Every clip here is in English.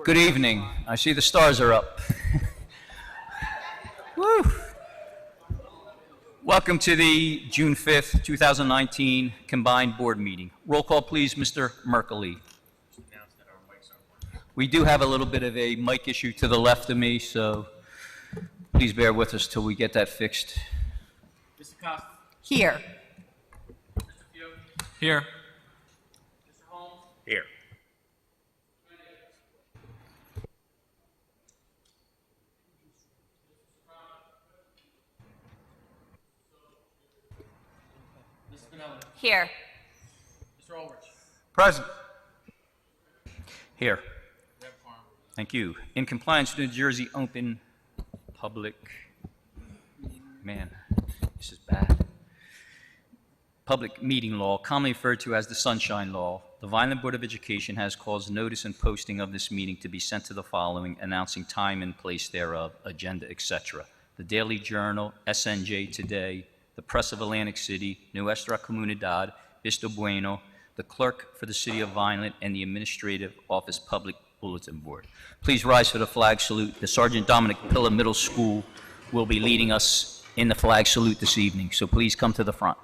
Good evening. I see the stars are up. Woo. Welcome to the June 5th, 2019 combined board meeting. Roll call, please, Mr. Merkley. We do have a little bit of a mic issue to the left of me, so please bear with us till we get that fixed. Mr. Costa. Here. Mr. Fiocchi. Here. Mr. Holmes. Here. Mr. Vineland. Here. Mr. Ulrich. Present. Here. We have a quorum. Thank you. In compliance with New Jersey Open Public, man, this is bad. Public meeting law, commonly referred to as the Sunshine Law, the Vineland Board of Education has caused notice and posting of this meeting to be sent to the following, announcing time and place thereof, agenda, etc. The Daily Journal, SNJ Today, the Press of Atlantic City, Nuestra Comunidad, Visto Bueno, the Clerk for the City of Vineland, and the Administrative Office Public Bulletin Board. Please rise for the flag salute. The Sergeant Dominic Pilla Middle School will be leading us in the flag salute this evening, so please come to the front.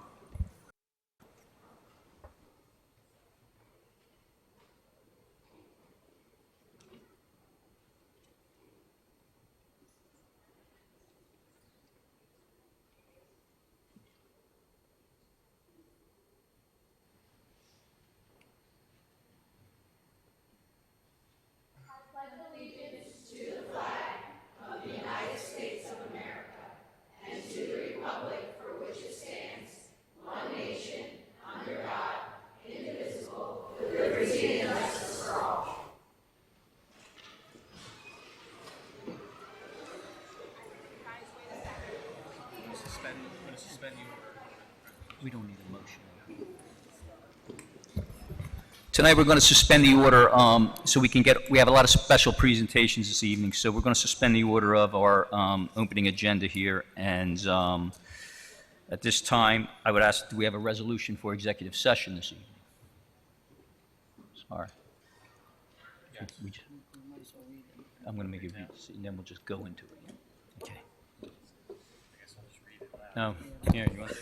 We don't need a motion. Tonight we're going to suspend the order so we have a lot of special presentations this evening, so we're going to suspend the order of our opening agenda here. And at this time, I would ask, do we have a resolution for executive session this evening? Sorry. Yes. I'm going to make it read, and then we'll just go into it. Okay. I guess I'll just read it loud. No. Here, you want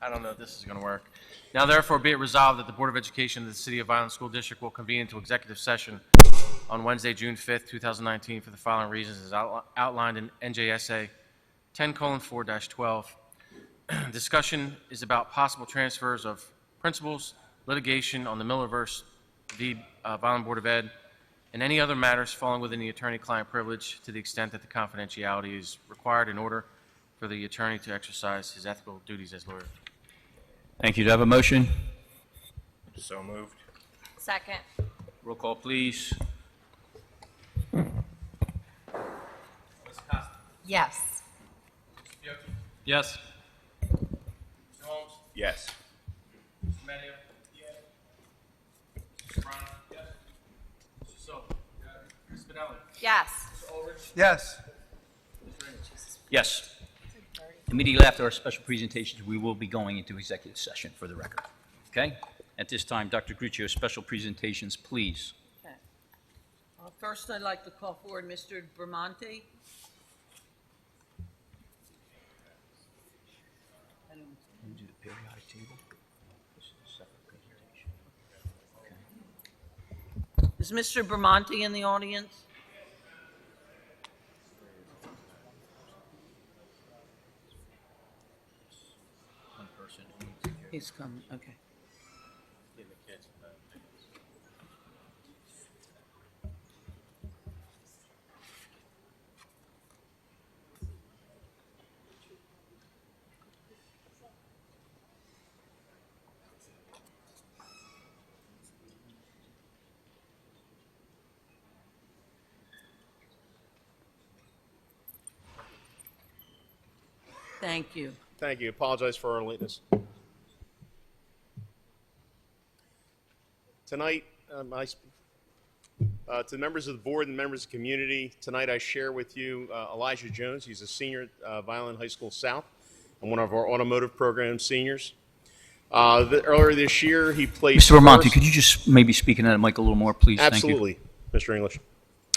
I don't know if this is going to work. Now therefore be it resolved that the Board of Education of the City of Vineland School District will convene into executive session on Wednesday, June 5th, 2019 for the following reasons as outlined in NJSA 10:4-12. Discussion is about possible transfers of principals, litigation on the Millerverse v. Vineland Board of Ed, and any other matters falling within the attorney-client privilege to the extent that the confidentiality is required in order for the attorney to exercise his ethical duties as lawyer. Thank you. Do I have a motion? So moved. Second. Roll call, please. Mr. Costa. Yes. Mr. Fiocchi. Yes. Mr. Holmes. Yes. Mr. Medio. Yes. Mr. Brown. Yes. Mr. Silva. Yes. Ms. Spinelli. Yes. Mr. Ulrich. Yes. Ms. Raines. Yes. Immediately after our special presentations, we will be going into executive session for the record. Okay? At this time, Dr. Gruccio, special presentations, please. Okay. First, I'd like to call forward Mr. Bramante. Can we do the periodic table? This is a separate presentation. Okay. Is Mr. Bramante in the audience? One person. He's coming, okay. Thank you. Thank you. Apologize for our lateness. Tonight, to the members of the board and members of the community, tonight I share with you Elijah Jones. He's a senior at Vineland High School South and one of our automotive program seniors. Earlier this year, he placed Mr. Vermonte, first- could you just maybe speak into that mic a little more, please? Thank you. Absolutely, Mr. English.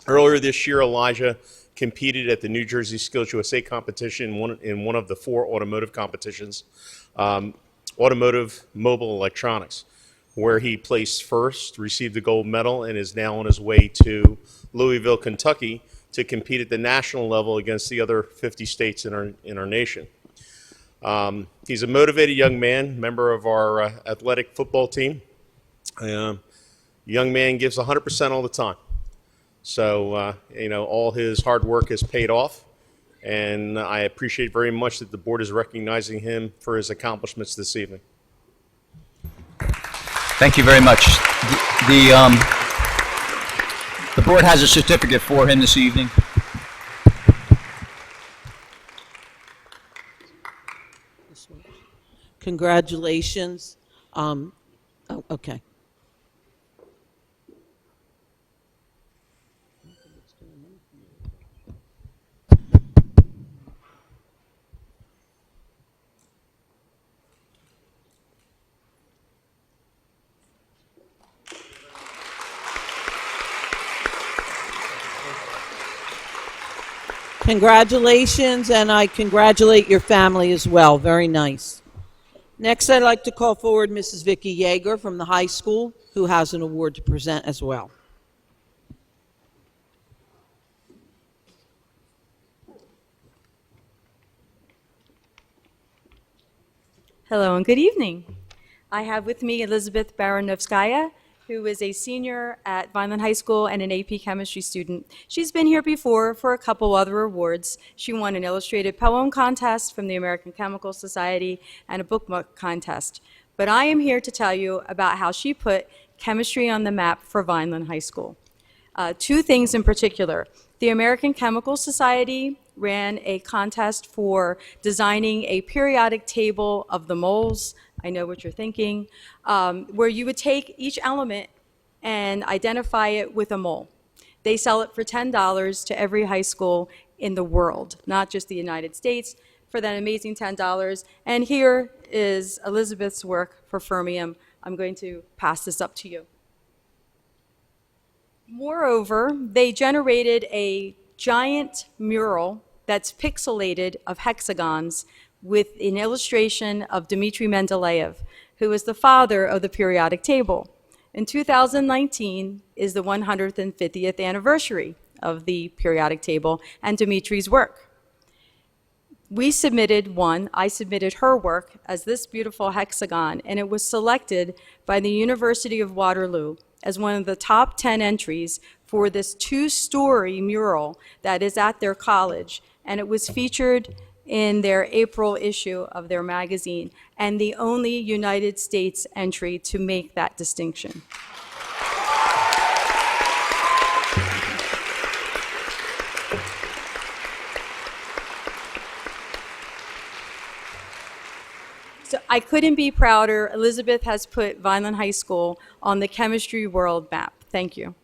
Earlier this year, Elijah competed at the New Jersey Skills USA competition in one of the 4 automotive competitions, automotive mobile electronics, where he placed first, received the gold medal, and is now on his way to Louisville, Kentucky, to compete at the national level against the other 50 states in our nation. He's a motivated young man, member of our athletic football team. Young man gives 100% all the time. So, all his hard work has paid off, and I appreciate very much that the board is recognizing him for his accomplishments this evening. Thank you very much. The board has a certificate for him this evening. Congratulations. Okay. Congratulations, and I congratulate your family as well. Very nice. Next, I'd like to call forward Mrs. Vicki Yeager from the high school, who has an award to present as well. Hello and good evening. I have with me Elizabeth Baranovskaya, who is a senior at Vineland High School and an AP chemistry student. She's been here before for a couple other awards. She won an illustrated poem contest from the American Chemical Society and a book contest. But I am here to tell you about how she put chemistry on the map for Vineland High School. 2 things in particular. The American Chemical Society ran a contest for designing a periodic table of the moles. I know what you're thinking, where you would take each element and identify it with a mole. They sell it for $10 to every high school in the world, not just the United States, for that amazing $10. And here is Elizabeth's work for fermium. I'm going to pass this up to you. Moreover, they generated a giant mural that's pixelated of hexagons with an illustration of Dmitry Mendeleev, who is the father of the periodic table. In 2019 is the 150th anniversary of the periodic table and Dmitry's work. I submitted her work as this beautiful hexagon, and it was selected by the University of Waterloo as one of the top 10 entries for this 2-story mural that is at their college, and it was featured in their April issue of their magazine, and the only United States entry to make that distinction. So I couldn't be prouder. Elizabeth has put Vineland High School on the chemistry world map. Thank you.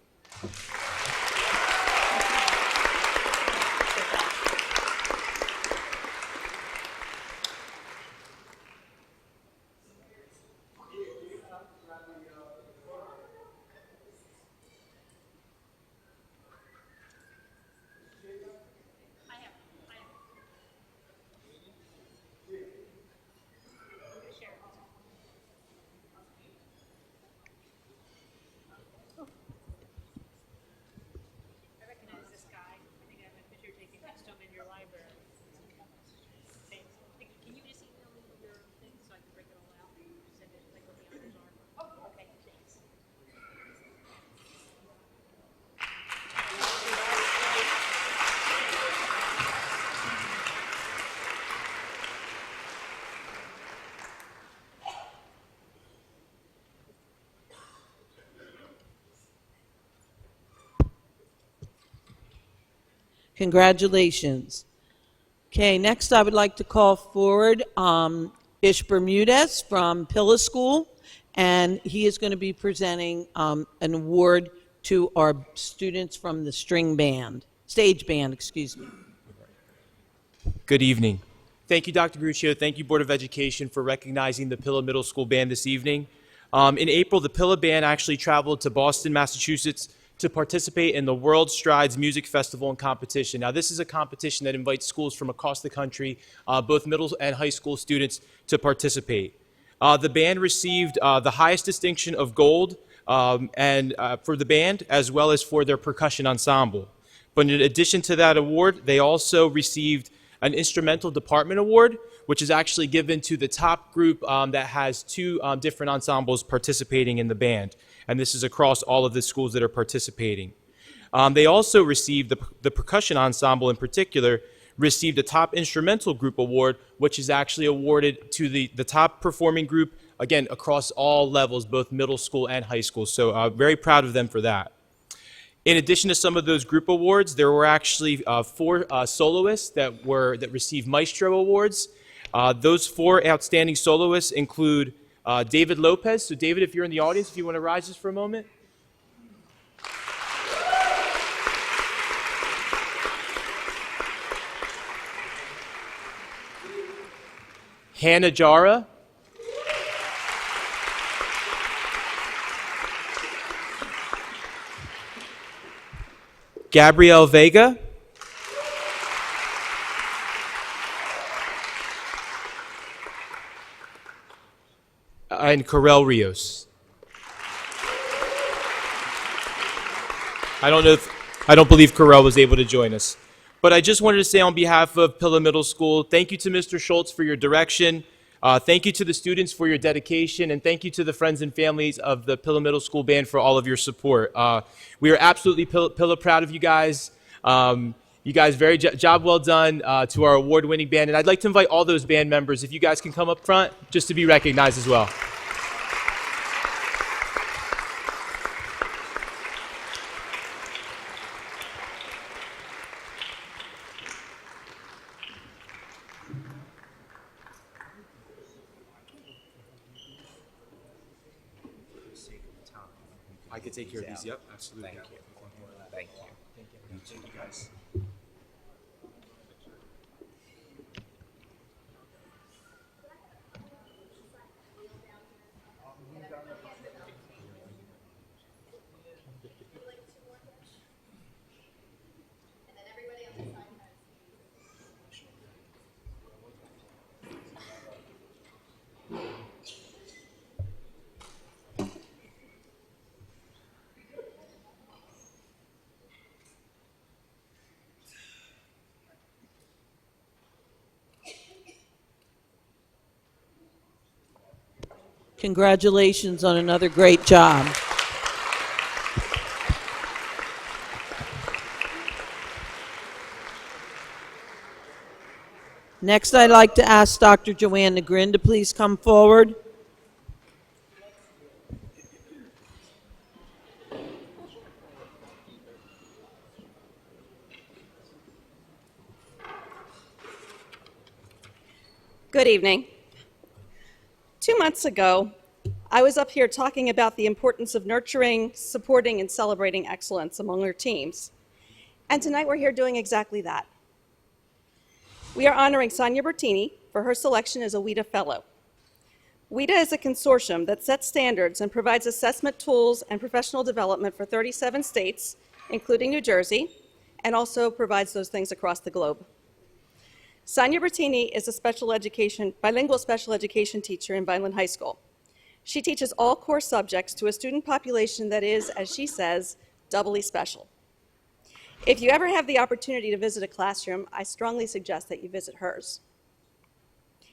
Congratulations. Okay, next I would like to call forward Ish Bermudez from Pilla School, and he is going to be presenting an award to our students from the stage band, excuse me. Good evening. Thank you, Dr. Gruccio. Thank you, Board of Education, for recognizing the Pilla Middle School Band this evening. In April, the Pilla Band actually traveled to Boston, Massachusetts to participate in the World Strides Music Festival and Competition. Now, this is a competition that invites schools from across the country, both middle and high school students, to participate. The band received the highest distinction of gold for the band, as well as for their percussion ensemble. But in addition to that award, they also received an instrumental department award, which is actually given to the top group that has two different ensembles participating in the band. And this is across all of the schools that are participating. They also received, the percussion ensemble in particular, received a top instrumental group award, which is actually awarded to the top performing group, again, across all levels, both middle school and high school. So very proud of them for that. In addition to some of those group awards, there were actually 4 soloists that received Maestro Awards. Those 4 outstanding soloists include David Lopez. So David, if you're in the audience, if you want to rise just for a moment. Hannah Jara. Gabrielle Vega. And Corel Rios. I don't believe Corel was able to join us. But I just wanted to say on behalf of Pilla Middle School, thank you to Mr. Schultz for your direction. Thank you to the students for your dedication, and thank you to the friends and families of the Pilla Middle School Band for all of your support. We are absolutely Pilla proud of you guys. You guys, very job well done to our award-winning band. And I'd like to invite all those band members, if you guys can come up front, just to be recognized as well. I could take care of these. Yep, absolutely. Thank you. Thank you. Thank you, guys. Congratulations on another great job. Next, I'd like to ask Dr. Joanne Negrin to please come forward. Good evening. 2 months ago, I was up here talking about the importance of nurturing, supporting, and celebrating excellence among our teams. And tonight we're here doing exactly that. We are honoring Sonia Bertini for her selection as a WIDA Fellow. WIDA is a consortium that sets standards and provides assessment tools and professional development for 37 states, including New Jersey, and also provides those things across the globe. Sonia Bertini is a bilingual special education teacher in Vineland High School. She teaches all core subjects to a student population that is, as she says, doubly special. If you ever have the opportunity to visit a classroom, I strongly suggest that you visit hers.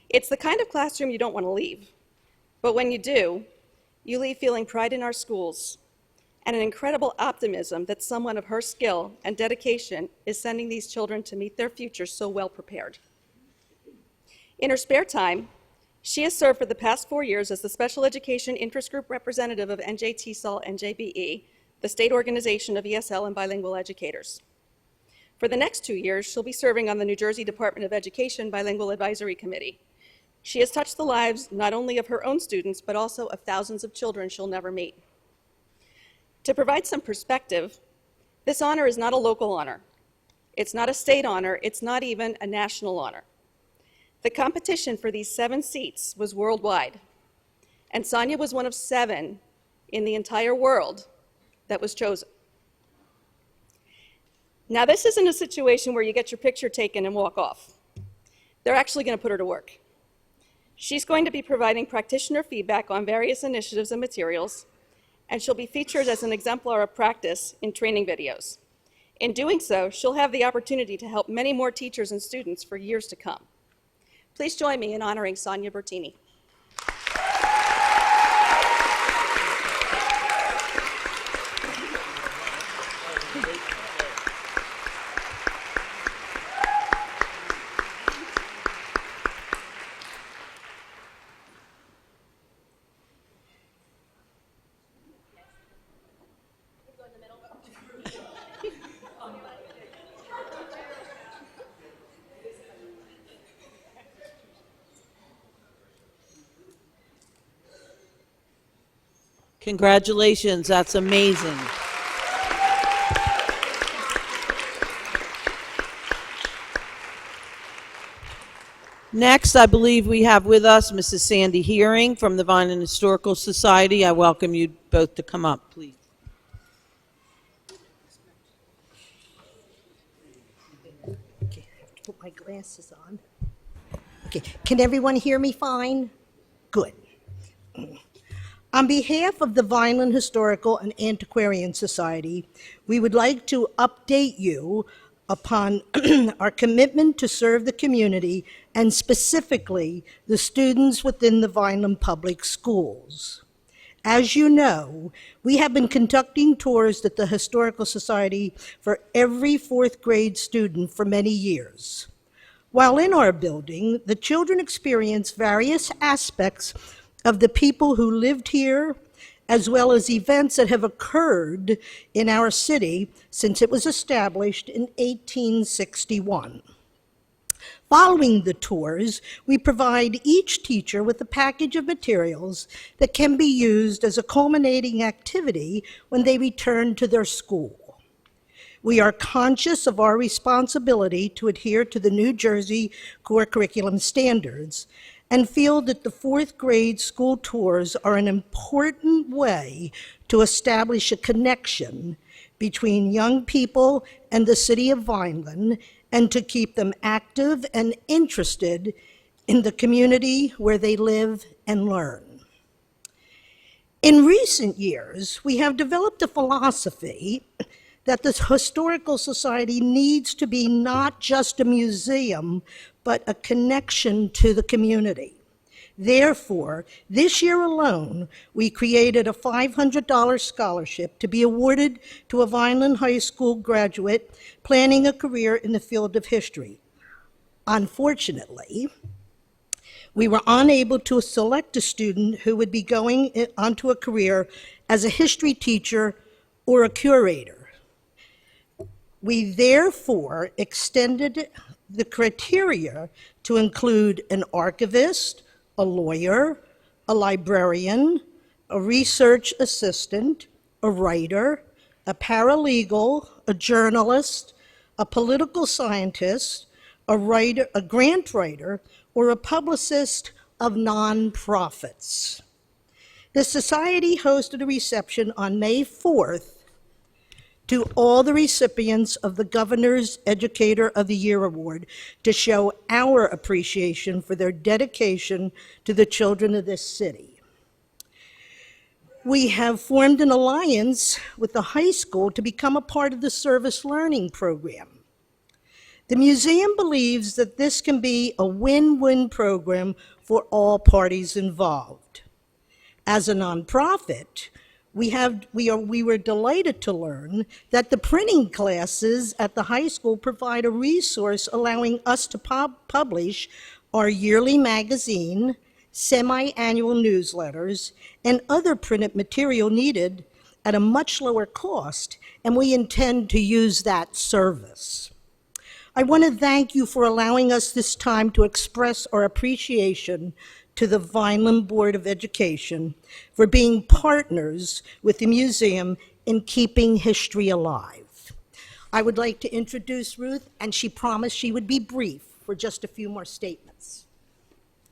It's the kind of classroom you don't want to leave, but when you do, you leave feeling pride in our schools and an incredible optimism that someone of her skill and dedication is sending these children to meet their future so well prepared. In her spare time, she has served for the past 4 years as the Special Education Interest Group Representative of NJTSOL and JBE, the state organization of ESL and bilingual educators. For the next 2 years, she'll be serving on the New Jersey Department of Education Bilingual Advisory Committee. She has touched the lives not only of her own students, but also of thousands of children she'll never meet. To provide some perspective, this honor is not a local honor. It's not a state honor. It's not even a national honor. The competition for these 7 seats was worldwide, and Sonia was one of 7 in the entire world that was chosen. Now, this isn't a situation where you get your picture taken and walk off. They're actually going to put her to work. She's going to be providing practitioner feedback on various initiatives and materials, and she'll be featured as an exemplar of practice in training videos. In doing so, she'll have the opportunity to help many more teachers and students for years to come. Please join me in honoring Sonia Bertini. Congratulations, that's amazing. Next, I believe we have with us Mrs. Sandy Hearing from the Vineland Historical Society. I welcome you both to come up, please. Okay, I have to put my glasses on. Okay, can everyone hear me fine? Good. On behalf of the Vineland Historical and Antiquarian Society, we would like to update you upon our commitment to serve the community and specifically the students within the Vineland Public Schools. As you know, we have been conducting tours at the Historical Society for every 4th grade student for many years. While in our building, the children experience various aspects of the people who lived here, as well as events that have occurred in our city since it was established in 1861. Following the tours, we provide each teacher with a package of materials that can be used as a culminating activity when they return to their school. We are conscious of our responsibility to adhere to the New Jersey core curriculum standards and feel that the 4th grade school tours are an important way to establish a connection between young people and the city of Vineland and to keep them active and interested in the community where they live and learn. In recent years, we have developed a philosophy that the Historical Society needs to be not just a museum, but a connection to the community. Therefore, this year alone, we created a $500 scholarship to be awarded to a Vineland High School graduate planning a career in the field of history. Unfortunately, we were unable to select a student who would be going onto a career as a history teacher or a curator. We therefore extended the criteria to include an archivist, a lawyer, a librarian, a research assistant, a writer, a paralegal, a journalist, a political scientist, a writer, a grant writer, or a publicist of nonprofits. The Society hosted a reception on May 4th to all the recipients of the Governor's Educator of the Year Award to show our appreciation for their dedication to the children of this city. We have formed an alliance with the high school to become a part of the service learning program. The museum believes that this can be a win-win program for all parties involved. As a nonprofit, we were delighted to learn that the printing classes at the high school provide a resource allowing us to publish our yearly magazine, semi-annual newsletters, and other printed material needed at a much lower cost, and we intend to use that service. I want to thank you for allowing us this time to express our appreciation to the Vineland Board of Education for being partners with the museum in keeping history alive. I would like to introduce Ruth, and she promised she would be brief for just a few more statements.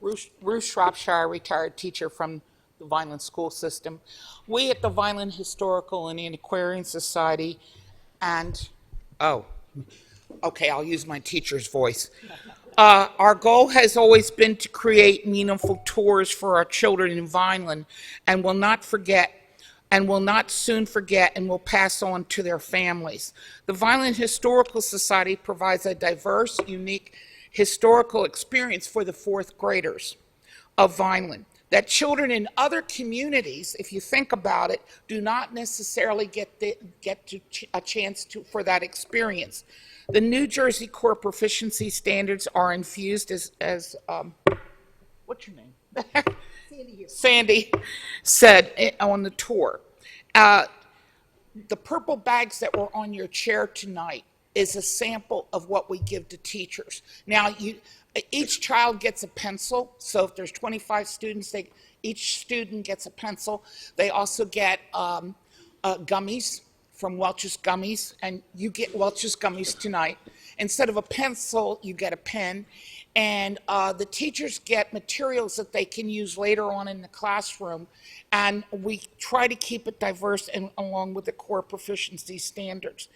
Ruth Shropshire, retired teacher from the Vineland school system. We at the Vineland Historical and Antiquarian Society and, okay, I'll use my teacher's voice. Our goal has always been to create meaningful tours for our children in Vineland and will not soon forget and will pass on to their families. The Vineland Historical Society provides a diverse, unique historical experience for the fourth graders of Vineland that children in other communities, if you think about it, do not necessarily get a chance for that experience. The New Jersey Core Proficiency Standards are infused as what's your name? Sandy said on the tour. The purple bags that were on your chair tonight is a sample of what we give to teachers. Now, each child gets a pencil, so if there's 25 students, each student gets a pencil. They also get gummies from Welch's Gummies, and you get Welch's Gummies tonight. Instead of a pencil, you get a pen, and the teachers get materials that they can use later on in the classroom, and we try to keep it diverse and along with the core proficiency standards.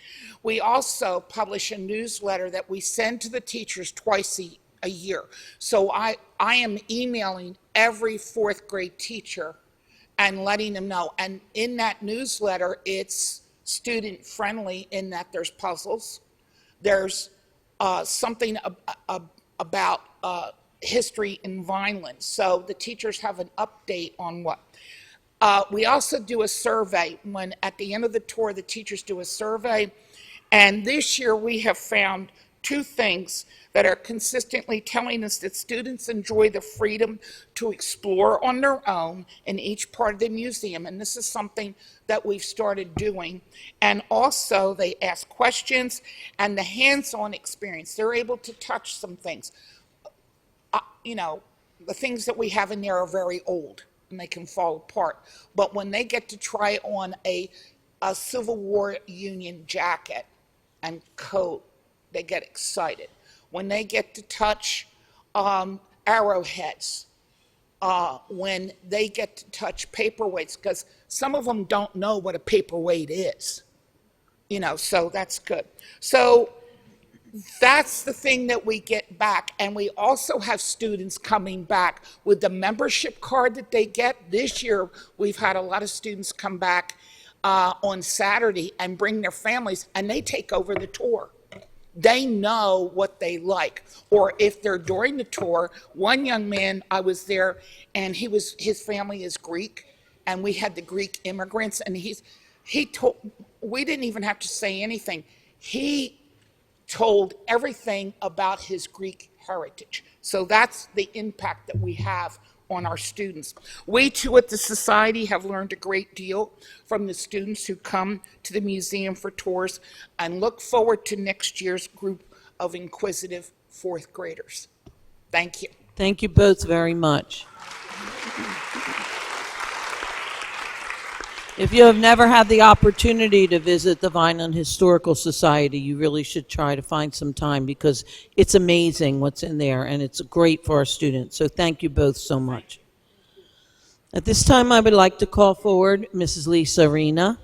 We also publish a newsletter that we send to the teachers twice a year. So I am emailing every fourth grade teacher and letting them know. And in that newsletter, it's student friendly in that there's puzzles. There's something about history in Vineland. So the teachers have an update on what. We also do a survey. When at the end of the tour, the teachers do a survey. And this year we have found two things that are consistently telling us that students enjoy the freedom to explore on their own in each part of the museum. And this is something that we've started doing. And also they ask questions and the hands-on experience. They're able to touch some things. The things that we have in there are very old and they can fall apart. But when they get to try on a Civil War Union jacket and coat, they get excited. When they get to touch arrowheads, when they get to touch paperweights, because some of them don't know what a paperweight is, so that's good. So that's the thing that we get back. And we also have students coming back with the membership card that they get. This year, we've had a lot of students come back on Saturday and bring their families, and they take over the tour. They know what they like. Or if they're during the tour, one young man, I was there, and his family is Greek, and we had the Greek immigrants, and he told, we didn't even have to say anything. He told everything about his Greek heritage. So that's the impact that we have on our students. We too at the Society have learned a great deal from the students who come to the museum for tours and look forward to next year's group of inquisitive fourth graders. Thank you. Thank you both very much. If you have never had the opportunity to visit the Vineland Historical Society, you really should try to find some time because it's amazing what's in there and it's great for our students. So thank you both so much. At this time, I would like to call forward Mrs. Lisa Arena.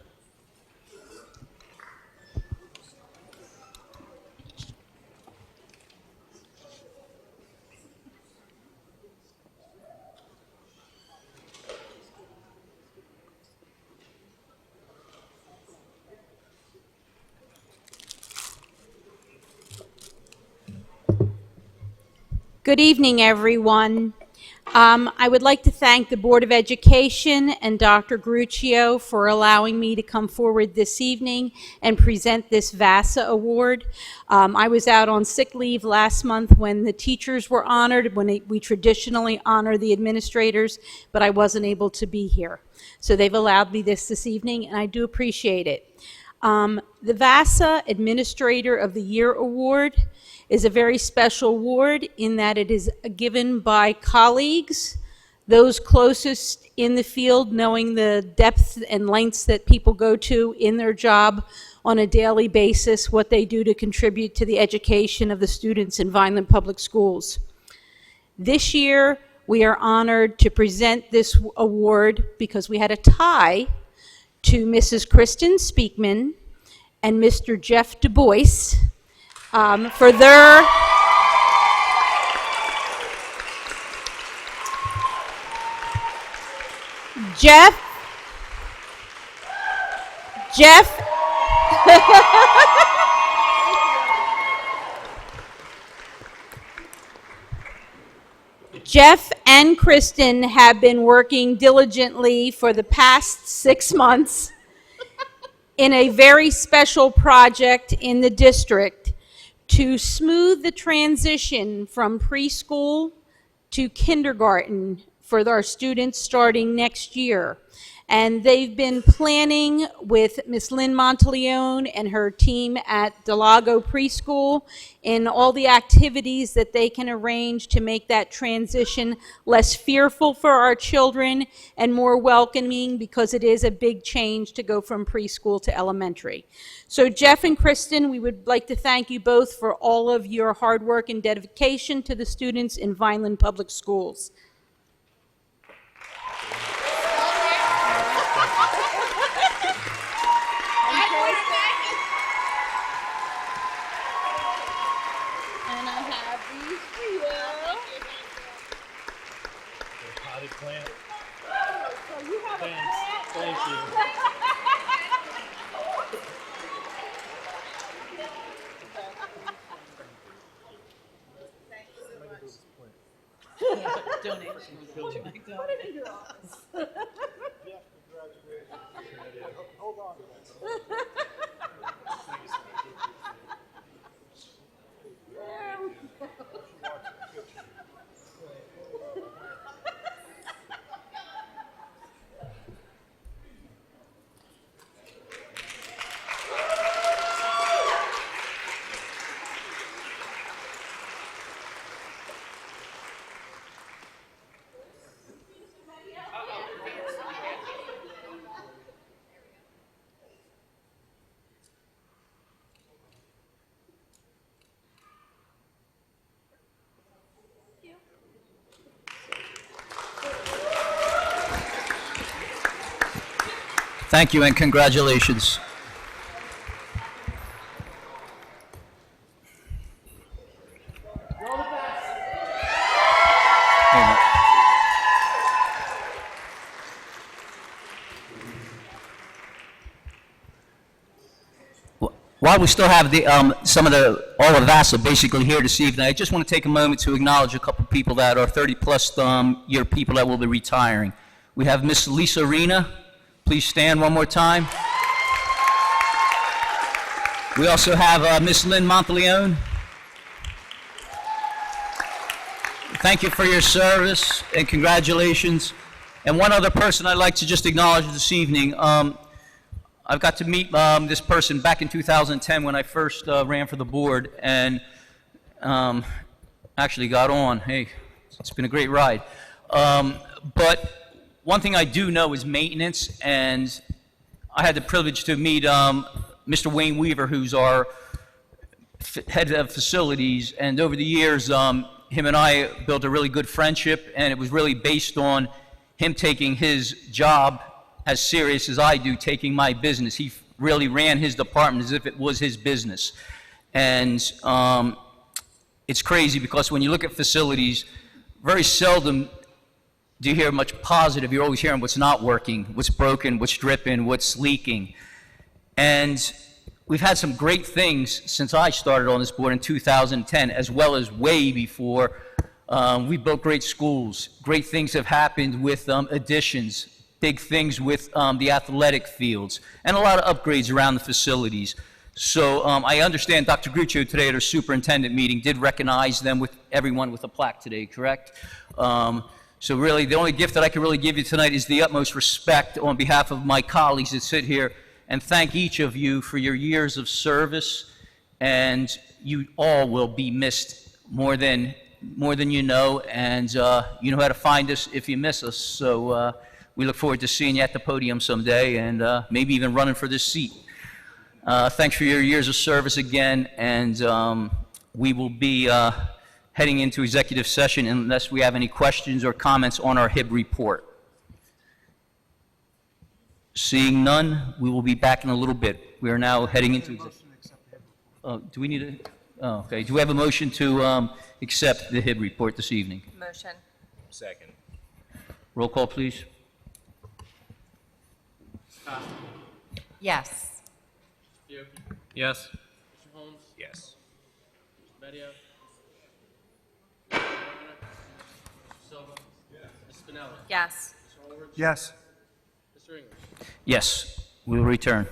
Good evening, everyone. I would like to thank the Board of Education and Dr. Gruccio for allowing me to come forward this evening and present this VASA award. I was out on sick leave last month when the teachers were honored, when we traditionally honor the administrators, but I wasn't able to be here. So they've allowed me this evening, and I do appreciate it. The VASA Administrator of the Year Award is a very special award in that it is given by colleagues, those closest in the field, knowing the depth and lengths that people go to in their job on a daily basis, what they do to contribute to the education of the students in Vineland Public Schools. This year, we are honored to present this award because we had a tie to Mrs. Kristen Speakman and Mr. Jeff Du Bois for their Jeff Jeff and Kristen have been working diligently for the past 6 months in a very special project in the district to smooth the transition from preschool to kindergarten for our students starting next year. And they've been planning with Miss Lynn Monteleone and her team at Delago Preschool in all the activities that they can arrange to make that transition less fearful for our children and more welcoming, because it is a big change to go from preschool to elementary. So Jeff and Kristen, we would like to thank you both for all of your hard work and dedication to the students in Vineland Public Schools. And I have these for you. Plant. So you have Thanks. Thank you. Thank you and congratulations. While we still have the, all of VASA basically here this evening, I just want to take a moment to acknowledge a couple people that are 30-plus year people that will be retiring. We have Miss Lisa Arena. Please stand one more time. We also have Miss Lynn Monteleone. Thank you for your service and congratulations. And one other person I'd like to just acknowledge this evening. I've got to meet this person back in 2010 when I first ran for the board, and actually got on. Hey, it's been a great ride. But one thing I do know is maintenance, and I had the privilege to meet Mr. Wayne Weaver, who's our head of facilities, and over the years, him and I built a really good friendship, and it was really based on him taking his job as serious as I do taking my business. He really ran his department as if it was his business. And it's crazy because when you look at facilities, very seldom do you hear much positive. You're always hearing what's not working, what's broken, what's dripping, what's leaking. And we've had some great things since I started on this board in 2010, as well as way before. We built great schools. Great things have happened with additions, big things with the athletic fields, and a lot of upgrades around the facilities. So I understand Dr. Gruccio today at our superintendent meeting did recognize them with everyone with a plaque today, correct? So really, the only gift that I can really give you tonight is the utmost respect on behalf of my colleagues that sit here, and thank each of you for your years of service, and you all will be missed more than you know, and you know how to find us if you miss us. So we look forward to seeing you at the podium someday, and maybe even running for this seat. Thanks for your years of service again, and we will be heading into executive session unless we have any questions or comments on our HIB report. Seeing none, we will be back in a little bit. We are now heading into executive. Oh, do we need a, oh, okay. Do we have a motion to accept the HIB report this evening? Motion. Second. Roll call, please. Yes. Yes. Yes. Medio. Silva. Ms. Spinelli. Yes. Yes. Mr. English. Yes, we will return.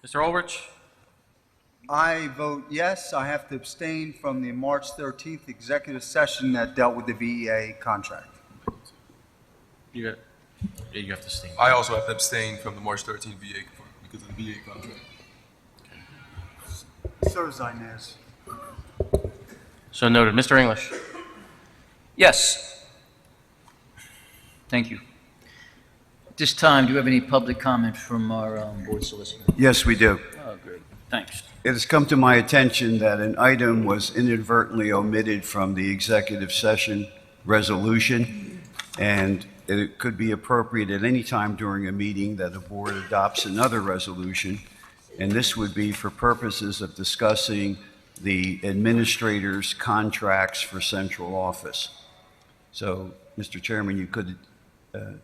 Mr. Ulrich? I vote yes. I have to abstain from the March 13th executive session that dealt with the VEA contract. You got, yeah, you have to stay. I also have to abstain from the March 13th VA because of the VA contract. So does Inez. So noted. Mr. English? Yes. Thank you. At this time, do you have any public comment from our board solicitor? Yes, we do. Oh, great. Thanks. It has come to my attention that an item was inadvertently omitted from the executive session resolution, and it could be appropriate at any time during a meeting that the board adopts another resolution, and this would be for purposes of discussing the administrator's contracts for central office. So, Mr. Chairman, you could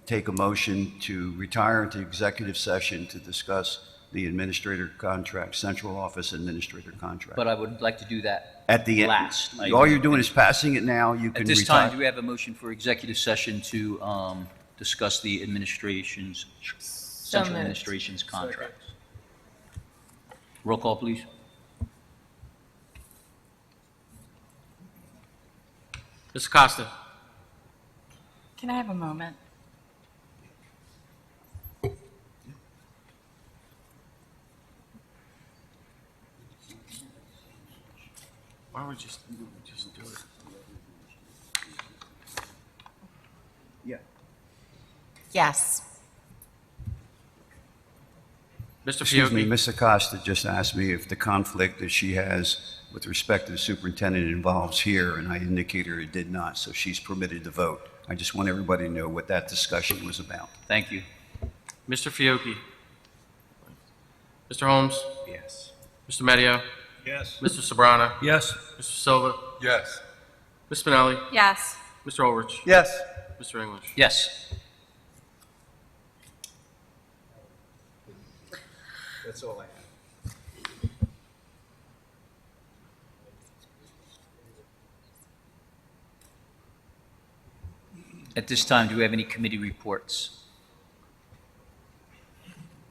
take a motion to retire into executive session to discuss the administrator contract, central office administrator contract. But I would like to do that At the end, last. all you're doing is passing it now. You can At this retire. time, do we have a motion for executive session to discuss the administration's, central moved. administration's contracts? Roll call, please. Mr. Costa? Can I have a moment? Why don't we just do it? Yeah. Yes. Mr. Excuse me, Fiocchi? Ms. Acosta just asked me if the conflict that she has with respect to the superintendent involves here, and I indicated her it did not, so she's permitted to vote. I just want everybody to know what that discussion was about. Thank you. Mr. Fiocchi? Mr. Holmes? Yes. Mr. Medio? Yes. Mr. Sobrana? Yes. Mr. Silva? Yes. Ms. Spinelli? Yes. Mr. Ulrich? Yes. Mr. English? Yes. That's all I have. At this time, do we have any committee reports?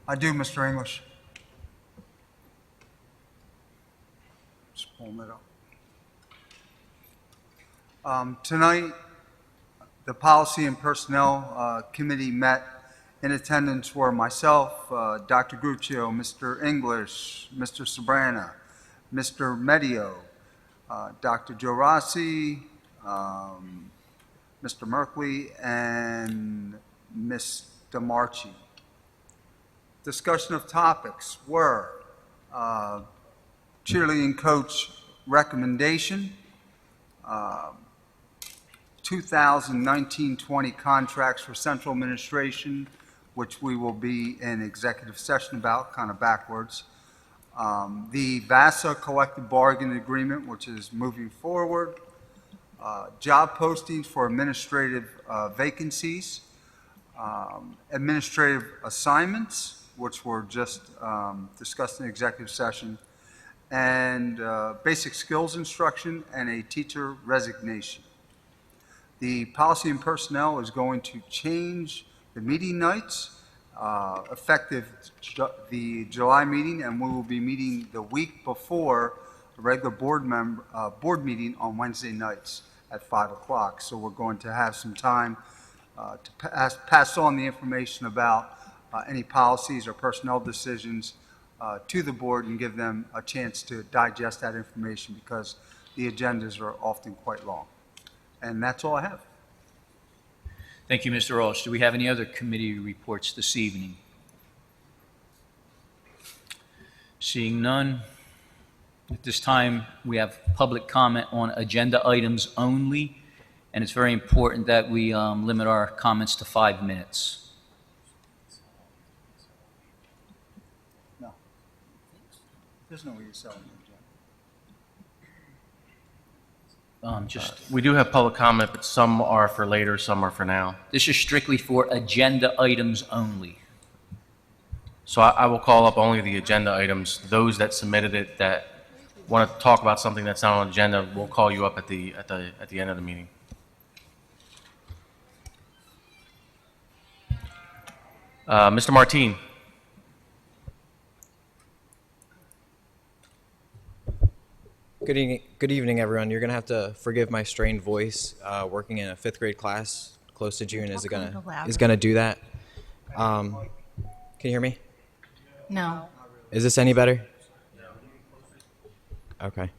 I do, Mr. English. Just pulling it up. Tonight, the Policy and Personnel Committee met. In attendance were myself, Dr. Gruccio, Mr. English, Mr. Sobrana, Mr. Medio, Dr. Joe Rossi, Mr. Merkley, and Ms. DeMarchi. Discussion of topics were cheerleading coach recommendation, 2019-20 contracts for central administration, which we will be in executive session about, kind of backwards. The VASA collective bargaining agreement, which is moving forward. Job postings for administrative vacancies. Administrative assignments, which were just discussed in executive session. And basic skills instruction and a teacher resignation. The Policy and Personnel is going to change the meeting nights effective the July meeting, and we will be meeting the week before a regular board meeting on Wednesday nights at 5 o'clock. So we're going to have some time to pass on the information about any policies or personnel decisions to the board and give them a chance to digest that information because the agendas are often quite long. And that's all I have. Thank you, Mr. Walsh. Do we have any other committee reports this evening? Seeing none, at this time, we have public comment on agenda items only, and it's very important that we limit our comments to 5 minutes. No. There's no way you're selling it, We do have public comment, but some are for later, some are for now. This is strictly for agenda items only. So I will call up only the agenda items. Those that submitted it that want to talk about something that's not on the agenda, we'll call you up at the end of the meeting. Mr. Martine. Good evening, everyone. You're going to have to forgive my strained voice. Working in a 5th grade class close to June is gonna do that. Can you hear me? No. Is this any better? Okay.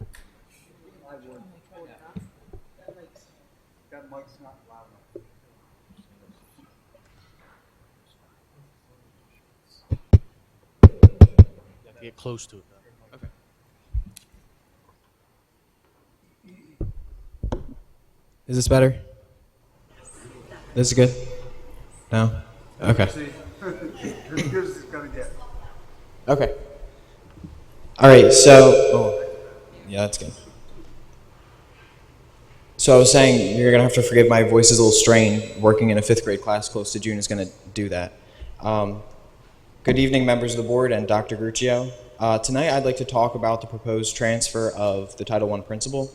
That mic's not loud enough. Get close to it. Okay. Is this better? This is good? No? Okay. See, as good as it's gonna get. Okay. All right, so, yeah, that's good. So I was saying, you're gonna have to forgive my voice is a little strained. Working in a 5th grade class close to June is gonna do that. Good evening, members of the board and Dr. Gruccio. Tonight I'd like to talk about the proposed transfer of the Title I principal.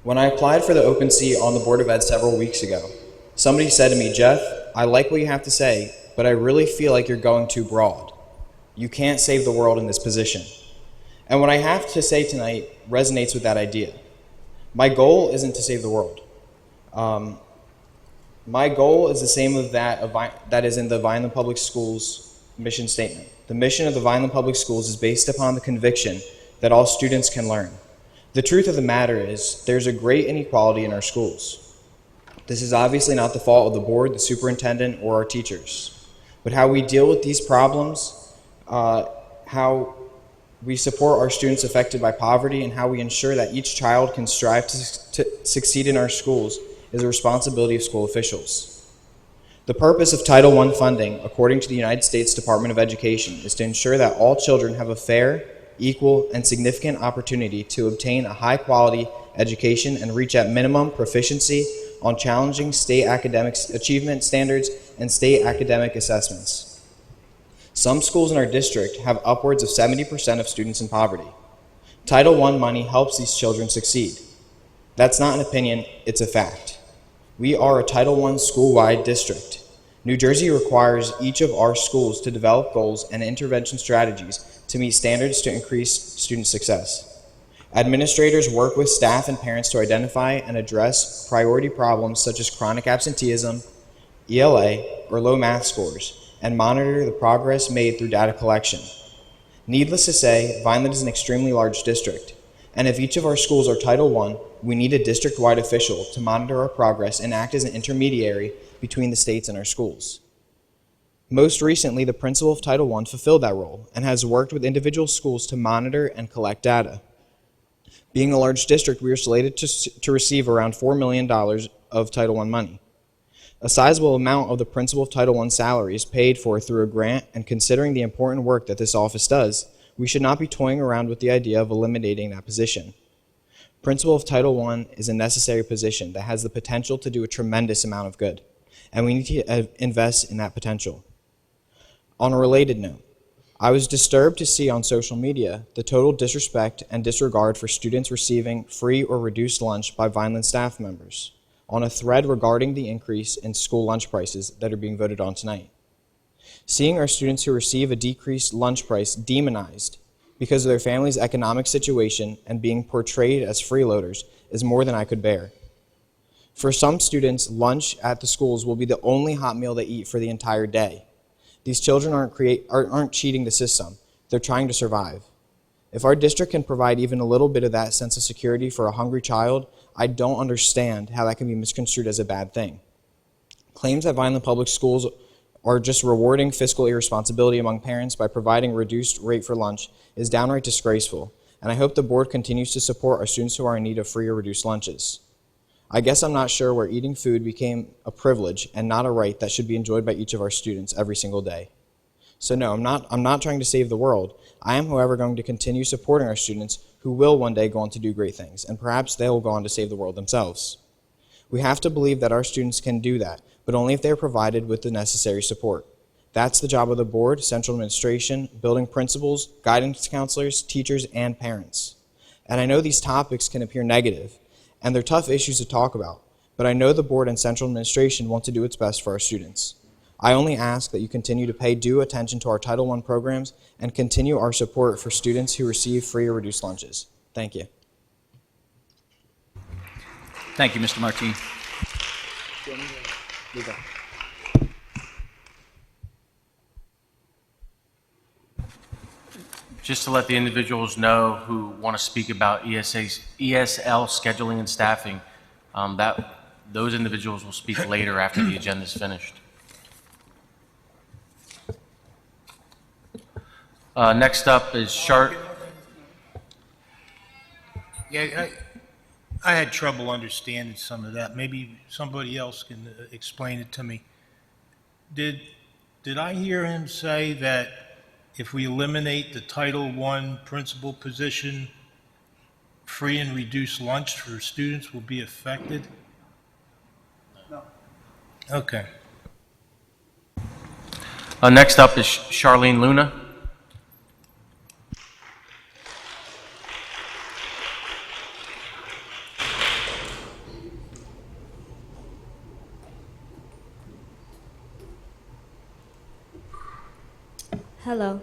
When I applied for the open seat on the Board of Ed several weeks ago, somebody said to me, "Jeff, I like what you have to say, but I really feel like you're going too broad. You can't save the world in this position." And what I have to say tonight resonates with that idea. My goal isn't to save the world. My goal is the same as that is in the Vineland Public Schools mission statement. The mission of the Vineland Public Schools is based upon the conviction that all students can learn. The truth of the matter is there's a great inequality in our schools. This is obviously not the fault of the board, the superintendent, or our teachers. But how we deal with these problems, how we support our students affected by poverty, and how we ensure that each child can strive to succeed in our schools is a responsibility of school officials. The purpose of Title I funding, according to the United States Department of Education, is to ensure that all children have a fair, equal, and significant opportunity to obtain a high-quality education and reach at minimum proficiency on challenging state academic achievement standards and state academic assessments. Some schools in our district have upwards of 70% of students in poverty. Title I money helps these children succeed. That's not an opinion, it's a fact. We are a Title I school-wide district. New Jersey requires each of our schools to develop goals and intervention strategies to meet standards to increase student success. Administrators work with staff and parents to identify and address priority problems such as chronic absenteeism, ELA, or low math scores, and monitor the progress made through data collection. Needless to say, Vineland is an extremely large district, and if each of our schools are Title I, we need a district-wide official to monitor our progress and act as an intermediary between the states and our schools. Most recently, the principal of Title I fulfilled that role and has worked with individual schools to monitor and collect data. Being a large district, we are slated to receive around $4 million of Title I money. A sizable amount of the principal of Title I salary is paid for through a grant, and considering the important work that this office does, we should not be toying around with the idea of eliminating that position. Principal of Title I is a necessary position that has the potential to do a tremendous amount of good, and we need to invest in that potential. On a related note, I was disturbed to see on social media the total disrespect and disregard for students receiving free or reduced lunch by Vineland staff members on a thread regarding the increase in school lunch prices that are being voted on tonight. Seeing our students who receive a decreased lunch price demonized because of their family's economic situation and being portrayed as freeloaders is more than I could bear. For some students, lunch at the schools will be the only hot meal they eat for the entire day. These children aren't cheating the system, they're trying to survive. If our district can provide even a little bit of that sense of security for a hungry child, I don't understand how that can be misconstrued as a bad thing. Claims that Vineland Public Schools are just rewarding fiscal irresponsibility among parents by providing reduced rate for lunch is downright disgraceful, and I hope the board continues to support our students who are in need of free or reduced lunches. I guess I'm not sure where eating food became a privilege and not a right that should be enjoyed by each of our students every single day. So no, I'm not trying to save the world. I am, however, going to continue supporting our students who will one day go on to do great things, and perhaps they will go on to save the world themselves. We have to believe that our students can do that, but only if they are provided with the necessary support. That's the job of the board, central administration, building principals, guidance counselors, teachers, and parents. And I know these topics can appear negative, and they're tough issues to talk about, but I know the board and central administration want to do its best for our students. I only ask that you continue to pay due attention to our Title I programs and continue our support for students who receive free or reduced lunches. Thank you. Thank you, Mr. Martine. Just to let the individuals know who want to speak about ESL scheduling and staffing, those individuals will speak later after the agenda is finished. Next up is Yeah, I had trouble understanding some of that. Maybe somebody else can explain it to me. Did I hear him say that if we eliminate the Title I principal position, free and reduced lunch for students will be affected? No. Okay. Next up is Charlene Luna. Hello.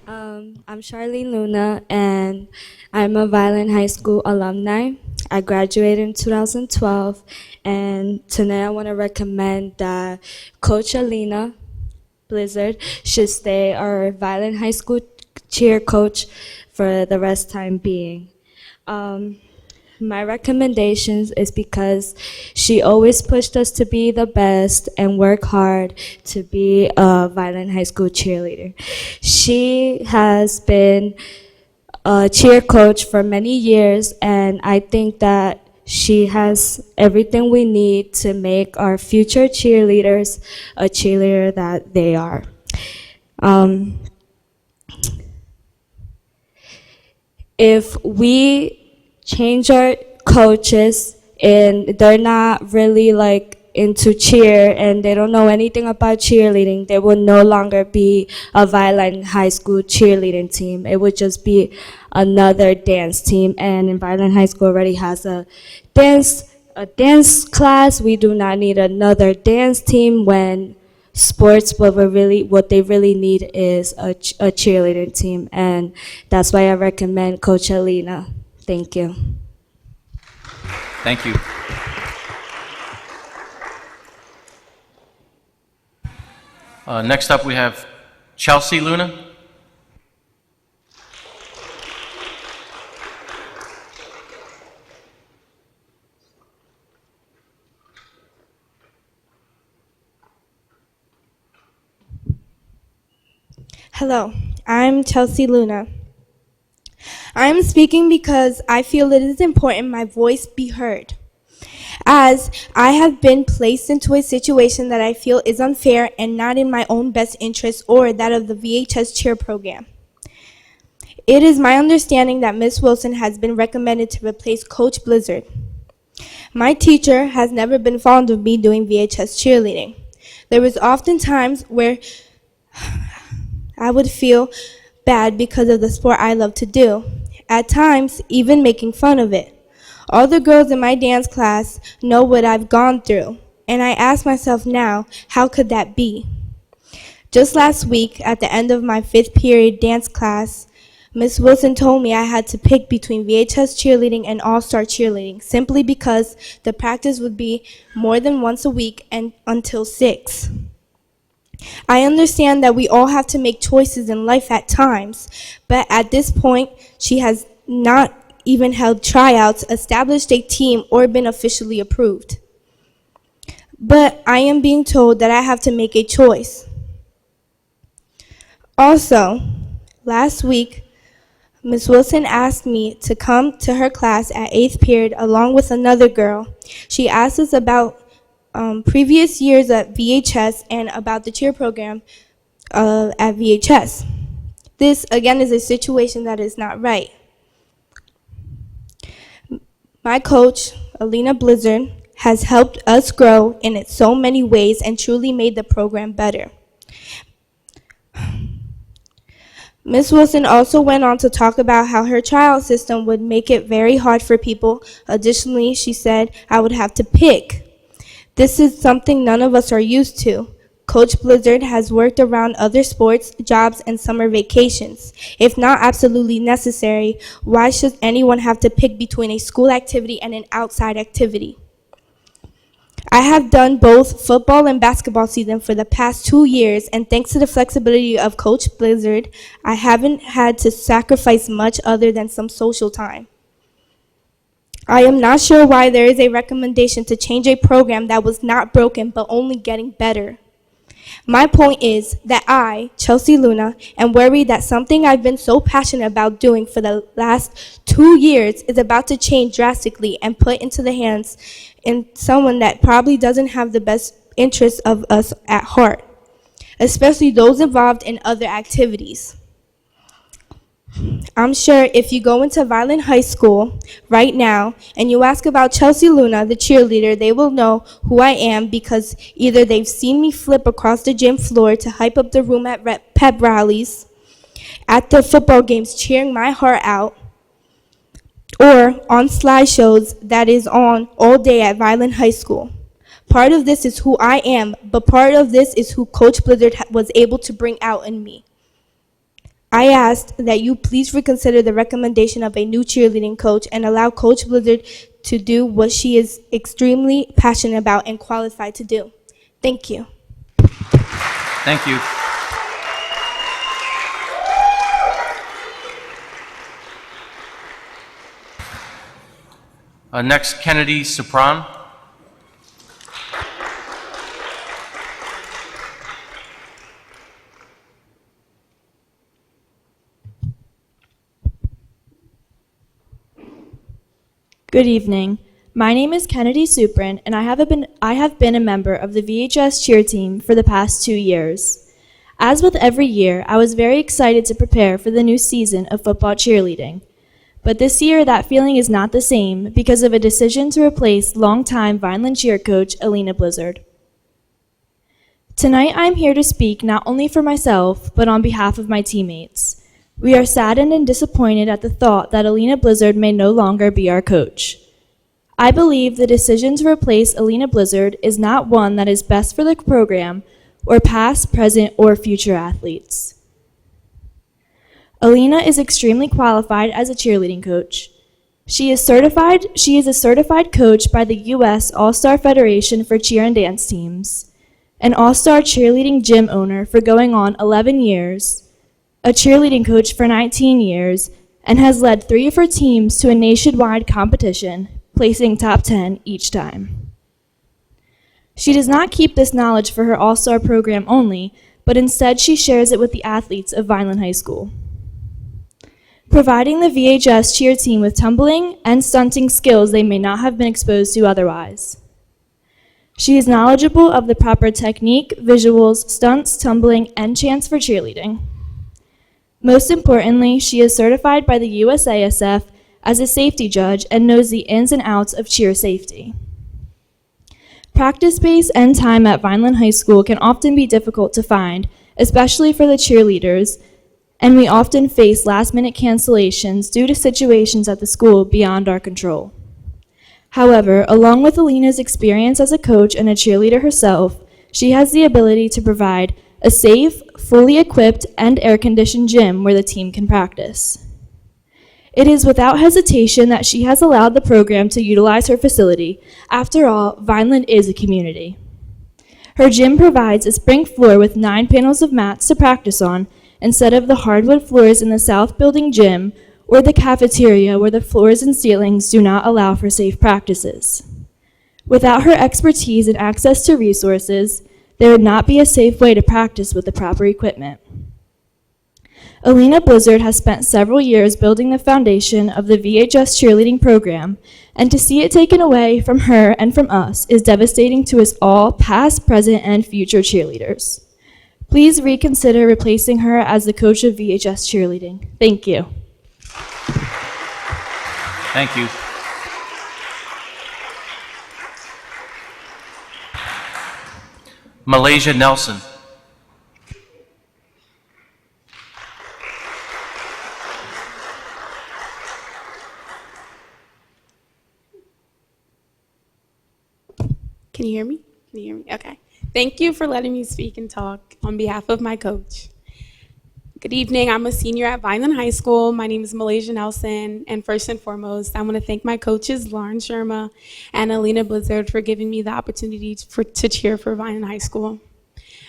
I'm Charlene Luna, and I'm a Vineland High School alumni. I graduated in 2012, and tonight I want to recommend that Coach Alina Blizzard should stay our Vineland High School cheer coach for the rest time being. My recommendations is because she always pushed us to be the best and work hard to be a Vineland High School cheerleader. She has been a cheer coach for many years, and I think that she has everything we need to make our future cheerleaders a cheerleader that they are. If we change our coaches and they're not really like into cheer and they don't know anything about cheerleading, there will no longer be a Vineland High School cheerleading team. It would just be another dance team, and Vineland High School already has a dance class. We do not need another dance team when sports, what they really need is a cheerleading team, and that's why I recommend Coach Alina. Thank you. Thank you. Next up, we have Chelsea Luna. Hello, I'm Chelsea Luna. I'm speaking because I feel it is important my voice be heard, as I have been placed into a situation that I feel is unfair and not in my own best interest or that of the VHS cheer program. It is my understanding that Ms. Wilson has been recommended to replace Coach Blizzard. My teacher has never been fond of me doing VHS cheerleading. There was often times where I would feel bad because of the sport I love to do, at times even making fun of it. All the girls in my dance class know what I've gone through, and I ask myself now, how could that be? Just last week, at the end of my 5th period dance class, Ms. Wilson told me I had to pick between VHS cheerleading and all-star cheerleading, simply because the practice would be more than once a week and until 6. I understand that we all have to make choices in life at times, but at this point, she has not even held tryouts, established a team, or been officially approved. But I am being told that I have to make a choice. Also, last week, Ms. Wilson asked me to come to her class at 8th period along with another girl. She asked us about previous years at VHS and about the cheer program at VHS. This, again, is a situation that is not right. My coach, Alina Blizzard, has helped us grow in so many ways and truly made the program better. Ms. Wilson also went on to talk about how her tryout system would make it very hard for people. Additionally, she said I would have to pick. This is something none of us are used to. Coach Blizzard has worked around other sports, jobs, and summer vacations. If not absolutely necessary, why should anyone have to pick between a school activity and an outside activity? I have done both football and basketball season for the past 2 years, and thanks to the flexibility of Coach Blizzard, I haven't had to sacrifice much other than some social time. I am not sure why there is a recommendation to change a program that was not broken but only getting better. My point is that I, Chelsea Luna, am worried that something I've been so passionate about doing for the last 2 years is about to change drastically and put into the hands of someone that probably doesn't have the best interests of us at heart, especially those involved in other activities. I'm sure if you go into Vineland High School right now and you ask about Chelsea Luna, the cheerleader, they will know who I am because either they've seen me flip across the gym floor to hype up the room at pep rallies, at the football games cheering my heart out, or on slideshows that is on all day at Vineland High School. Part of this is who I am, but part of this is who Coach Blizzard was able to bring out in me. I asked that you please reconsider the recommendation of a new cheerleading coach and allow Coach Blizzard to do what she is extremely passionate about and qualified to do. Thank you. Thank you. Next, Kennedy Supran. Good evening. My name is Kennedy Supran, and I have been a member of the VHS cheer team for the past 2 years. As with every year, I was very excited to prepare for the new season of football cheerleading. But this year, that feeling is not the same because of a decision to replace longtime Vineland cheer coach Alina Blizzard. Tonight, I'm here to speak not only for myself, but on behalf of my teammates. We are saddened and disappointed at the thought that Alina Blizzard may no longer be our coach. I believe the decision to replace Alina Blizzard is not one that is best for the program or past, present, or future athletes. Alina is extremely qualified as a cheerleading coach. She is a certified coach by the U.S. All-Star Federation for Cheer and Dance Teams, an all-star cheerleading gym owner for going on 11 years, a cheerleading coach for 19 years, and has led 3 of her teams to a nationwide competition, placing top 10 each time. She does not keep this knowledge for her all-star program only, but instead she shares it with the athletes of Vineland High School, providing the VHS cheer team with tumbling and stunting skills they may not have been exposed to otherwise. She is knowledgeable of the proper technique, visuals, stunts, tumbling, and chants for cheerleading. Most importantly, she is certified by the USASF as a safety judge and knows the ins and outs of cheer safety. Practice space and time at Vineland High School can often be difficult to find, especially for the cheerleaders, and we often face last-minute cancellations due to situations at the school beyond our control. However, along with Alina's experience as a coach and a cheerleader herself, she has the ability to provide a safe, fully equipped, and air-conditioned gym where the team can practice. It is without hesitation that she has allowed the program to utilize her facility. After all, Vineland is a community. Her gym provides a spring floor with 9 panels of mats to practice on instead of the hardwood floors in the South Building gym or the cafeteria where the floors and ceilings do not allow for safe practices. Without her expertise and access to resources, there would not be a safe way to practice with the proper equipment. Alina Blizzard has spent several years building the foundation of the VHS cheerleading program, and to see it taken away from her and from us is devastating to us all, past, present, and future cheerleaders. Please reconsider replacing her as the coach of VHS cheerleading. Thank you. Thank you. Malaysia Nelson. Can you hear me? Can you hear me? Okay. Thank you for letting me speak and talk on behalf of my coach. Good evening. I'm a senior at Vineland High School. My name is Malaysia Nelson, and first and foremost, I want to thank my coaches, Lauren Sherma and Alina Blizzard, for giving me the opportunity to cheer for Vineland High School.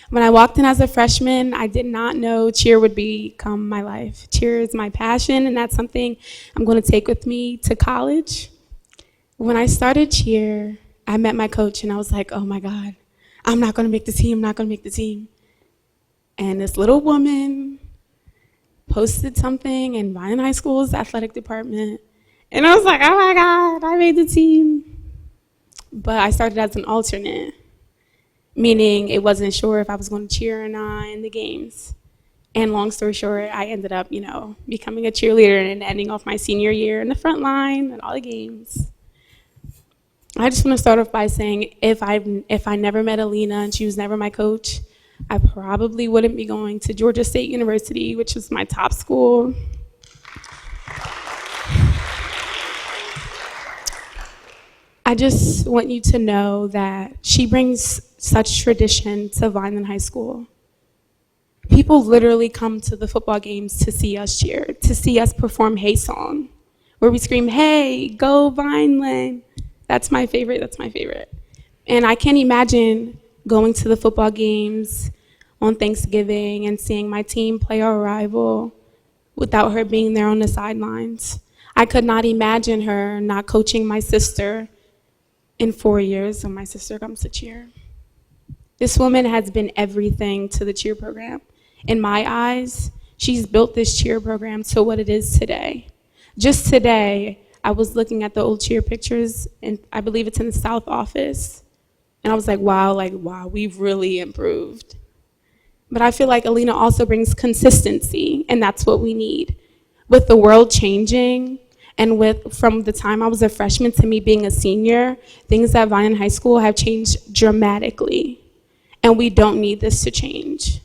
When I walked in as a freshman, I did not know cheer would become my life. Cheer is my passion, and that's something I'm going to take with me to college. When I started cheer, I met my coach, and I was like, oh my God, I'm not going to make the team, I'm not going to make the team. And this little woman posted something in Vineland High School's athletic department, and I was like, oh my God, I made the team. But I started as an alternate, meaning it wasn't sure if I was going to cheer or not in the games. And long story short, I ended up, becoming a cheerleader and ending off my senior year in the front line at all the games. I just want to start off by saying if I never met Alina and she was never my coach, I probably wouldn't be going to Georgia State University, which is my top school. I just want you to know that she brings such tradition to Vineland High School. People literally come to the football games to see us cheer, to see us perform Hey Song, where we scream, hey, go Vineland. That's my favorite, that's my favorite. And I can't imagine going to the football games on Thanksgiving and seeing my team play our rival without her being there on the sidelines. I could not imagine her not coaching my sister in 4 years when my sister comes to cheer. This woman has been everything to the cheer program. In my eyes, she's built this cheer program to what it is today. Just today, I was looking at the old cheer pictures, and I believe it's in the South office. And I was like, wow, we've really improved. But I feel like Alina also brings consistency, and that's what we need. With the world changing, and from the time I was a freshman to me being a senior, things at Vineland High School have changed dramatically. And we don't need this to change.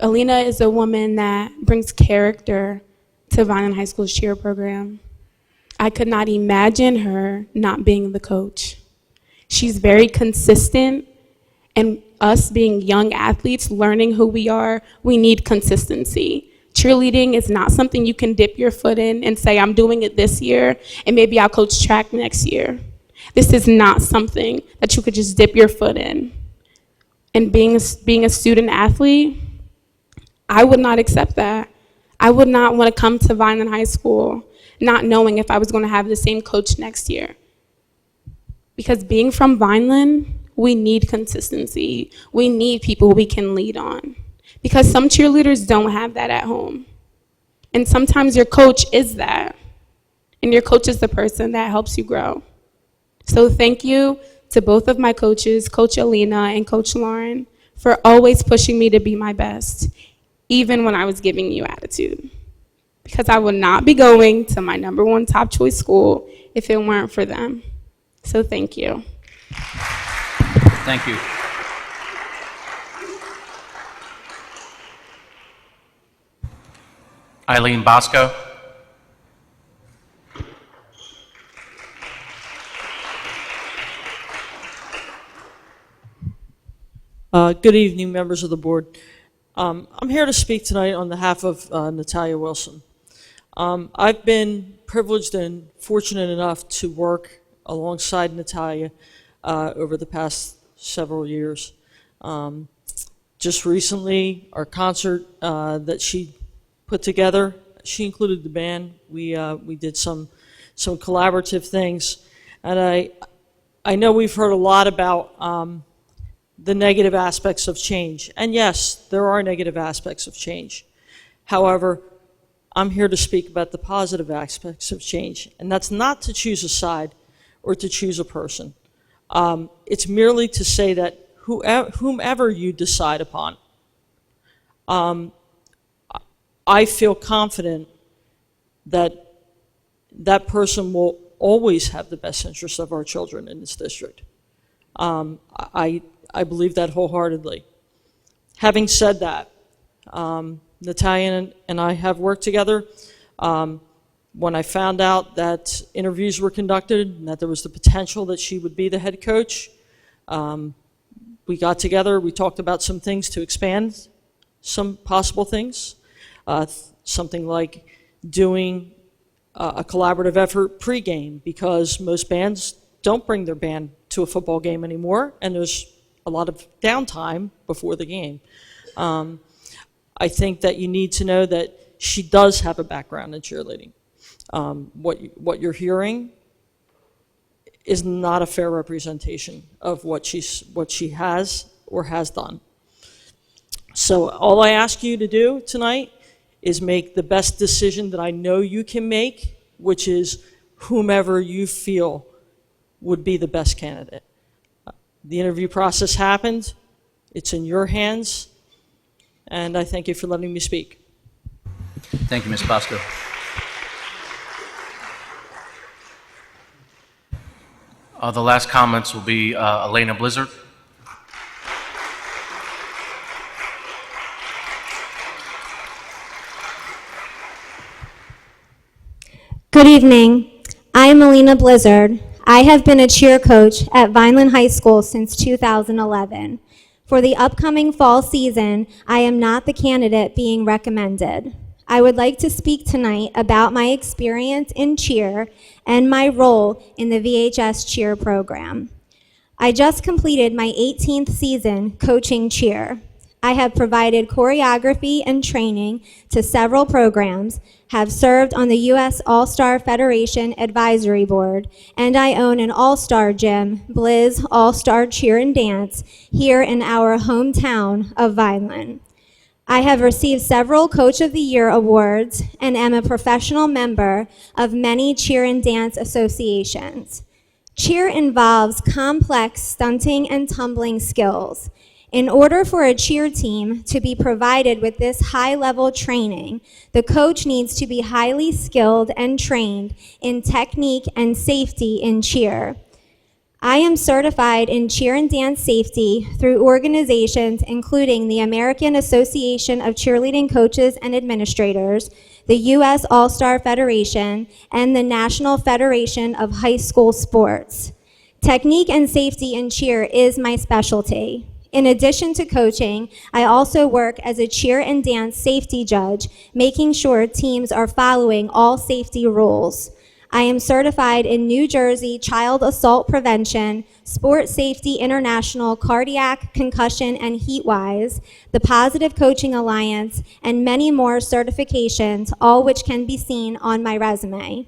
Alina is a woman that brings character to Vineland High School's cheer program. I could not imagine her not being the coach. She's very consistent, and us being young athletes, learning who we are, we need consistency. Cheerleading is not something you can dip your foot in and say, I'm doing it this year, and maybe I'll coach track next year. This is not something that you could just dip your foot in. And being a student athlete, I would not accept that. I would not want to come to Vineland High School not knowing if I was going to have the same coach next year. Because being from Vineland, we need consistency. We need people we can lead on. Because some cheerleaders don't have that at home. And sometimes your coach is that. And your coach is the person that helps you grow. So thank you to both of my coaches, Coach Alina and Coach Lauren, for always pushing me to be my best, even when I was giving you attitude. Because I would not be going to my #1 top choice school if it weren't for them. So thank you. Thank you. Eileen Bosco. Good evening, members of the board. I'm here to speak tonight on behalf of Natalia Wilson. I've been privileged and fortunate enough to work alongside Natalia over the past several years. Just recently, our concert that she put together, she included the band. We did some collaborative things, and I know we've heard a lot about the negative aspects of change. And yes, there are negative aspects of change. However, I'm here to speak about the positive aspects of change, and that's not to choose a side or to choose a person. It's merely to say that whomever you decide upon, I feel confident that that person will always have the best interest of our children in this district. I believe that wholeheartedly. Having said that, Natalia and I have worked together. When I found out that interviews were conducted and that there was the potential that she would be the head coach, We got together, we talked about some things to expand, some possible things. Something like doing a collaborative effort pregame, because most bands don't bring their band to a football game anymore, and there's a lot of downtime before the game. I think that you need to know that she does have a background in cheerleading. What you're hearing is not a fair representation of what she has or has done. So all I ask you to do tonight is make the best decision that I know you can make, which is whomever you feel would be the best candidate. The interview process happened. It's in your hands. And I thank you for letting me speak. Thank you, Ms. Bosco. The last comments will be Elena Blizzard. Good evening. I'm Alina Blizzard. I have been a cheer coach at Vineland High School since 2011. For the upcoming fall season, I am not the candidate being recommended. I would like to speak tonight about my experience in cheer and my role in the VHS cheer program. I just completed my 18th season coaching cheer. I have provided choreography and training to several programs, have served on the U.S. All-Star Federation Advisory Board, and I own an all-star gym, Blizz All-Star Cheer and Dance, here in our hometown of Vineland. I have received several Coach of the Year awards and am a professional member of many cheer and dance associations. Cheer involves complex stunting and tumbling skills. In order for a cheer team to be provided with this high-level training, the coach needs to be highly skilled and trained in technique and safety in cheer. I am certified in cheer and dance safety through organizations including the American Association of Cheerleading Coaches and Administrators, the U.S. All-Star Federation, and the National Federation of High School Sports. Technique and safety in cheer is my specialty. In addition to coaching, I also work as a cheer and dance safety judge, making sure teams are following all safety rules. I am certified in New Jersey Child Assault Prevention, Sport Safety International Cardiac, Concussion, and Heatwise, the Positive Coaching Alliance, and many more certifications, all which can be seen on my resume.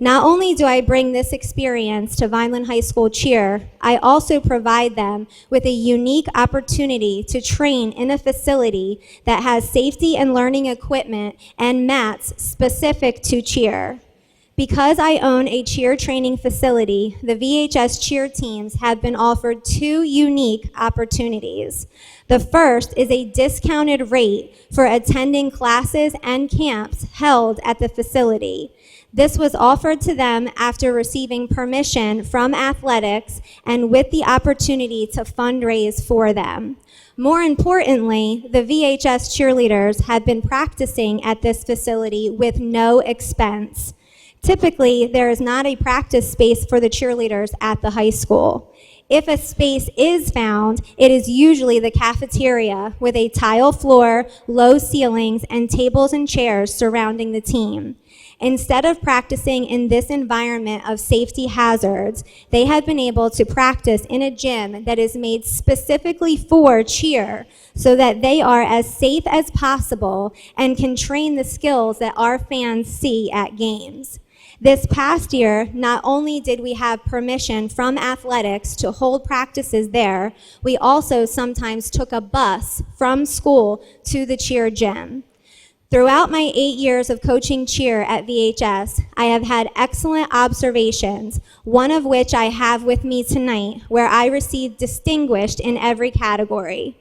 Not only do I bring this experience to Vineland High School cheer, I also provide them with a unique opportunity to train in a facility that has safety and learning equipment and mats specific to cheer. Because I own a cheer training facility, the VHS cheer teams have been offered two unique opportunities. The first is a discounted rate for attending classes and camps held at the facility. This was offered to them after receiving permission from athletics and with the opportunity to fundraise for them. More importantly, the VHS cheerleaders have been practicing at this facility with no expense. Typically, there is not a practice space for the cheerleaders at the high school. If a space is found, it is usually the cafeteria with a tile floor, low ceilings, and tables and chairs surrounding the team. Instead of practicing in this environment of safety hazards, they have been able to practice in a gym that is made specifically for cheer so that they are as safe as possible and can train the skills that our fans see at games. This past year, not only did we have permission from athletics to hold practices there, we also sometimes took a bus from school to the cheer gym. Throughout my 8 years of coaching cheer at VHS, I have had excellent observations, one of which I have with me tonight, where I received distinguished in every category.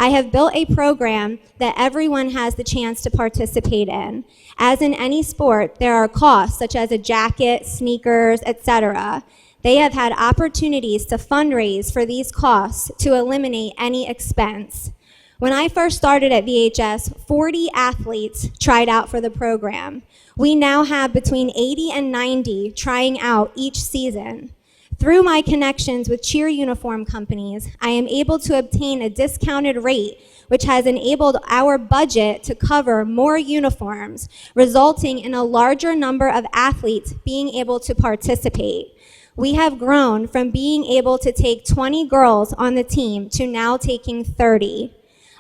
I have built a program that everyone has the chance to participate in. As in any sport, there are costs such as a jacket, sneakers, etc. They have had opportunities to fundraise for these costs to eliminate any expense. When I first started at VHS, 40 athletes tried out for the program. We now have between 80 and 90 trying out each season. Through my connections with cheer uniform companies, I am able to obtain a discounted rate, which has enabled our budget to cover more uniforms, resulting in a larger number of athletes being able to participate. We have grown from being able to take 20 girls on the team to now taking 30.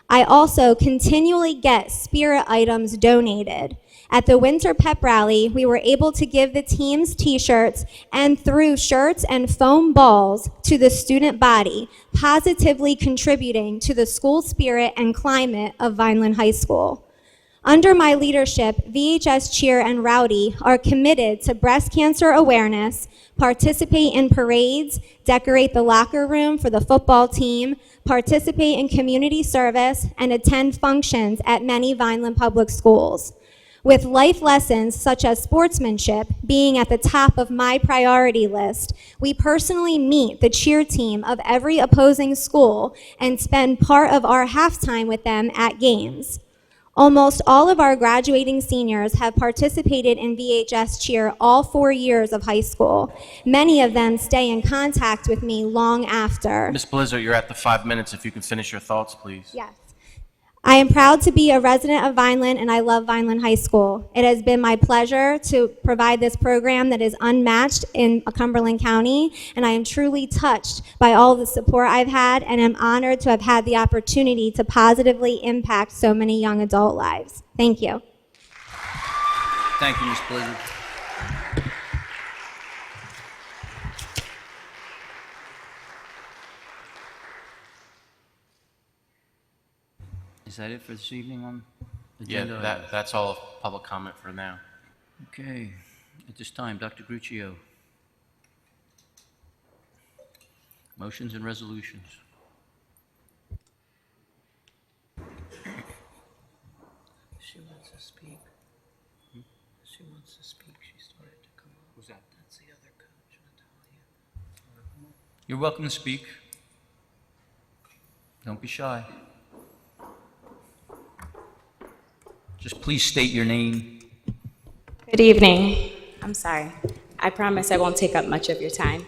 I also continually get spirit items donated. At the Winter Pep Rally, we were able to give the team's t-shirts and threw shirts and foam balls to the student body, positively contributing to the school spirit and climate of Vineland High School. Under my leadership, VHS Cheer and Rowdy are committed to breast cancer awareness, participate in parades, decorate the locker room for the football team, participate in community service, and attend functions at many Vineland public schools. With life lessons such as sportsmanship being at the top of my priority list, we personally meet the cheer team of every opposing school and spend part of our halftime with them at games. Almost all of our graduating seniors have participated in VHS Cheer all 4 years of high school. Many of them stay in contact with me long after. Ms. Blizzard, you're at the 5 minutes. If you can finish your thoughts, please. Yes. I am proud to be a resident of Vineland, and I love Vineland High School. It has been my pleasure to provide this program that is unmatched in Cumberland County, and I am truly touched by all the support I've had, and am honored to have had the opportunity to positively impact so many young adult lives. Thank you. Thank you, Ms. Blizzard. Is that it for this evening on the Yeah, agenda? that's all of public comment for now. Okay. At this time, Dr. Gruccio. Motions and resolutions. She wants to speak. She wants to speak. She started to come up. Who's that? That's the other coach, Natalia. You're welcome to speak. Don't be shy. Just please state your name. Good evening. I'm sorry. I promise I won't take up much of your time.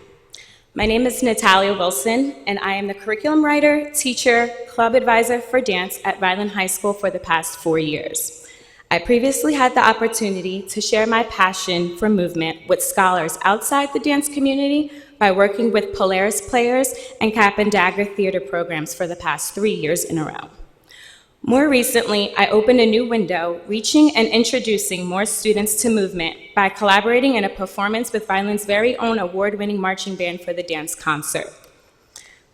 My name is Natalia Wilson, and I am the curriculum writer, teacher, club advisor for dance at Vineland High School for the past 4 years. I previously had the opportunity to share my passion for movement with scholars outside the dance community by working with Polaris players and Cap and Dagger theater programs for the past 3 years in a row. More recently, I opened a new window, reaching and introducing more students to movement by collaborating in a performance with Vineland's very own award-winning marching band for the dance concert.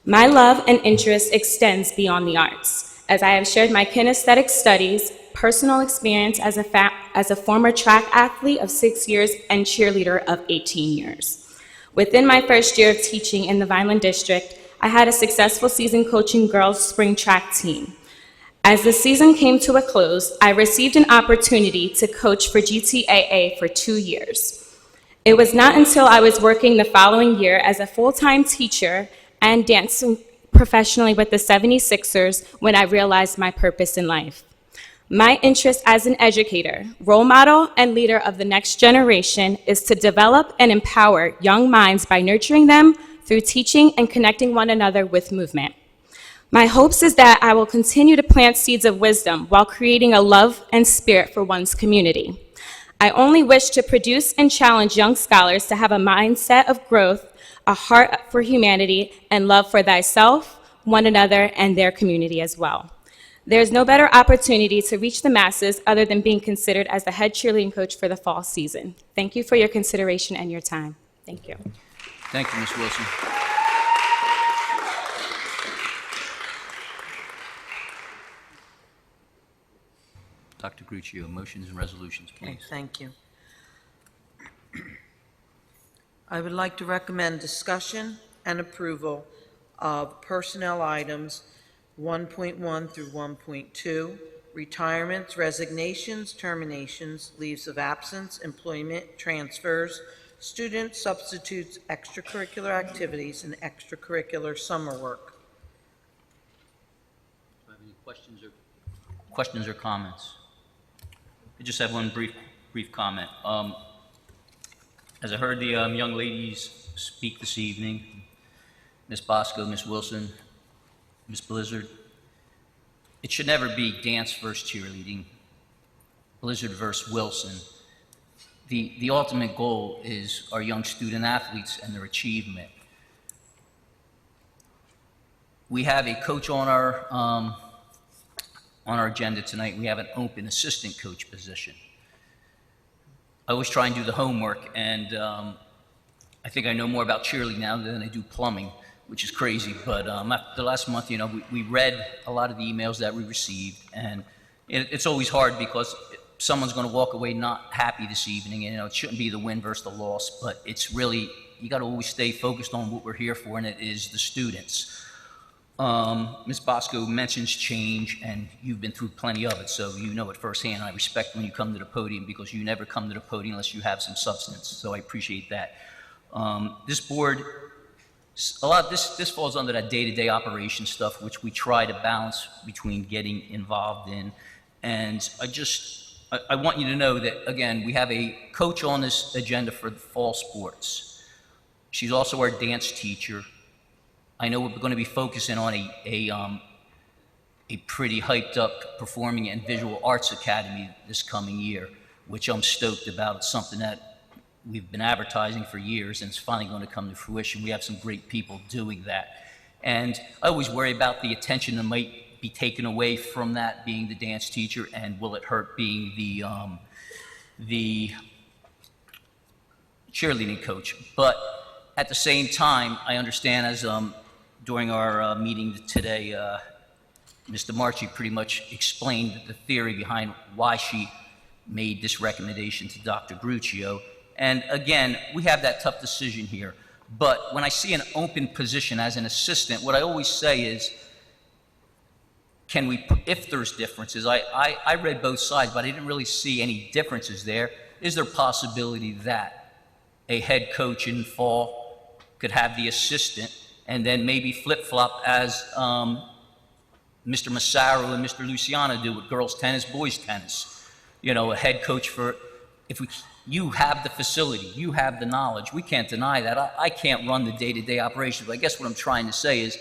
My love and interest extends beyond the arts, as I have shared my kinesthetic studies, personal experience as a former track athlete of 6 years and cheerleader of 18 years. Within my first year of teaching in the Vineland district, I had a successful season coaching girls' spring track team. As the season came to a close, I received an opportunity to coach for GTAA for 2 years. It was not until I was working the following year as a full-time teacher and dancing professionally with the 76ers when I realized my purpose in life. My interest as an educator, role model, and leader of the next generation is to develop and empower young minds by nurturing them through teaching and connecting one another with movement. My hopes is that I will continue to plant seeds of wisdom while creating a love and spirit for one's community. I only wish to produce and challenge young scholars to have a mindset of growth, a heart for humanity, and love for thyself, one another, and their community as well. There is no better opportunity to reach the masses other than being considered as the head cheerleading coach for the fall season. Thank you for your consideration and your time. Thank you. Thank you, Ms. Wilson. Dr. Gruccio, motions and resolutions, Okay, please. thank you. I would like to recommend discussion and approval of personnel items 1.1 through 1.2, retirements, resignations, terminations, leaves of absence, employment, transfers, student substitutes, extracurricular activities, and extracurricular summer work. Do you have any questions or comments? I just have one brief comment. As I heard the young ladies speak this evening, Miss Bosco, Miss Wilson, Miss Blizzard, it should never be dance versus cheerleading, Blizzard versus Wilson. The ultimate goal is our young student athletes and their achievement. We have a coach on our agenda tonight. We have an open assistant coach position. I always try and do the homework, and I think I know more about cheerleading now than I do plumbing, which is crazy. But after the last month, you know, we read a lot of the emails that we received, and it's always hard because someone's going to walk away not happy this evening. And, you know, it shouldn't be the win versus the loss, but it's really, you got to always stay focused on what we're here for, and it is the students. Ms. Bosco mentions change, and you've been through plenty of it, so you know it firsthand. I respect when you come to the podium because you never come to the podium unless you have some substance, so I appreciate that. This board, a lot of this falls under that day-to-day operation stuff, which we try to balance between getting involved in. And I want you to know that, again, we have a coach on this agenda for the fall sports. She's also our dance teacher. I know we're going to be focusing on a pretty hyped up performing and visual arts academy this coming year, which I'm stoked about. It's something that we've been advertising for years, and it's finally going to come to fruition. We have some great people doing that. And I always worry about the attention that might be taken away from that being the dance teacher, and will it hurt being the cheerleading coach. But at the same time, I understand, as during our meeting today, Mr. Marchi pretty much explained the theory behind why she made this recommendation to Dr. Gruccio. And again, we have that tough decision here. But when I see an open position as an assistant, what I always say is, can we, if there's differences, I read both sides, but I didn't really see any differences there. Is there a possibility that a head coach in fall could have the assistant and then maybe flip-flop as Mr. Massaro and Mr. Luciano do with girls tennis, boys tennis? You know, a head coach for, you have the facility, you have the knowledge. We can't deny that. I can't run the day-to-day operations, but I guess what I'm trying to say is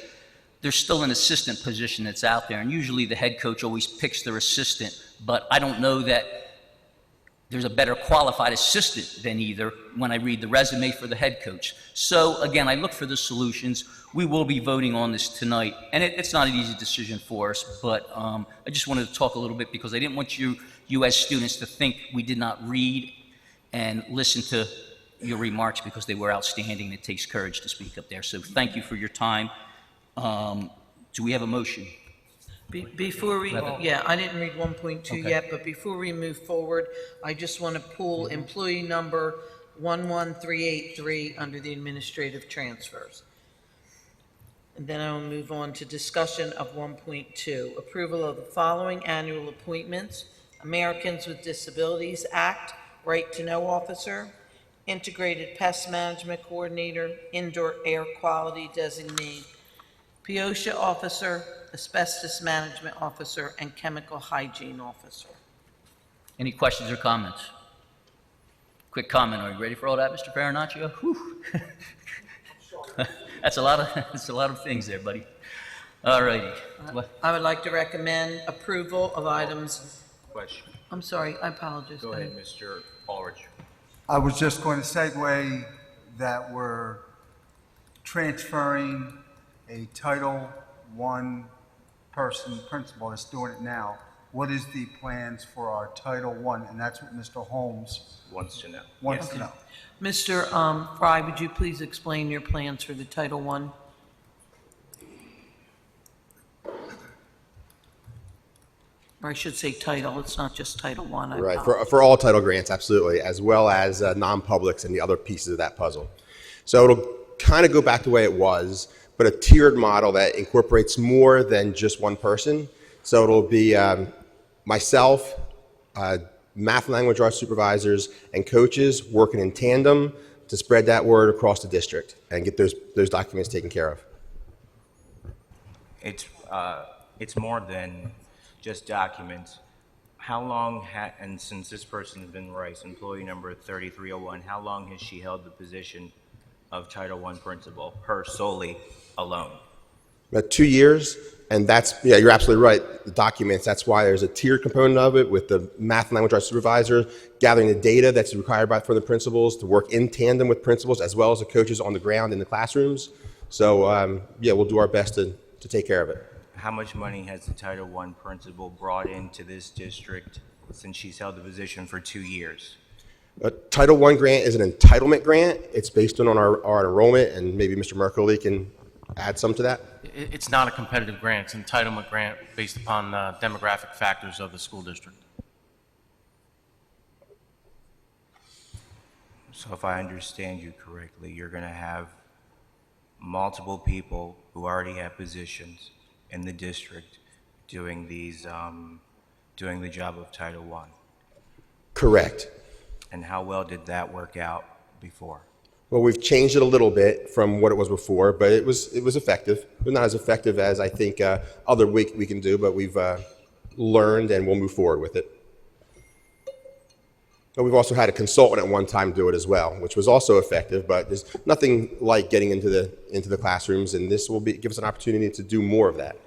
there's still an assistant position that's out there, and usually the head coach always picks their assistant, but I don't know that there's a better qualified assistant than either when I read the resume for the head coach. So again, I look for the solutions. We will be voting on this tonight, and it's not an easy decision for us, but I just wanted to talk a little bit because I didn't want you as students to think we did not read and listen to your remarks because they were outstanding. It takes courage to speak up there. So thank you for your time. Do we have a motion? Before we, yeah, I didn't read 1.2 yet, but before we move forward, I just want to pull employee number 11383 under the administrative transfers. And then I'll move on to discussion of 1.2, approval of the following annual appointments: Americans with Disabilities Act, Right to Know Officer, Integrated Pest Management Coordinator, Indoor Air Quality Designee, POSHA Officer, Asbestos Management Officer, and Chemical Hygiene Officer. Any questions or comments? Quick comment. Are you ready for all that, Mr. Farinaccio? Whew. That's a lot of things there, buddy. All righty. I would like to recommend approval of items. Question. I'm sorry, I apologize. Go ahead, Mr. Ulrich. I was just going to segue that we're transferring a Title I principal that's doing it now. What is the plans for our Title I? And that's what Mr. Holmes Wants to know. wants to know. Mr. Fry, would you please explain your plans for the Title I? Or I should say title, it's not just Title I. Right, for all title grants, absolutely, as well as non-publics and the other pieces of that puzzle. So it'll kind of go back the way it was, but a tiered model that incorporates more than just one person. So it'll be myself, math and language arts supervisors, and coaches working in tandem to spread that word across the district and get those documents taken care of. It's more than just documents. How long, and since this person has been Rice, employee number 3301, how long has she held the position of Title I principal, her solely alone? About 2 years, and that's, yeah, you're absolutely right. The documents, that's why there's a tiered component of it with the math and language arts supervisor, gathering the data that's required for the principals to work in tandem with principals as well as the coaches on the ground in the classrooms. So, yeah, we'll do our best to take care of it. How much money has the Title I principal brought into this district since she's held the position for 2 years? A Title I grant is an entitlement grant. It's based on our enrollment, and maybe Mr. Merkley can add some to that. It's not a competitive grant. It's an entitlement grant based upon demographic factors of the school district. So if I understand you correctly, you're going to have multiple people who already have positions in the district doing these, doing the job of Title I. Correct. And how well did that work out before? Well, we've changed it a little bit from what it was before, but it was effective. But not as effective as I think other we can do, but we've learned and we'll move forward with it. But we've also had a consultant at one time do it as well, which was also effective, but there's nothing like getting into the classrooms, and this will give us an opportunity to do more of that.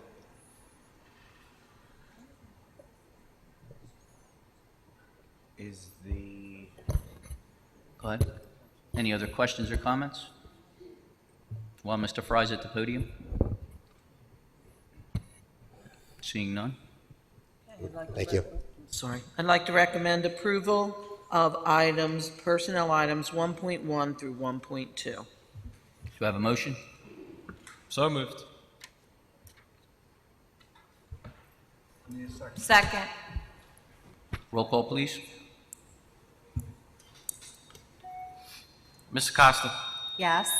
Is the... Go ahead. Any other questions or comments? While Mr. Fry's at the podium? Seeing none? Thank you. Sorry. I'd like to recommend approval of items, personnel items 1.1 through 1.2. Do I have a motion? So moved. Second. Roll call, please. Ms. Acosta. Yes.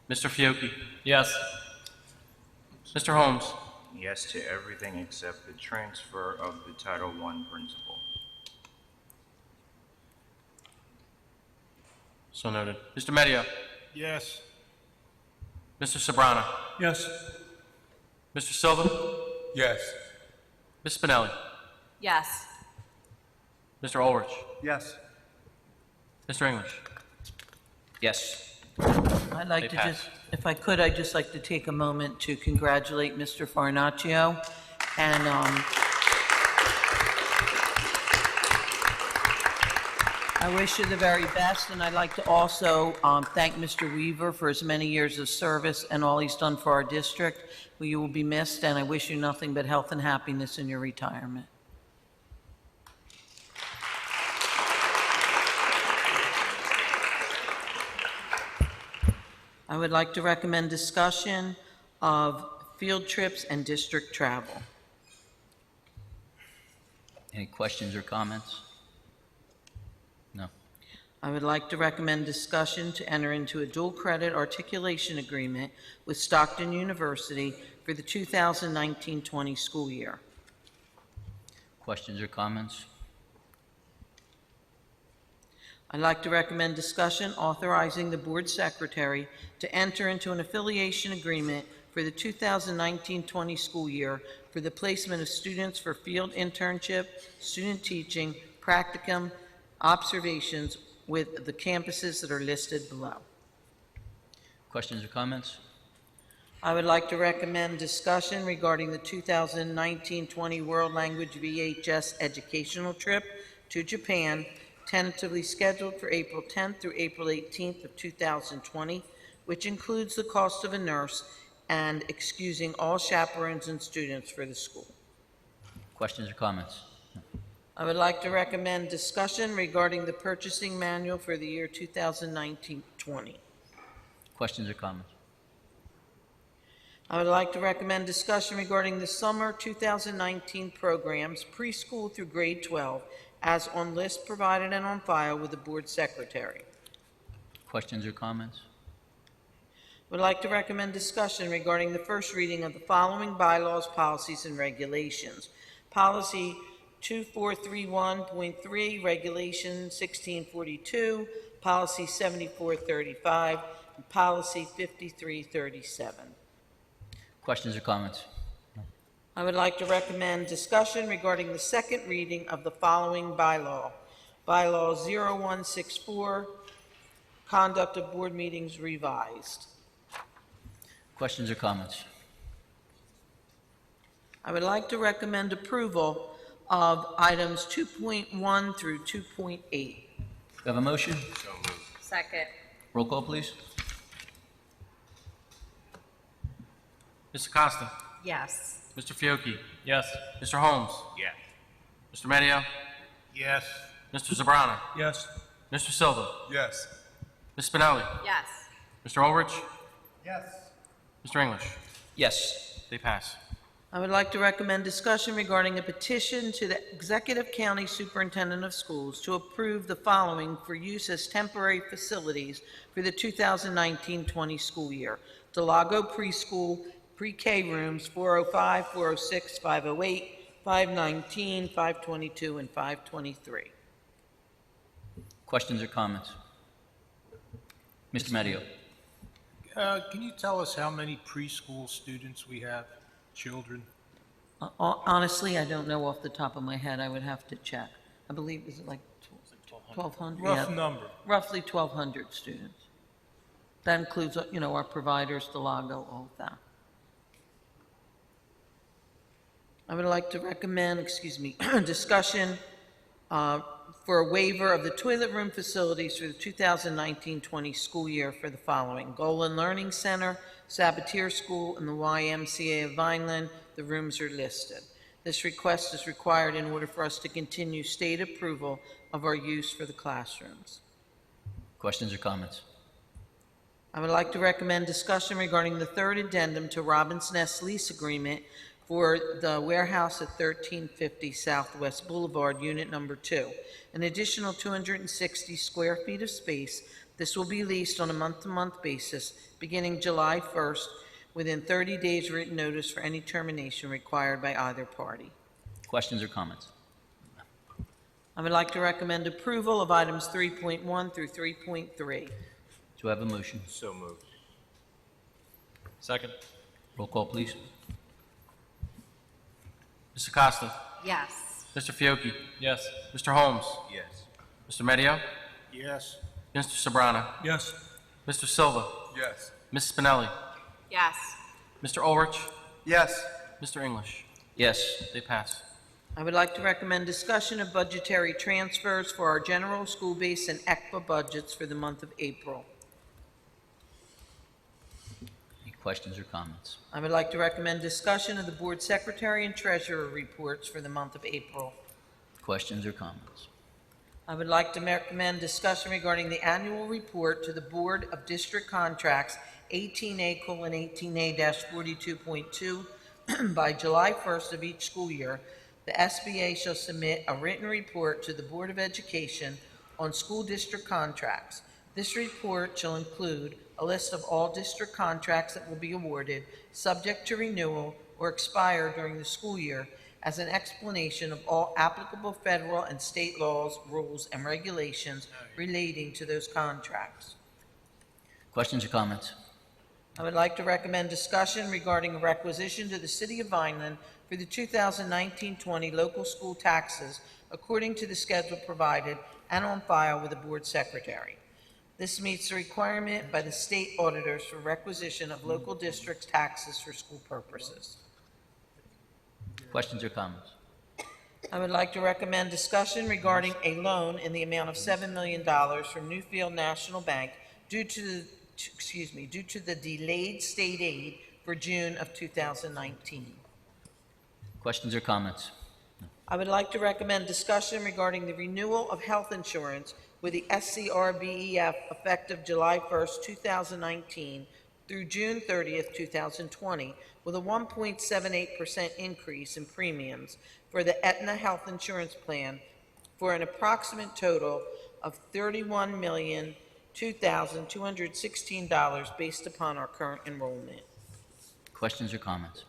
Mr. Fiocchi. Yes. Mr. Holmes. Yes to everything except the transfer of the Title I principal. So noted. Mr. Medio. Yes. Mr. Sobrano. Yes. Mr. Silva. Yes. Ms. Spinelli. Yes. Mr. Ulrich. Yes. Mr. English. Yes. I'd like They to pass. just, if I could, I'd just like to take a moment to congratulate Mr. Farnaccio and I wish you the very best, and I'd like to also thank Mr. Weaver for his many years of service and all he's done for our district. You will be missed, and I wish you nothing but health and happiness in your retirement. I would like to recommend discussion of field trips and district travel. Any questions or comments? No. I would like to recommend discussion to enter into a dual credit articulation agreement with Stockton University for the 2019-20 school year. Questions or comments? I'd like to recommend discussion authorizing the board secretary to enter into an affiliation agreement for the 2019-20 school year for the placement of students for field internship, student teaching, practicum, observations with the campuses that are listed below. Questions or comments? I would like to recommend discussion regarding the 2019-20 World Language VHS educational trip to Japan, tentatively scheduled for April 10th through April 18th of 2020, which includes the cost of a nurse and excusing all chaperones and students for the school. Questions or comments? I would like to recommend discussion regarding the purchasing manual for the year 2019-20. Questions or comments? I would like to recommend discussion regarding the summer 2019 programs, preschool through grade 12, as on list provided and on file with the board secretary. Questions or comments? Would like to recommend discussion regarding the first reading of the following bylaws, policies, and regulations. Policy 2431.3, Regulation 1642, Policy 7435, and Policy 5337. Questions or comments? I would like to recommend discussion regarding the second reading of the following bylaw. Bylaw 0164, Conduct of Board Meetings Revised. Questions or comments? I would like to recommend approval of items 2.1 through 2.8. Do you have a motion? Second. Roll call, please. Mr. Costa? Yes. Mr. Fiocchi? Yes. Mr. Holmes? Yes. Mr. Medio? Yes. Mr. Zabrana? Yes. Mr. Silva? Yes. Ms. Spinelli? Yes. Mr. Ulrich? Yes. Mr. English? Yes. They pass. I would like to recommend discussion regarding a petition to the Executive County Superintendent of Schools to approve the following for use as temporary facilities for the 2019-20 school year. Delago Preschool, Pre-K rooms 405, 406, 508, 519, 522, and 523. Questions or comments? Mr. Medio. Can you tell us how many preschool students we have, children? Honestly, I don't know off the top of my head. I would have to check. I believe, is it like 1,200? Rough number. Roughly 1,200 students. That includes, our providers, Delago, all of that. I would like to recommend, discussion for a waiver of the toilet room facilities for the 2019-20 school year for the following: Golan Learning Center, Sabatier School, and the YMCA of Vineland. The rooms are listed. This request is required in order for us to continue state approval of our use for the classrooms. Questions or comments? I would like to recommend discussion regarding the third addendum to Robbins Nest lease agreement for the warehouse at 1350 Southwest Boulevard, Unit Number 2. An additional 260 square feet of space. This will be leased on a month-to-month basis beginning July 1st, within 30 days written notice for any termination required by either party. Questions or comments? I would like to recommend approval of items 3.1 through 3.3. Do I have a motion? So moved. Second. Roll call, please. Mr. Costa? Yes. Mr. Fiocchi? Yes. Mr. Holmes? Yes. Mr. Medio? Yes. Mr. Sabrana? Yes. Mr. Silva? Yes. Ms. Spinelli? Yes. Mr. Ulrich? Yes. Mr. English? Yes. They pass. I would like to recommend discussion of budgetary transfers for our general school-based and ECPA budgets for the month of April. Any questions or comments? I would like to recommend discussion of the board secretary and treasurer reports for the month of April. Questions or comments? I would like to recommend discussion regarding the annual report to the Board of District Contracts 18A:18A-42.2 by July 1st of each school year. The SBA shall submit a written report to the Board of Education on school district contracts. This report shall include a list of all district contracts that will be awarded, subject to renewal, or expire during the school year, as an explanation of all applicable federal and state laws, rules, and regulations relating to those contracts. Questions or comments? I would like to recommend discussion regarding a requisition to the City of Vineland for the 2019-20 local school taxes according to the schedule provided and on file with the Board Secretary. This meets the requirement by the state auditors for requisition of local districts' taxes for school purposes. Questions or comments? I would like to recommend discussion regarding a loan in the amount of $7 million from Newfield National Bank due to the delayed state aid for June of 2019. Questions or comments? I would like to recommend discussion regarding the renewal of health insurance with the SCRBEF effective July 1st, 2019 through June 30th, 2020, with a 1.78% increase in premiums for the Aetna Health Insurance Plan for an approximate total of $31,002,216 based upon our current enrollment. Questions or comments?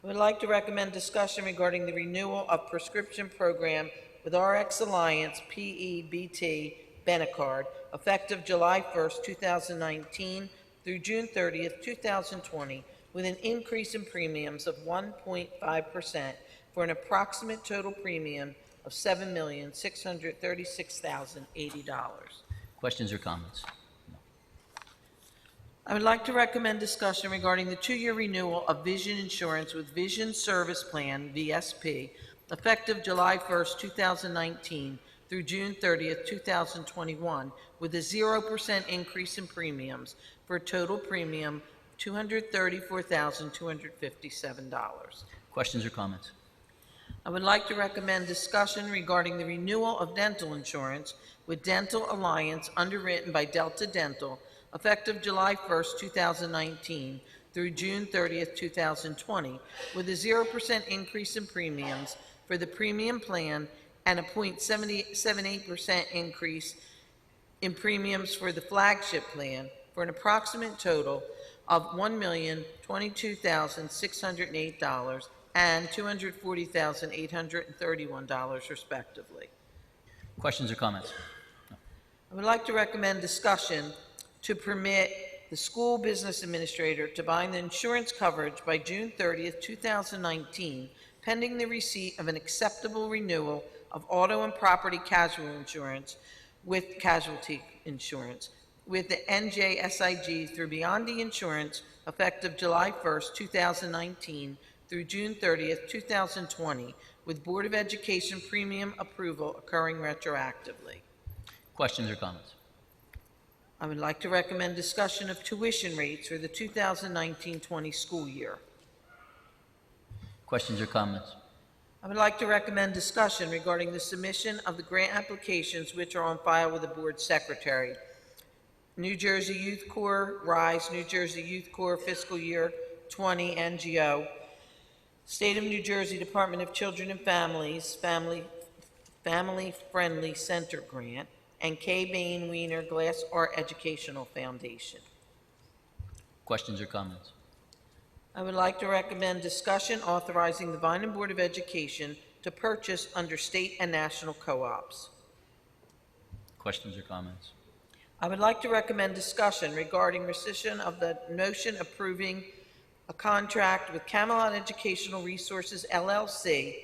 I would like to recommend discussion regarding the renewal of prescription program with RX Alliance PEBT Benecard effective July 1st, 2019 through June 30th, 2020, with an increase in premiums of 1.5% for an approximate total premium of $7,636,080. Questions or comments? I would like to recommend discussion regarding the two-year renewal of vision insurance with Vision Service Plan, VSP, effective July 1st, 2019 through June 30th, 2021, with a 0% increase in premiums for a total premium of $234,257. Questions or comments? I would like to recommend discussion regarding the renewal of dental insurance with Dental Alliance underwritten by Delta Dental, effective July 1st, 2019 through June 30th, 2020, with a 0% increase in premiums for the premium plan and a 0.78% increase in premiums for the flagship plan for an approximate total of $1,022,608 and $240,831 respectively. Questions or comments? I would like to recommend discussion to permit the school business administrator to bind the insurance coverage by June 30th, 2019, pending the receipt of an acceptable renewal of auto and property casualty insurance with the NJSIG through Beyond Insurance, effective July 1st, 2019 through June 30th, 2020, with Board of Education premium approval occurring retroactively. Questions or comments? I would like to recommend discussion of tuition rates for the 2019-20 school year. Questions or comments? I would like to recommend discussion regarding the submission of the grant applications which are on file with the Board Secretary. New Jersey Youth Corps, RISE, New Jersey Youth Corps Fiscal Year 20 NGO, State of New Jersey Department of Children and Families, Family Friendly Center Grant, and K. Bain Weiner Glass Art Educational Foundation. Questions or comments? I would like to recommend discussion authorizing the Vineland Board of Education to purchase under state and national co-ops. Questions or comments? I would like to recommend discussion regarding rescission of the motion approving a contract with Camelot Educational Resources, LLC,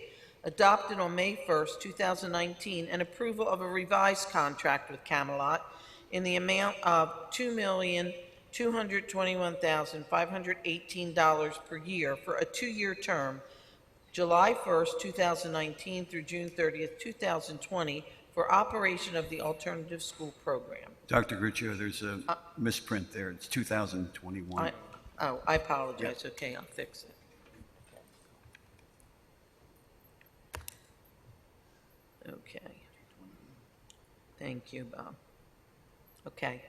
adopted on May 1st, 2019, and approval of a revised contract with Camelot in the amount of $2,221,518 per year for a two-year term, July 1st, 2019 through June 30th, 2020, for operation of the alternative school program. Dr. Gruccio, there's a misprint there. It's 2021. I apologize. Yeah. Okay, I'll fix it. Okay. Thank you, Bob. Okay.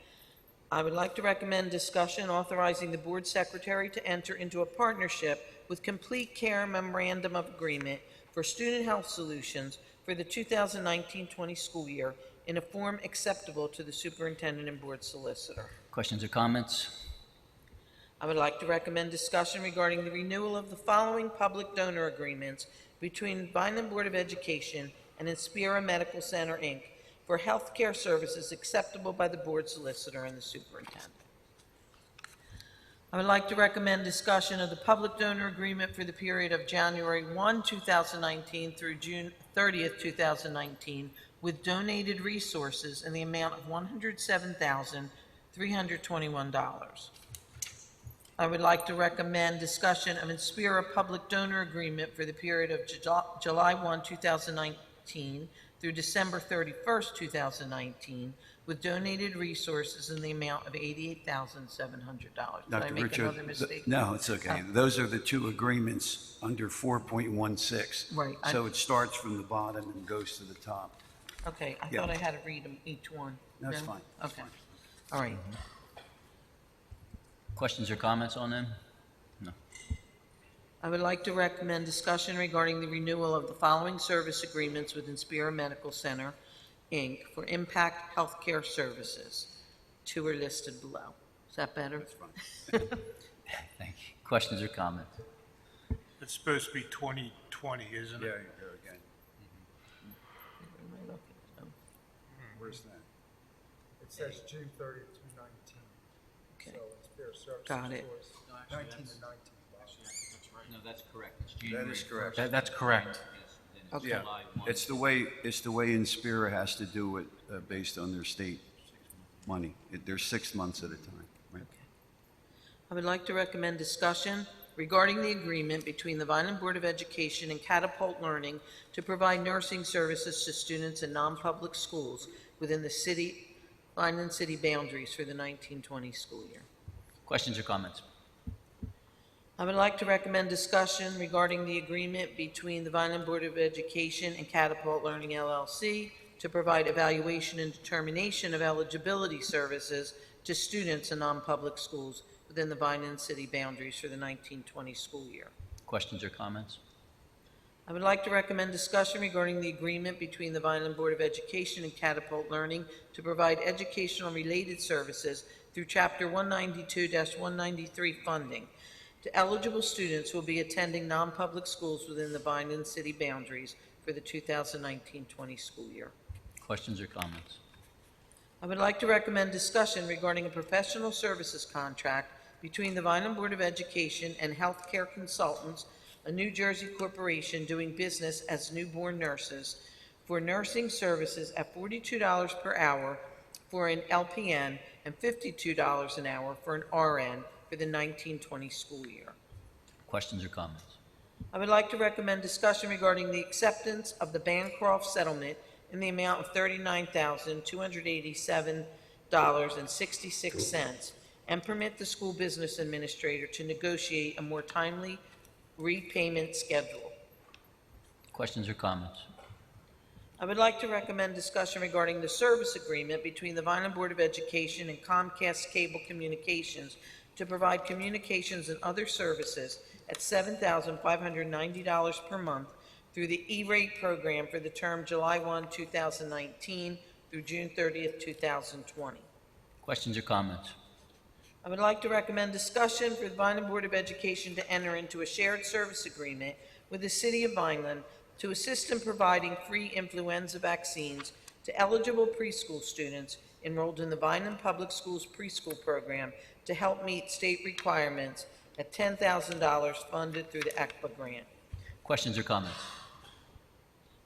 I would like to recommend discussion authorizing the board secretary to enter into a partnership with Complete Care Memorandum of Agreement for Student Health Solutions for the 2019-20 school year in a form acceptable to the superintendent and board solicitor. Questions or comments? I would like to recommend discussion regarding the renewal of the following public donor agreements between Vineland Board of Education and Inspira Medical Center, Inc. for healthcare services acceptable by the board solicitor and the superintendent. I would like to recommend discussion of the public donor agreement for the period of January 1, 2019 through June 30th, 2019 with donated resources in the amount of $107,321. I would like to recommend discussion of Inspira public donor agreement for the period of July 1, 2019 through December 31st, 2019 with donated resources in the amount of $88,700. Did I make another mistake? No, it's okay. Those are the two agreements under 4.16. Right. So it starts from the bottom and goes to the top. Okay, I Yeah. thought I had to read them each one. That's No? fine. That's Okay. fine. All right. Questions or comments on them? No. I would like to recommend discussion regarding the renewal of the following service agreements with Inspira Medical Center, Inc. for Impact Healthcare Services. Two are listed below. Is that better? That's fine. Thank you. Questions or comments? It's supposed to be 2020, isn't it? There you go again. Where's that? It says June 30th, 2019. Okay. So it's Got it. 19 to 19. No, that's correct. It's That January is correct. 1st. That's correct. Okay. Yeah, it's the way Inspira has to do it based on their state money. They're 6 months at a time, right? I would like to recommend discussion regarding the agreement between the Vineland Board of Education and Catapult Learning to provide nursing services to students in non-public schools within the Vineland city boundaries for the 1920 school year. Questions or comments? I would like to recommend discussion regarding the agreement between the Vineland Board of Education and Catapult Learning LLC to provide evaluation and determination of eligibility services to students in non-public schools within the Vineland city boundaries for the 1920 school year. Questions or comments? I would like to recommend discussion regarding the agreement between the Vineland Board of Education and Catapult Learning to provide educational related services through Chapter 192-193 funding to eligible students who will be attending non-public schools within the Vineland city boundaries for the 2019-20 school year. Questions or comments? I would like to recommend discussion regarding a professional services contract between the Vineland Board of Education and Healthcare Consultants, a New Jersey corporation doing business as newborn nurses, for nursing services at $42 per hour for an LPN and $52 an hour for an RN for the 1920 school year. Questions or comments? I would like to recommend discussion regarding the acceptance of the Bancroft settlement in the amount of $39,287.66 and permit the school business administrator to negotiate a more timely repayment schedule. Questions or comments? I would like to recommend discussion regarding the service agreement between the Vineland Board of Education and Comcast Cable Communications to provide communications and other services at $7,590 per month through the E-rate program for the term July 1, 2019 through June 30th, 2020. Questions or comments? I would like to recommend discussion for the Vineland Board of Education to enter into a shared service agreement with the City of Vineland to assist in providing free influenza vaccines to eligible preschool students enrolled in the Vineland Public Schools preschool program to help meet state requirements at $10,000 funded through the ECPA grant. Questions or comments?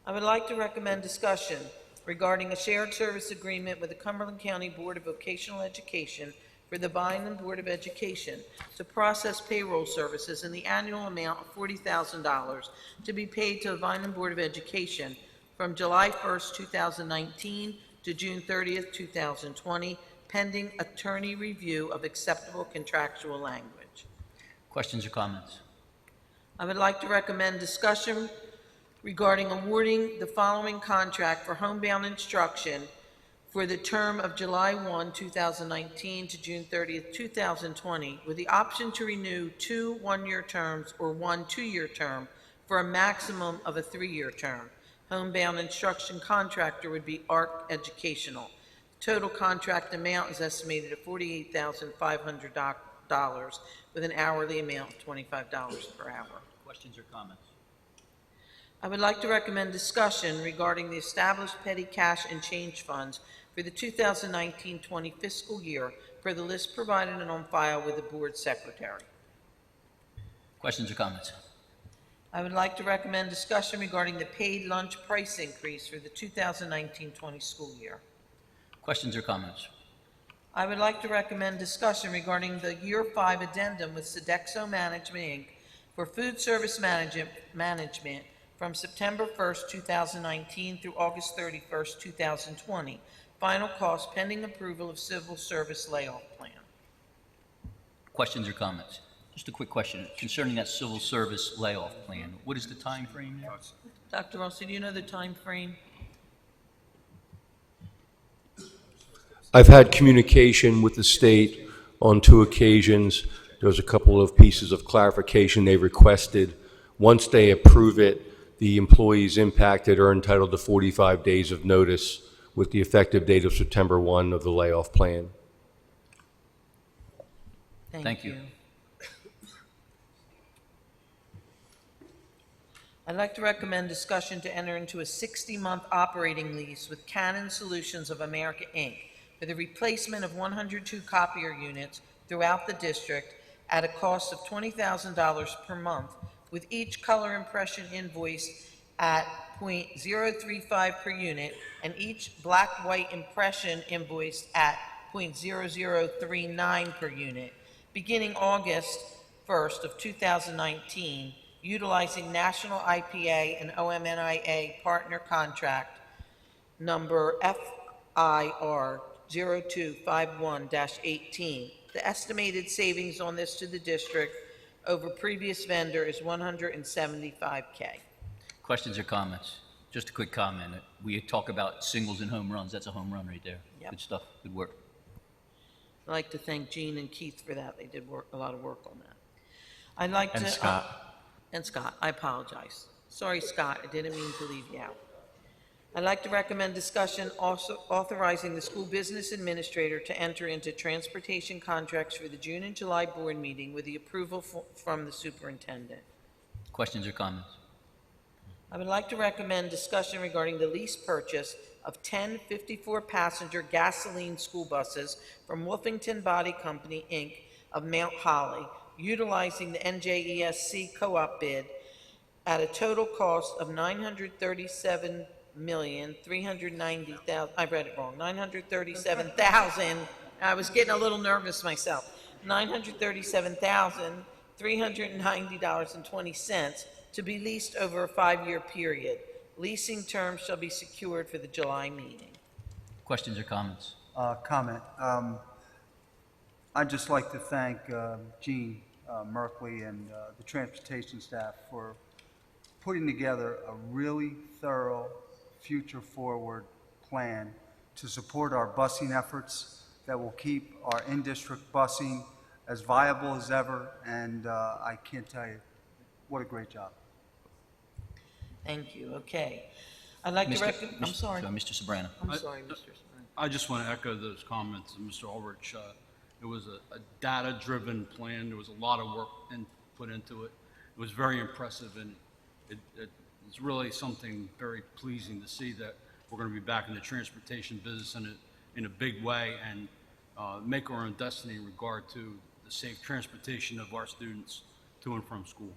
I would like to recommend discussion regarding a shared service agreement with the Cumberland County Board of Vocational Education for the Vineland Board of Education to process payroll services in the annual amount of $40,000 to be paid to the Vineland Board of Education from July 1st, 2019 to June 30th, 2020, pending attorney review of acceptable contractual language. Questions or comments? I would like to recommend discussion regarding awarding the following contract for homebound instruction for the term of July 1, 2019 to June 30th, 2020, with the option to renew 2 one-year terms or 1 two-year term for a maximum of a 3-year term. Homebound instruction contractor would be ARC Educational. Total contract amount is estimated at $48,500 with an hourly amount of $25 per hour. Questions or comments? I would like to recommend discussion regarding the established petty cash and change funds for the 2019-20 fiscal year per the list provided and on file with the board secretary. Questions or comments? I would like to recommend discussion regarding the paid lunch price increase for the 2019-20 school year. Questions or comments? I would like to recommend discussion regarding the Year 5 addendum with Sodexo Management, Inc. for food service management from September 1st, 2019 through August 31st, 2020. Final cost pending approval of civil service layoff plan. Questions or comments? Just a quick question concerning that civil service layoff plan. What is the time frame there? Dr. Rossi, do you know the time frame? I've had communication with the state on 2 occasions. There was a couple of pieces of clarification they requested. Once they approve it, the employees impacted are entitled to 45 days of notice with the effective date of September 1 of the layoff plan. Thank you. I'd like to recommend discussion to enter into a 60-month operating lease with Canon Solutions of America, Inc. for the replacement of 102 copier units, throughout the district at a cost of $20,000 per month, with each color impression invoice at .035 per unit and each black-white impression invoiced at .0039 per unit, beginning August 1st of 2019, utilizing National IPA and OMNIA partner contract number FIR 0251-18. The estimated savings on this to the district over previous vendor is $175K. Questions or comments? Just a quick comment. We talk about singles and home runs. That's a home run right there. Yep. Good stuff. Good work. I'd like to thank Jean and Keith for that. They did a lot of work on that. I'd like And to... Scott. And Scott, I apologize. Sorry, Scott, I didn't mean to leave you out. I'd like to recommend discussion also authorizing the school business administrator to enter into transportation contracts for the June and July board meeting with the approval from the superintendent. Questions or comments? I would like to recommend discussion regarding the lease purchase of 10 54-passenger gasoline school buses from Wolfington Body Company, Inc. of Mount Holly, utilizing the NJESC co-op bid at a total cost of $937,390,000. I read it wrong. $937,000. I was getting a little nervous myself. $937,390.20 to be leased over a 5-year period. Leasing terms shall be secured for the July meeting. Questions or comments? Comment. I'd just like to thank Jean Merkley and the transportation staff for putting together a really thorough, future-forward plan to support our busing efforts that will keep our in-district busing as viable as ever, and I can't tell you, what a great job. Thank you. Okay. I'd like to recommend... I'm sorry. Mr. Sobrano. I'm sorry, Mr. Sobrano. I just want to echo those comments of Mr. Ulrich. It was a data-driven plan. There was a lot of work put into it. It was very impressive, and it's really something very pleasing to see that we're going to be back in the transportation business in a big way and make our own destiny in regard to the safe transportation of our students to and from school.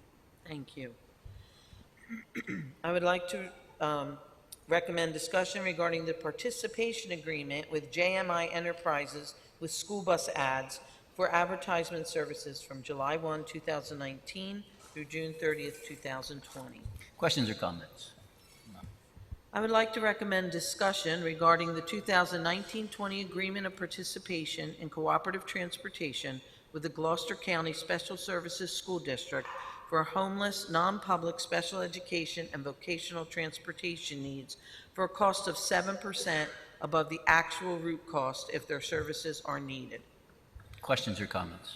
Thank you. I would like to recommend discussion regarding the participation agreement with JMI Enterprises with school bus ads for advertisement services from July 1, 2019 through June 30th, 2020. Questions or comments? I would like to recommend discussion regarding the 2019-20 Agreement of Participation in Cooperative Transportation with the Gloucester County Special Services School District for homeless, non-public special education and vocational transportation needs for a cost of 7% above the actual route cost if their services are needed. Questions or comments?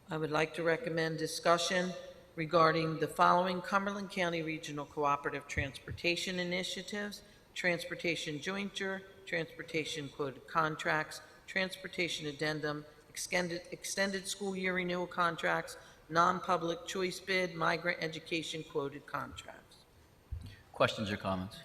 I would like to recommend discussion regarding the following Cumberland County Regional Cooperative Transportation Initiatives: Transportation Jointure, Transportation Quoted Contracts, Transportation Addendum, Extended School Year Renewal Contracts, Non-Public Choice Bid, Migrant Education Quoted Contracts. Questions or comments?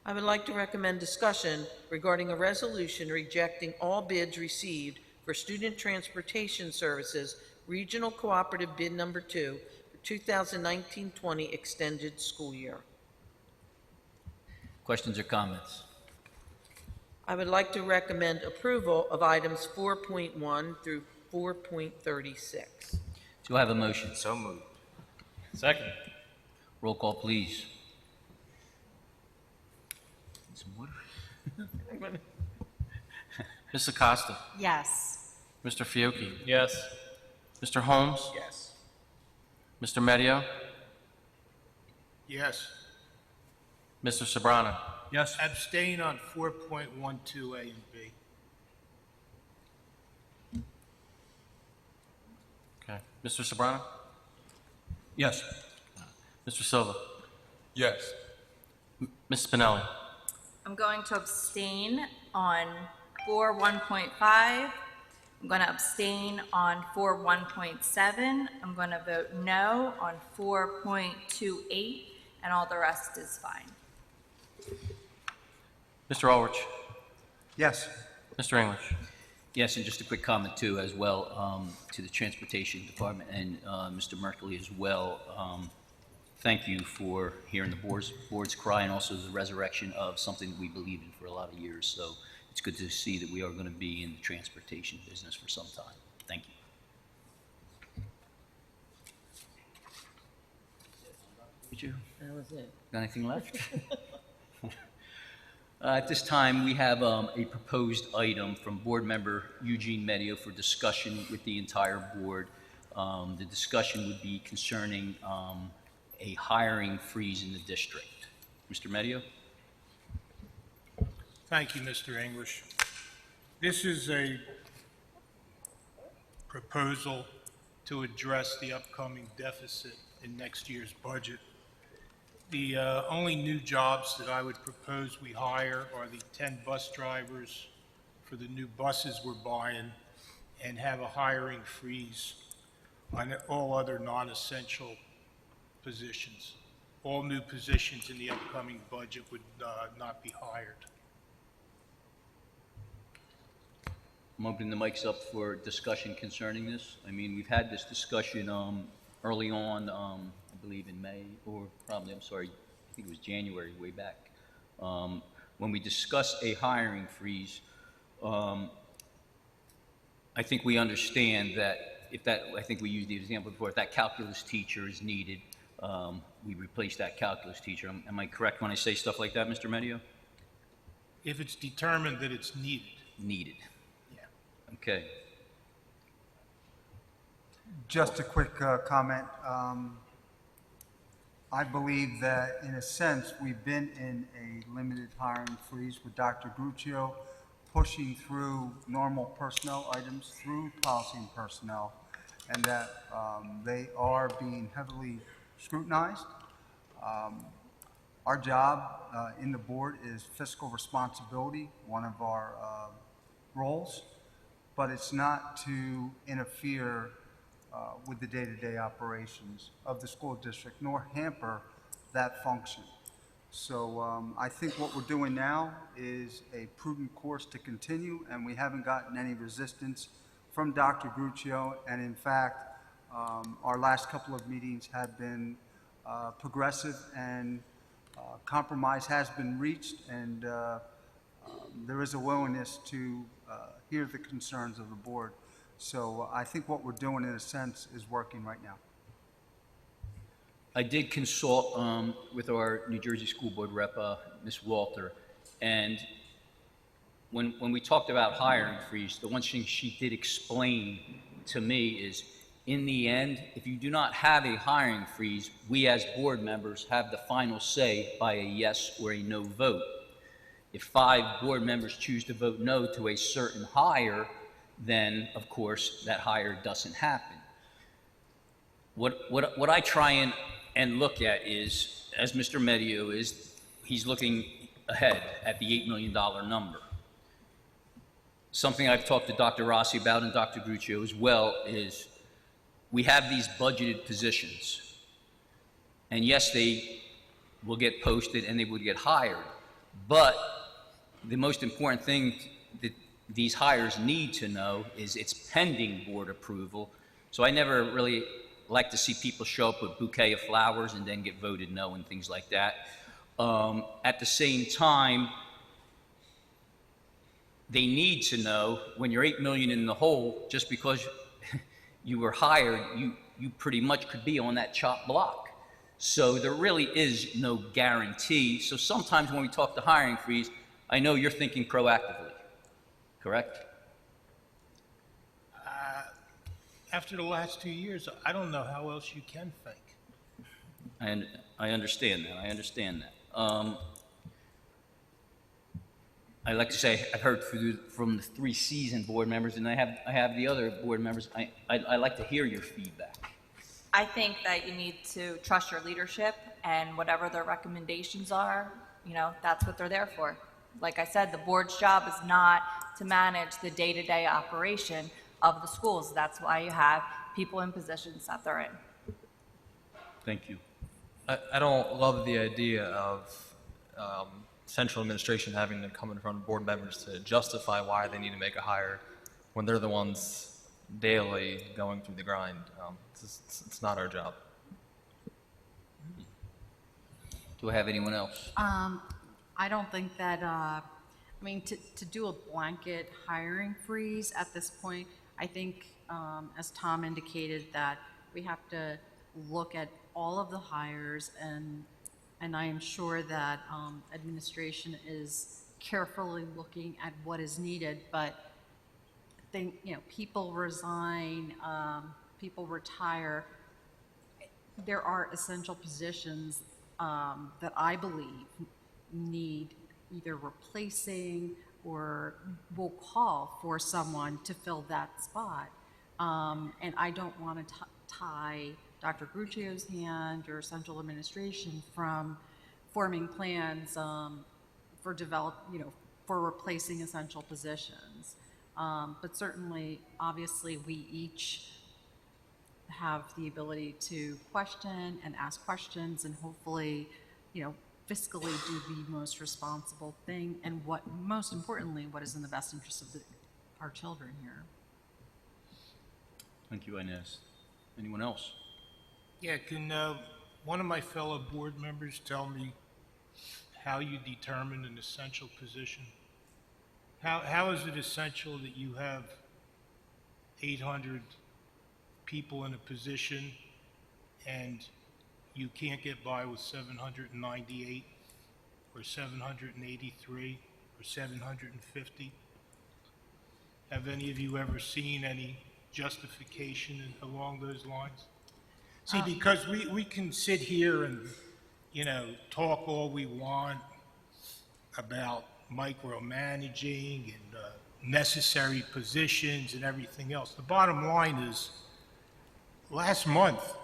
I would like to recommend discussion regarding a resolution rejecting all bids received for student transportation services, Regional Cooperative Bid Number 2 for 2019-20 extended school year. Questions or comments? I would like to recommend approval of items 4.1 through 4.36. Do I have a motion? So moved. Second. Roll call, please. Some water? Ms. Acosta. Yes. Mr. Fiocchi. Yes. Mr. Holmes. Yes. Mr. Medio. Yes. Mr. Sobrano. Yes. Abstain on 4.12A and B. Okay. Mr. Sobrano. Yes. Mr. Silva. Yes. Ms. Spinelli. I'm going to abstain on 4.1.5. I'm going to abstain on 4.1.7. I'm going to vote no on 4.28, and all the rest is fine. Mr. Ulrich. Yes. Mr. English. Yes, and just a quick comment too, as well, to the Transportation Department and Mr. Merkley as well. Thank you for hearing the board's cry and also the resurrection of something that we believed in for a lot of years. So it's good to see that we are going to be in the transportation business for some time. Thank you. Did you? That was it. Got anything left? At this time, we have a proposed item from Board Member Eugene Medio for discussion with the entire board. The discussion would be concerning a hiring freeze in the district. Mr. Medio? Thank you, Mr. English. This is a proposal to address the upcoming deficit in next year's budget. The only new jobs that I would propose we hire are the 10 bus drivers for the new buses we're buying, and have a hiring freeze on all other non-essential positions. All new positions in the upcoming budget would not be hired. I'm opening the mics up for discussion concerning this. I mean, we've had this discussion early on, I believe in May, or probably, I'm sorry, I think it was January, way back. When we discuss a hiring freeze, I think we understand that if that, I think we used the example before, if that calculus teacher is needed, we replace that calculus teacher. Am I correct when I say stuff like that, Mr. Medio? If it's determined that it's needed. Needed. Yeah. Okay. Just a quick comment. I believe that, in a sense, we've been in a limited hiring freeze with Dr. Gruccio pushing through normal personnel items through policy and personnel, and that they are being heavily scrutinized. Our job in the board is fiscal responsibility, one of our roles, but it's not to interfere with the day-to-day operations of the school district, nor hamper that function. So I think what we're doing now is a prudent course to continue, and we haven't gotten any resistance from Dr. Gruccio, and in fact, our last couple of meetings have been progressive, and compromise has been reached, and there is a willingness to hear the concerns of the board. So I think what we're doing, in a sense, is working right now. I did consult with our New Jersey School Board rep, Ms. Walter, and when we talked about hiring freeze, the one thing she did explain to me is, in the end, if you do not have a hiring freeze, we as board members have the final say by a yes or a no vote. If 5 board members choose to vote no to a certain hire, then of course that hire doesn't happen. What I try and look at is, as Mr. Medio is, he's looking ahead at the $8 million number. Something I've talked to Dr. Rossi about and Dr. Gruccio as well is, we have these budgeted positions, and yes, they will get posted and they would get hired, but the most important thing that these hires need to know is it's pending board approval. So I never really like to see people show up with a bouquet of flowers and then get voted no and things like that. At the same time, they need to know, when you're $8 million in the hole, just because you were hired, you pretty much could be on that chop block. So there really is no guarantee. So sometimes when we talk to hiring freeze, I know you're thinking proactively, correct? After the last 2 years, I don't know how else you can think. And I understand that. I understand that. I like to say I've heard from the 3 seasoned board members, and I have the other board members. I like to hear your feedback. I think that you need to trust your leadership, and whatever their recommendations are, that's what they're there for. Like I said, the board's job is not to manage the day-to-day operation of the schools. That's why you have people in positions that they're in. Thank you. I don't love the idea of central administration having to come in front of board members to justify why they need to make a hire when they're the ones daily going through the grind. It's not our job. Do I have anyone else? I don't think that, I mean, to do a blanket hiring freeze at this point, I think, as Tom indicated, that we have to look at all of the hires, and I am sure that administration is carefully looking at what is needed, but people resign, people retire. There are essential positions that I believe need either replacing or will call for someone to fill that spot. And I don't want to tie Dr. Gruccio's hand or central administration from forming plans for replacing essential positions. But certainly, obviously, we each have the ability to question and ask questions and hopefully, fiscally do the most responsible thing and most importantly, what is in the best interest of our children here. Thank you, Inez. Anyone else? Yeah, can one of my fellow board members tell me how you determine an essential position? How is it essential that you have 800 people in a position and you can't get by with 798 or 783 or 750? Have any of you ever seen any justification along those lines? See, because we can sit here and, talk all we want about micromanaging and necessary positions and everything else. The bottom line is, last month,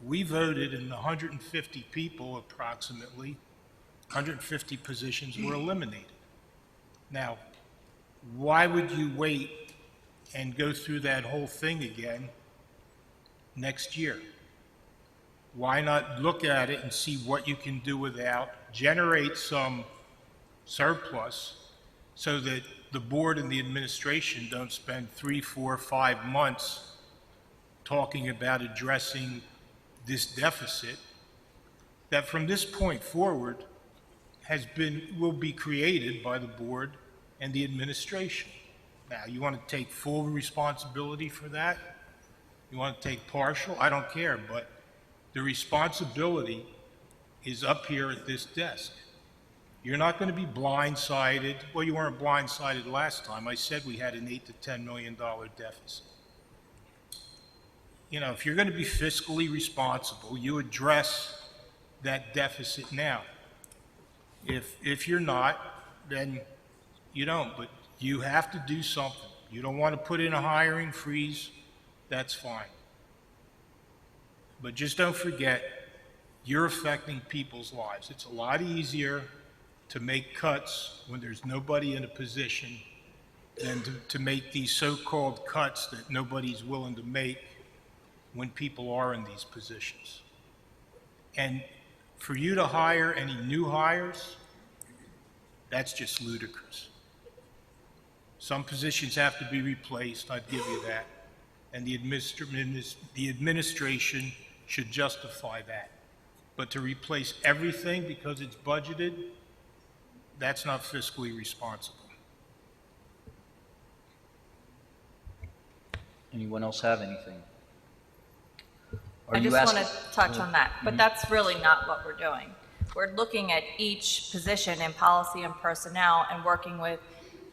we voted and 150 people, approximately, 150 positions were eliminated. Now, why would you wait and go through that whole thing again next year? Why not look at it and see what you can do without, generate some surplus so that the board and the administration don't spend 3, 4, 5 months talking about addressing this deficit that from this point forward will be created by the board and the administration. Now, you want to take full responsibility for that? You want to take partial? I don't care, but the responsibility is up here at this desk. You're not going to be blindsided. Well, you weren't blindsided last time. I said we had an $8 to $10 million deficit. If you're going to be fiscally responsible, you address that deficit now. If you're not, then you don't. But you have to do something. You don't want to put in a hiring freeze, that's fine. But just don't forget, you're affecting people's lives. It's a lot easier to make cuts when there's nobody in a position than to make these so-called cuts that nobody's willing to make when people are in these positions. And for you to hire any new hires, that's just ludicrous. Some positions have to be replaced, I'd give you that. And the administration should justify that. But to replace everything because it's budgeted, that's not fiscally responsible. Anyone else have anything? I just want to touch on that, but that's really not what we're doing. We're looking at each position in policy and personnel and working with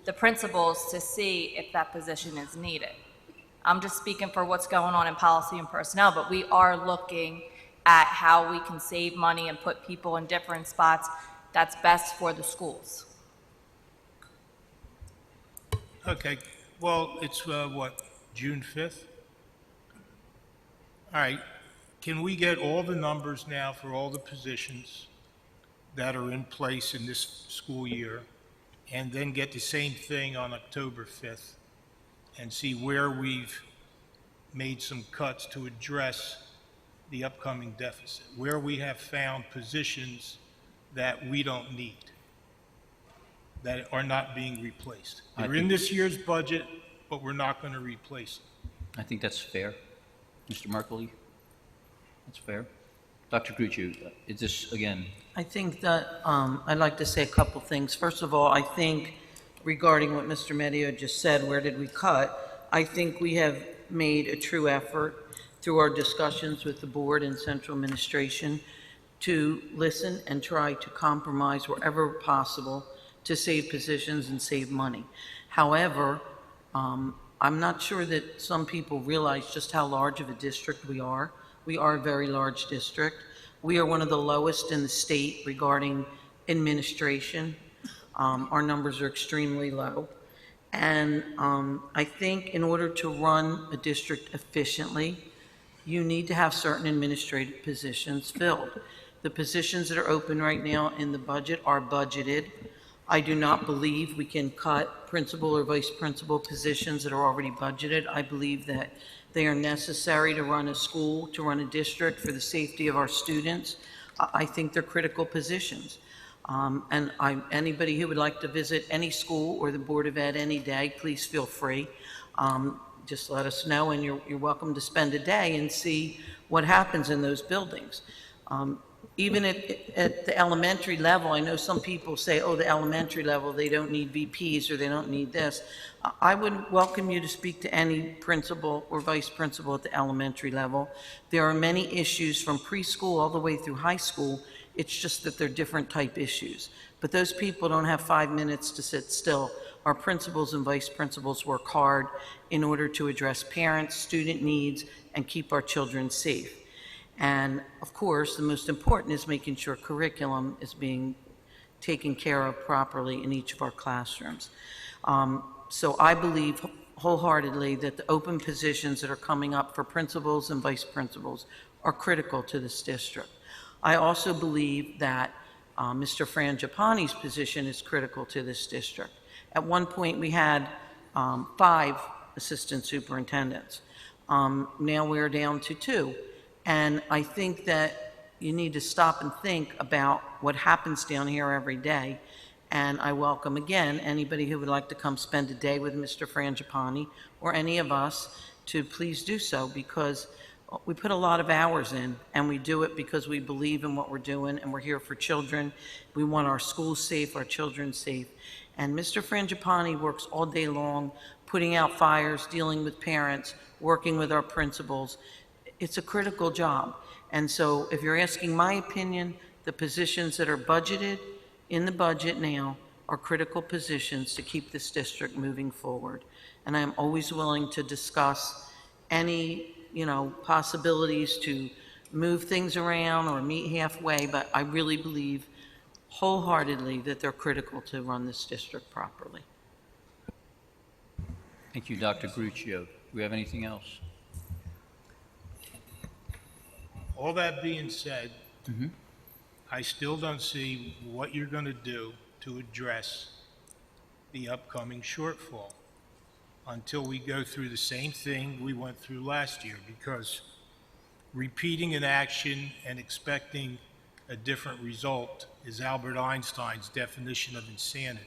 the principals to see if that position is needed. I'm just speaking for what's going on in policy and personnel, but we are looking at how we can save money and put people in different spots that's best for the schools. Okay, well, it's June 5th? All right, can we get all the numbers now for all the positions that are in place in this school year, and then get the same thing on October 5th and see where we've made some cuts to address the upcoming deficit, where we have found positions that we don't need, that are not being replaced. They're in this year's budget, but we're not going to replace them. I think that's fair. Mr. Merkley? That's fair. Dr. Grucci, is this, again, I think that I'd like to say a couple things. First of all, I think regarding what Mr. Medio just said, where did we cut? I think we have made a true effort through our discussions with the board and central administration to listen and try to compromise wherever possible to save positions and save money. However, I'm not sure that some people realize just how large of a district we are. We are a very large district. We are one of the lowest in the state regarding administration. Our numbers are extremely low. And I think in order to run a district efficiently, you need to have certain administrative positions filled. The positions that are open right now in the budget are budgeted. I do not believe we can cut principal or vice principal positions that are already budgeted. I believe that they are necessary to run a school, to run a district for the safety of our students. I think they're critical positions. And anybody who would like to visit any school or the Board of Ed any day, please feel free. Just let us know, and you're welcome to spend a day and see what happens in those buildings. Even at the elementary level, I know some people say, oh, the elementary level, they don't need VPs or they don't need this. I would welcome you to speak to any principal or vice principal at the elementary level. There are many issues from preschool all the way through high school. It's just that they're different type issues. But those people don't have 5 minutes to sit still. Our principals and vice principals work hard in order to address parents, student needs, and keep our children safe. And of course, the most important is making sure curriculum is being taken care of properly in each of our classrooms. So I believe wholeheartedly that the open positions that are coming up for principals and vice principals are critical to this district. I also believe that Mr. Frangipani's position is critical to this district. At one point, we had 5 assistant superintendents. Now we're down to 2. And I think that you need to stop and think about what happens down here every day. And I welcome, again, anybody who would like to come spend a day with Mr. Frangipani or any of us to please do so, because we put a lot of hours in, and we do it because we believe in what we're doing, and we're here for children. We want our schools safe, our children safe. And Mr. Frangipani works all day long, putting out fires, dealing with parents, working with our principals. It's a critical job. And so if you're asking my opinion, the positions that are budgeted in the budget now are critical positions to keep this district moving forward. And I'm always willing to discuss any, possibilities to move things around or meet halfway, but I really believe wholeheartedly that they're critical to run this district properly. thank you, Dr. Gruccio. Do we have anything else? All that being said, I still don't see what you're going to do to address the upcoming shortfall until we go through the same thing we went through last year, because repeating an action and expecting a different result is Albert Einstein's definition of insanity.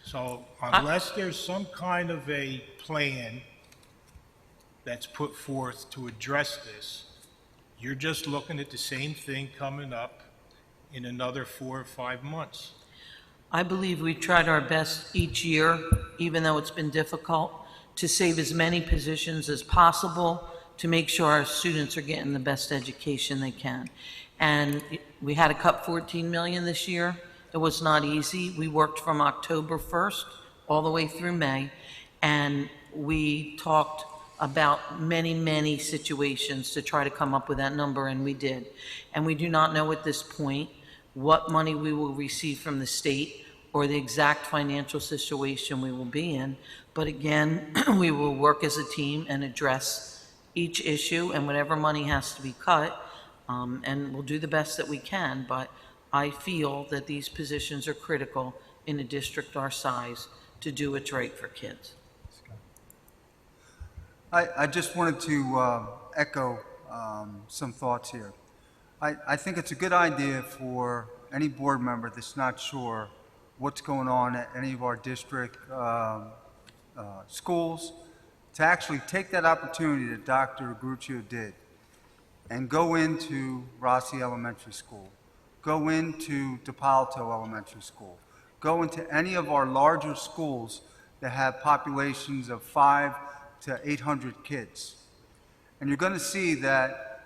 So unless there's some kind of a plan that's put forth to address this, you're just looking at the same thing coming up in another 4 or 5 months. I believe we've tried our best each year, even though it's been difficult, to save as many positions as possible to make sure our students are getting the best education they can. And we had to cut $14 million this year. It was not easy. We worked from October 1st all the way through May, and we talked about many, many situations to try to come up with that number, and we did. And we do not know at this point what money we will receive from the state or the exact financial situation we will be in. But again, we will work as a team and address each issue, and whatever money has to be cut, and we'll do the best that we can. But I feel that these positions are critical in a district our size to do what's right for kids. I just wanted to echo some thoughts here. I think it's a good idea for any board member that's not sure what's going on at any of our district schools to actually take that opportunity that Dr. Gruccio did and go into Rossi Elementary School, go into DePalto Elementary School, go into any of our larger schools that have populations of 500 to 800 kids. And you're going to see that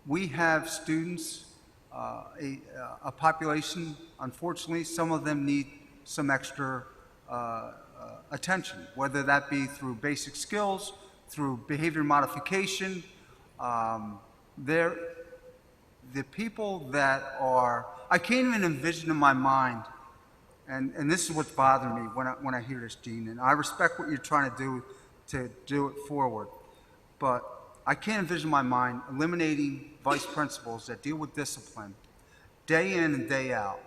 we have students, a population, unfortunately, some of them need some extra attention, whether that be through basic skills, through behavior modification. The people that are, I can't even envision in my mind, and this is what's bothering me when I hear this, Gene, and I respect what you're trying to do it forward, but I can't envision in my mind eliminating vice principals that deal with discipline day in and day out.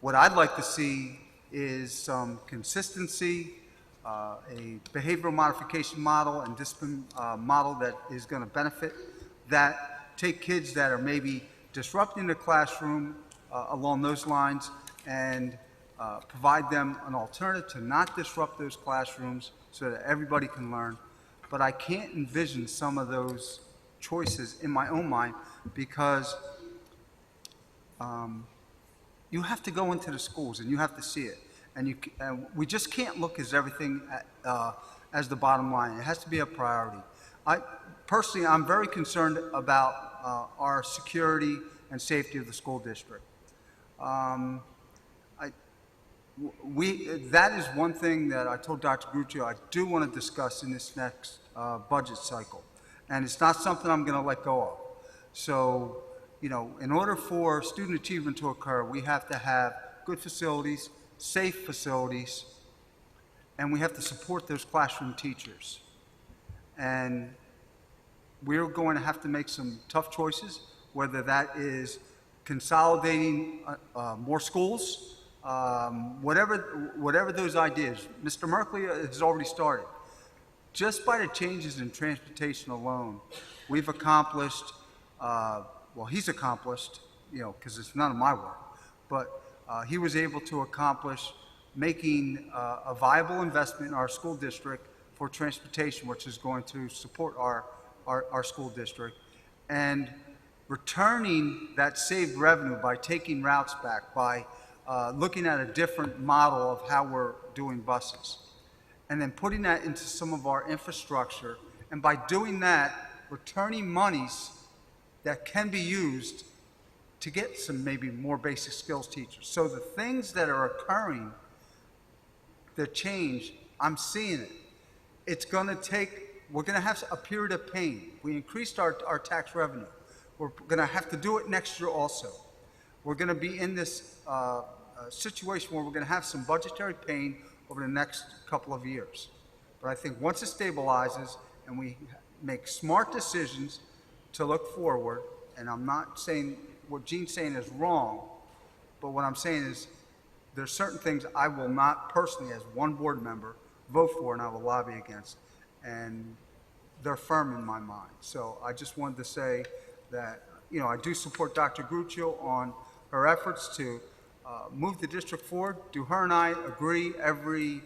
What I'd like to see is some consistency, a behavioral modification model and discipline model that is going to benefit, that take kids that are maybe disrupting the classroom along those lines and provide them an alternative to not disrupt those classrooms so that everybody can learn. But I can't envision some of those choices in my own mind because you have to go into the schools and you have to see it. And we just can't look as everything as the bottom line. It has to be a priority. Personally, I'm very concerned about our security and safety of the school district. That is one thing that I told Dr. Gruccio I do want to discuss in this next budget cycle. And it's not something I'm going to let go of. So, you know, in order for student achievement to occur, we have to have good facilities, safe facilities, and we have to support those classroom teachers. And we're going to have to make some tough choices, whether that is consolidating more schools, whatever those ideas. Mr. Merkley has already started. Just by the changes in transportation alone, we've accomplished, well, he's accomplished, you know, because it's none of my work, but he was able to accomplish making a viable investment in our school district for transportation, which is going to support our school district, and returning that saved revenue by taking routes back, by looking at a different model of how we're doing buses, and then putting that into some of our infrastructure, and by doing that, returning monies that can be used to get some maybe more basic skills teachers. So the things that are occurring, the change, I'm seeing it. It's going to take, we're going to have a period of pain. We increased our tax revenue. We're going to have to do it next year also. We're going to be in this situation where we're going to have some budgetary pain over the next couple of years. But I think once it stabilizes and we make smart decisions to look forward, and I'm not saying what Gene's saying is wrong, but what I'm saying is there's certain things I will not personally, as one board member, vote for and I will lobby against, and they're firm in my mind. So I just wanted to say that, you know, I do support Dr. Gruccio on her efforts to move the district forward. Do her and I agree every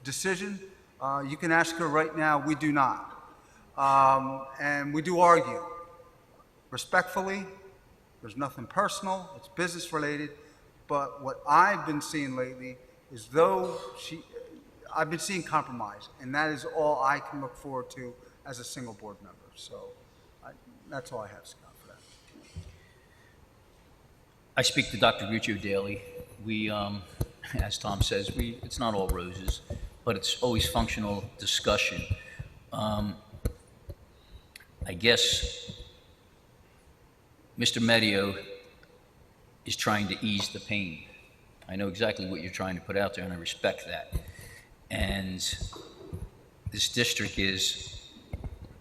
decision? You can ask her right now, we do not. And we do argue. Respectfully, there's nothing personal, it's business related, but what I've been seeing lately is I've been seeing compromise, and that is all I can look forward to as a single board member. So that's all I have, Scott, for that. I speak to Dr. Gruccio daily. We, as Tom says, it's not all roses, but it's always functional discussion. I guess Mr. Medio is trying to ease the pain. I know exactly what you're trying to put out there, and I respect that. And this district is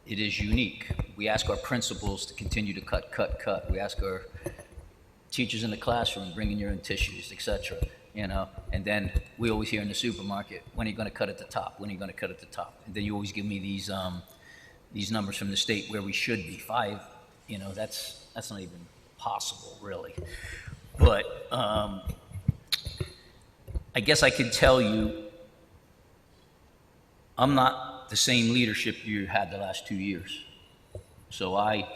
unique. We ask our principals to continue to cut. We ask our teachers in the classroom, bring in your own tissues, etc. You know, and then we always hear in the supermarket, when are you going to cut at the top? When are you going to cut at the top? And then you always give me these numbers from the state where we should be. 5, you know, that's not even possible, really. But I guess I could tell you I'm not the same leadership you had the last 2 years. So I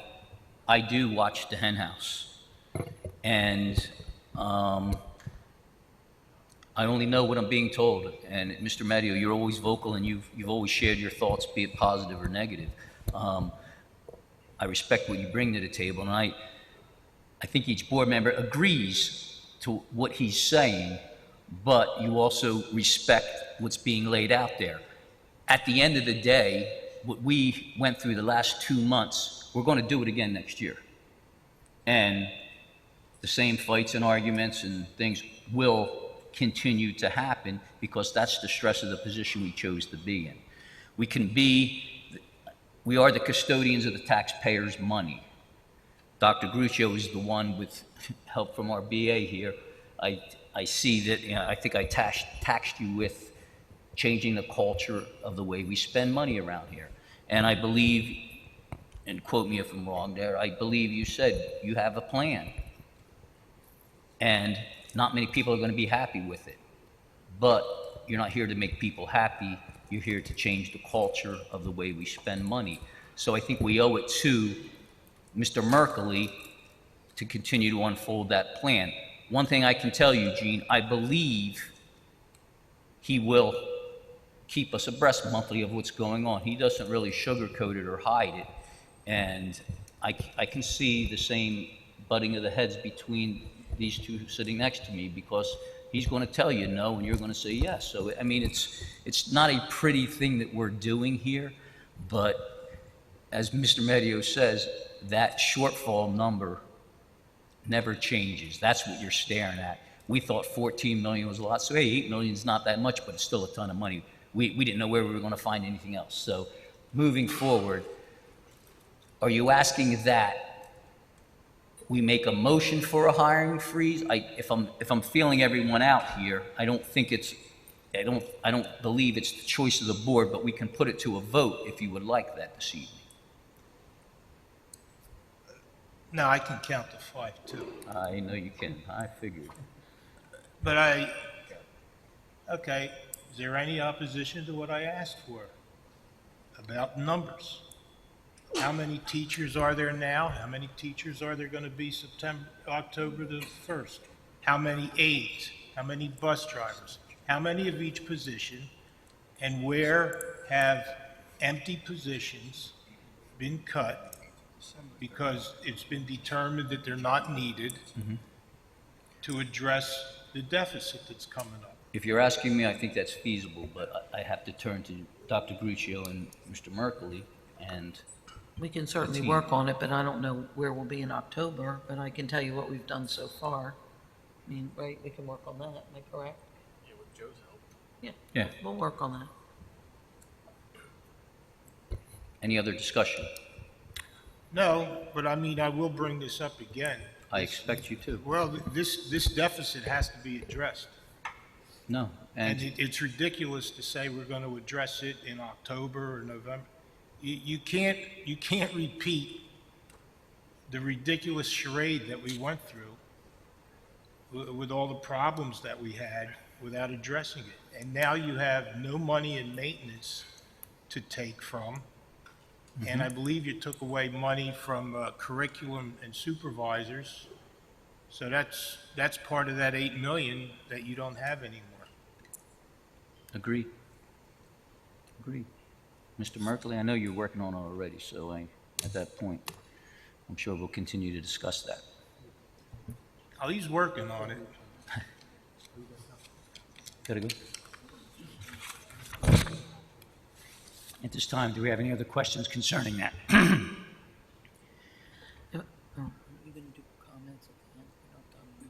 do watch the hen house. And I only know what I'm being told. And Mr. Medio, you're always vocal and you've always shared your thoughts, be it positive or negative. I respect what you bring to the table, and I think each board member agrees to what he's saying, but you also respect what's being laid out there. At the end of the day, what we went through the last 2 months, we're going to do it again next year. And the same fights and arguments and things will continue to happen because that's the stress of the position we chose to be in. We are the custodians of the taxpayers' money. Dr. Gruccio is the one with help from our BA here. I see that, I think I taxed you with changing the culture of the way we spend money around here. And I believe, and quote me if I'm wrong there, I believe you said you have a plan. And not many people are going to be happy with it. But you're not here to make people happy. You're here to change the culture of the way we spend money. So I think we owe it to Mr. Merkley to continue to unfold that plan. One thing I can tell you, Gene, I believe he will keep us abreast monthly of what's going on. He doesn't really sugarcoat it or hide it. And I can see the same butting of the heads between these two sitting next to me, because he's going to tell you no and you're going to say yes. So, I mean, it's not a pretty thing that we're doing here, but as Mr. Medio says, that shortfall number never changes. That's what you're staring at. We thought 14 million was a lot, so hey, 8 million is not that much, but it's still a ton of money. We didn't know where we were going to find anything else. So moving forward, are you asking that we make a motion for a hiring freeze? If I'm feeling everyone out here, I don't believe it's the choice of the board, but we can put it to a vote if you would like that this evening. No, I can count to 5 too. I know you can. I figured. But okay, is there any opposition to what I asked for about numbers? How many teachers are there now? How many teachers are there going to be October the 1st? How many aides? How many bus drivers? How many of each position? And where have empty positions been cut because it's been determined that they're not needed to address the deficit that's coming up? If you're asking me, I think that's feasible, but I have to turn to Dr. Gruccio and Mr. Merkley, and we can certainly work on it, but I don't know where we'll be in October, but I can tell you what we've done so far. I mean, right, we can work on that, am I correct? Yeah, with Joe's help. Yeah. We'll work on that. Any other discussion? No, but I mean, I will bring this up again. I expect you to. Well, this deficit has to be addressed. No. And it's ridiculous to say we're going to address it in October or November. You can't repeat the ridiculous charade that we went through with all the problems that we had without addressing it. And now you have no money in maintenance to take from. And I believe you took away money from curriculum and supervisors. So that's part of that 8 million that you don't have anymore. Agreed. Mr. Merkley, I know you're working on it already, so at that point, I'm sure we'll continue to discuss that. Oh, he's working on it. Gotta go. At this time, do we have any other questions concerning that?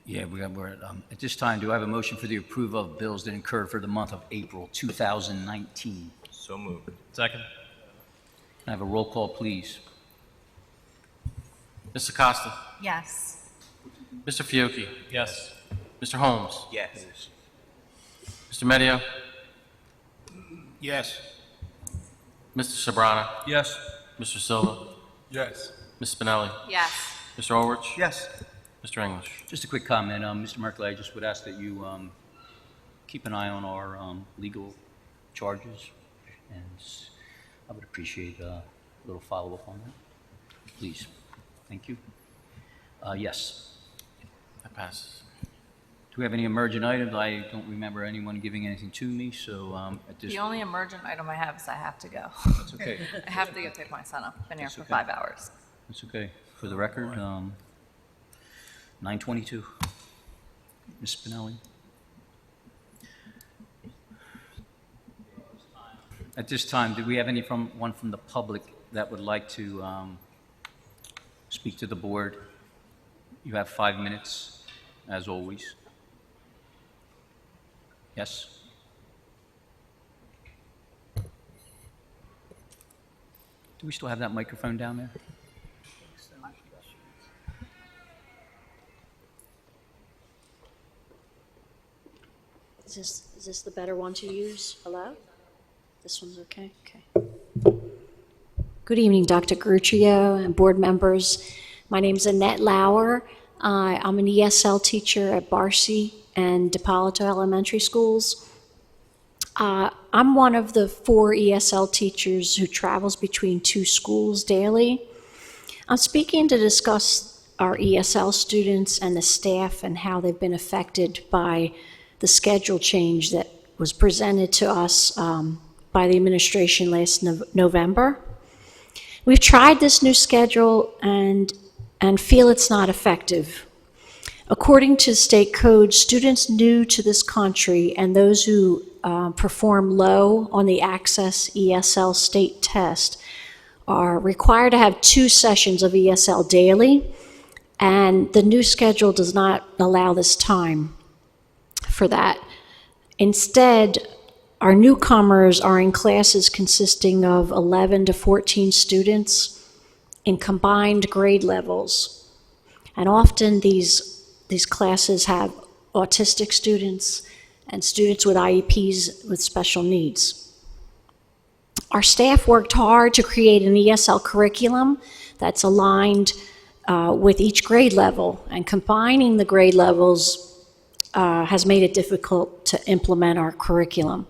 Yeah, at this time, do I have a motion for the approval of bills that incurred for the month of April 2019? So moved. Second. Can I have a roll call, please? Mr. Costa. Yes. Mr. Fiocchi. Yes. Mr. Holmes. Yes. Mr. Medio. Yes. Mr. Sabrana. Yes. Mr. Silva. Yes. Ms. Spinelli. Yes. Mr. Ulrich. Yes. Mr. English. Just a quick comment, Mr. Merkley, I just would ask that you keep an eye on our legal charges. And I would appreciate a little follow-up on that, please. Thank you. Yes. That passes. Do we have any emergent items? I don't remember anyone giving anything to me, so at this... The only emergent item I have is I have to go. That's okay. I have to go pick my son up. Been here That's for okay. 5 hours. That's okay. For the record, 9:22. Ms. Spinelli. At this time, do we have anyone from the public that would like to speak to the board? You have 5 minutes, as always. Yes? Do we still have that microphone down there? Is this the better one to use? Hello? This one's okay? Okay. Good evening, Dr. Gruccio and board members. My name's Annette Lauer. I'm an ESL teacher at Barcy and DePalito Elementary Schools. I'm one of the 4 ESL teachers who travels between 2 schools daily. I'm speaking to discuss our ESL students and the staff and how they've been affected by the schedule change that was presented to us by the administration last November. We've tried this new schedule and feel it's not effective. According to state code, students new to this country and those who perform low on the Access ESL state test are required to have 2 sessions of ESL daily, and the new schedule does not allow this time for that. Instead, our newcomers are in classes consisting of 11 to 14 students in combined grade levels. And often these classes have autistic students and students with IEPs with special needs. Our staff worked hard to create an ESL curriculum that's aligned with each grade level, and combining the grade levels has made it difficult to implement our curriculum.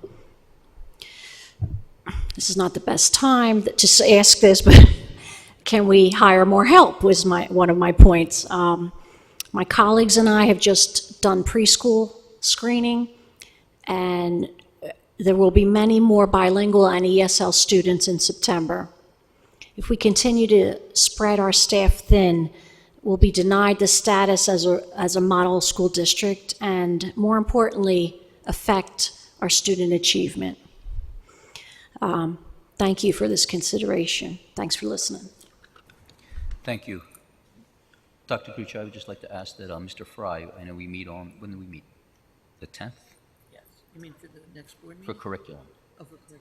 This is not the best time to ask this, but can we hire more help was one of my points. My colleagues and I have just done preschool screening, and there will be many more bilingual and ESL students in September. If we continue to spread our staff thin, we'll be denied the status as a model school district, and more importantly, affect our student achievement. Thank you for this consideration. Thanks for listening. Thank you. Dr. Gruccio, I would just like to ask that Mr. Fry, I know we meet on, when do we meet? The 10th? Yes. You mean for the next board meeting? For curriculum. Oh, for curriculum.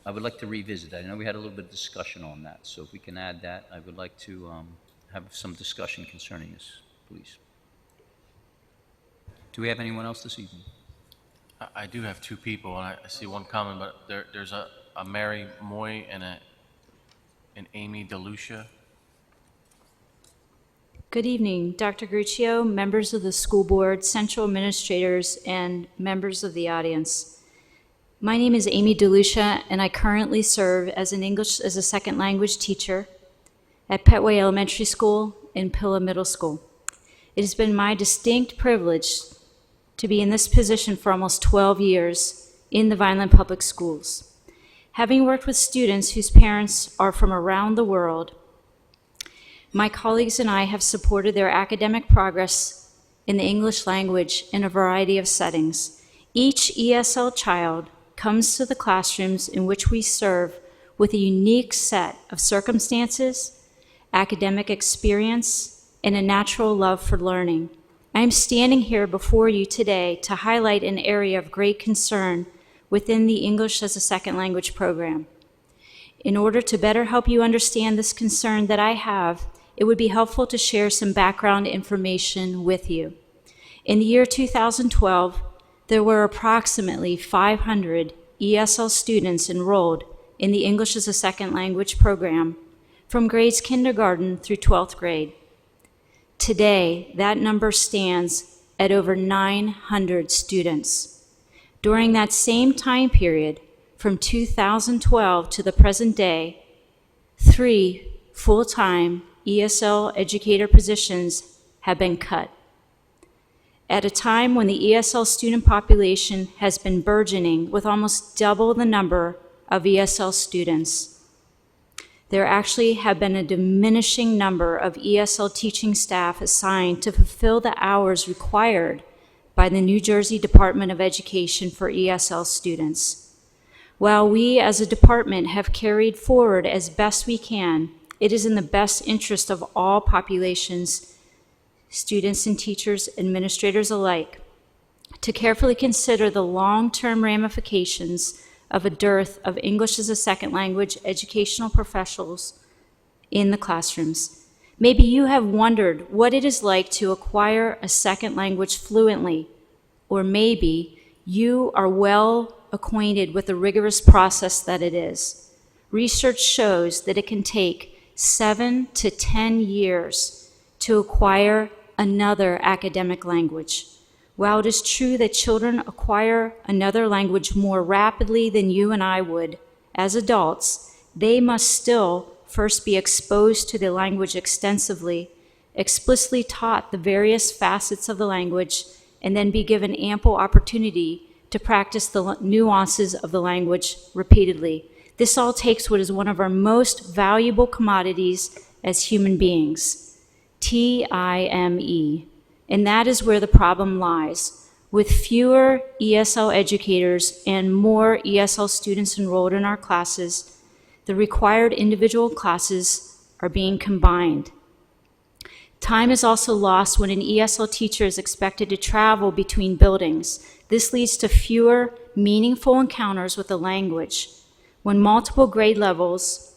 I would like to revisit that. I know we had a little bit of discussion on that, so if we can add that, I would like to have some discussion concerning this, please. Do we have anyone else this evening? I do have 2 people, and I see one comment, but there's a Mary Moy and an Amy DeLucia. Good evening, Dr. Gruccio, members of the school board, central administrators, and members of the audience. My name is Amy DeLucia, and I currently serve as an English as a second language teacher at Petway Elementary School and Pilla Middle School. It has been my distinct privilege to be in this position for almost 12 years in the Vineland Public Schools. Having worked with students whose parents are from around the world, my colleagues and I have supported their academic progress in the English language in a variety of settings. Each ESL child comes to the classrooms in which we serve with a unique set of circumstances, academic experience, and a natural love for learning. I am standing here before you today to highlight an area of great concern within the English as a Second Language program. In order to better help you understand this concern that I have, it would be helpful to share some background information with you. In the year 2012, there were approximately 500 ESL students enrolled in the English as a Second Language program from grades kindergarten through 12th grade. Today, that number stands at over 900 students. During that same time period, from 2012 to the present day, 3 full-time ESL educator positions have been cut. At a time when the ESL student population has been burgeoning with almost double the number of ESL students, there actually have been a diminishing number of ESL teaching staff assigned to fulfill the hours required by the New Jersey Department of Education for ESL students. While we as a department have carried forward as best we can, it is in the best interest of all populations, students and teachers, administrators alike, to carefully consider the long-term ramifications of a dearth of English as a second language educational professionals in the classrooms. Maybe you have wondered what it is like to acquire a second language fluently, or maybe you are well acquainted with the rigorous process that it is. Research shows that it can take 7 to 10 years to acquire another academic language. While it is true that children acquire another language more rapidly than you and I would, as adults, they must still first be exposed to the language extensively, explicitly taught the various facets of the language, and then be given ample opportunity to practice the nuances of the language repeatedly. This all takes what is one of our most valuable commodities as human beings, time. And that is where the problem lies. With fewer ESL educators and more ESL students enrolled in our classes, the required individual classes are being combined. Time is also lost when an ESL teacher is expected to travel between buildings. This leads to fewer meaningful encounters with the language. When multiple grade levels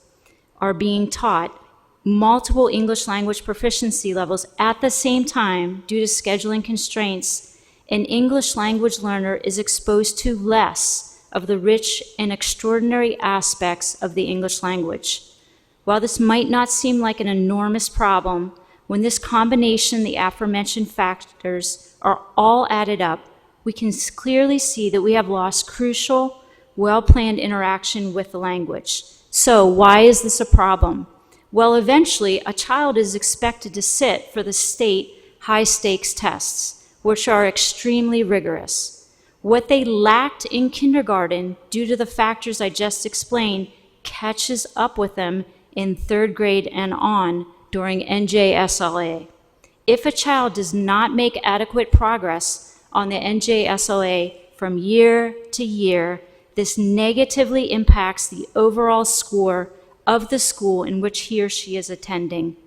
are being taught, multiple English language proficiency levels at the same time due to scheduling constraints, an English language learner is exposed to less of the rich and extraordinary aspects of the English language. While this might not seem like an enormous problem, when this combination, the aforementioned factors, are all added up, we can clearly see that we have lost crucial, well-planned interaction with the language. So why is this a problem? Well, eventually, a child is expected to sit for the state high-stakes tests, which are extremely rigorous. What they lacked in kindergarten, due to the factors I just explained, catches up with them in 3rd grade and on during NJSLA. If a child does not make adequate progress on the NJSLA from year to year, this negatively impacts the overall score of the school in which he or she is attending.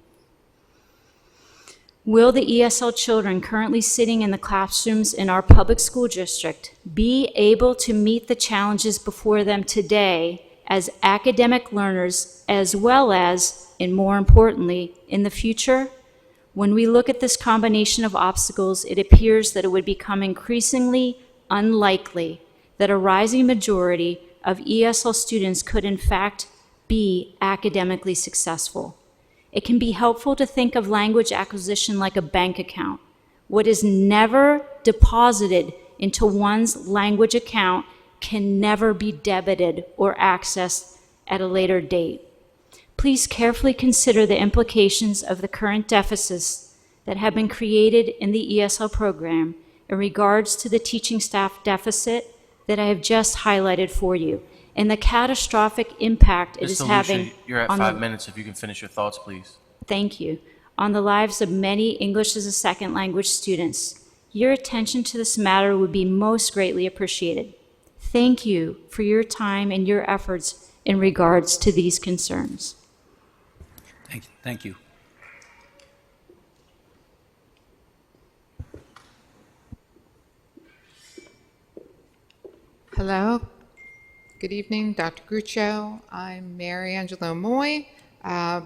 Will the ESL children currently sitting in the classrooms in our public school district be able to meet the challenges before them today as academic learners, as well as, and more importantly, in the future? When we look at this combination of obstacles, it appears that it would become increasingly unlikely that a rising majority of ESL students could in fact be academically successful. It can be helpful to think of language acquisition like a bank account. What is never deposited into one's language account can never be debited or accessed at a later date. Please carefully consider the implications of the current deficits that have been created in the ESL program in regards to the teaching staff deficit that I have just highlighted for you, and the catastrophic impact it is Ms. having DeLucia, you're at on 5 the, minutes. If you can finish your thoughts, please. thank you, on the lives of many English as a second language students. Your attention to this matter would be most greatly appreciated. Thank you for your time and your efforts in regards to these concerns. Thank you. Hello. Good evening, Dr. Gruccio. I'm Mary Angelo Moy,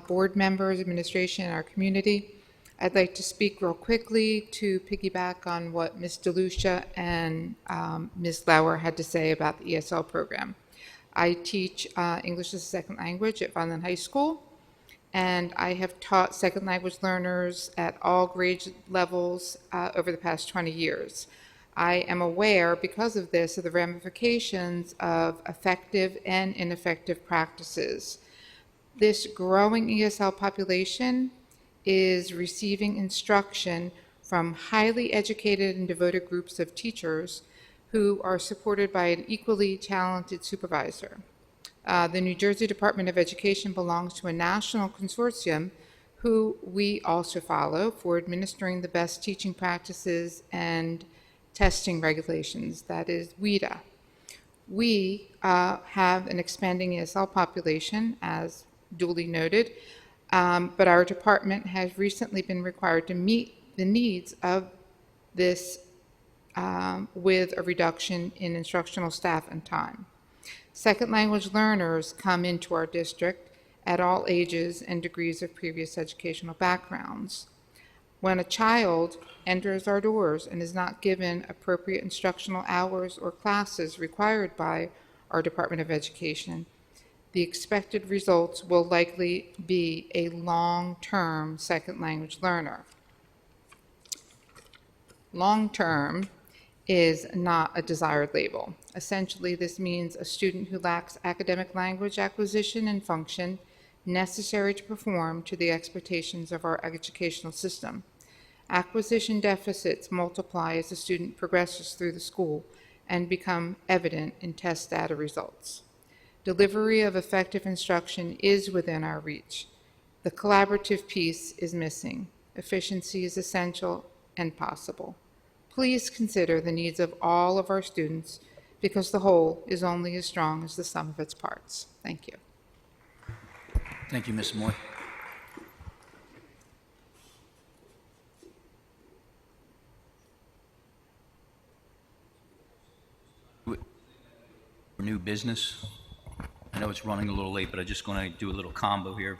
board members, administration, and our community. I'd like to speak real quickly to piggyback on what Ms. DeLucia and Ms. Lauer had to say about the ESL program. I teach English as a second language at Vineland High School, and I have taught second language learners at all grade levels over the past 20 years. I am aware, because of this, of the ramifications of effective and ineffective practices. This growing ESL population is receiving instruction from highly educated and devoted groups of teachers who are supported by an equally talented supervisor. The New Jersey Department of Education belongs to a national consortium who we also follow for administering the best teaching practices and testing regulations, that is WIDA. We have an expanding ESL population, as duly noted, but our department has recently been required to meet the needs of this with a reduction in instructional staff and time. Second language learners come into our district at all ages and degrees of previous educational backgrounds. When a child enters our doors and is not given appropriate instructional hours or classes required by our Department of Education, the expected results will likely be a long-term second language learner. Long-term is not a desired label. Essentially, this means a student who lacks academic language acquisition and function necessary to perform to the expectations of our educational system. Acquisition deficits multiply as the student progresses through the school and become evident in test data results. Delivery of effective instruction is within our reach. The collaborative piece is missing. Efficiency is essential and possible. Please consider the needs of all of our students, because the whole is only as strong as the sum of its parts. Thank you. Thank you, Ms. Moy. New business. I know it's running a little late, but I'm just going to do a little combo here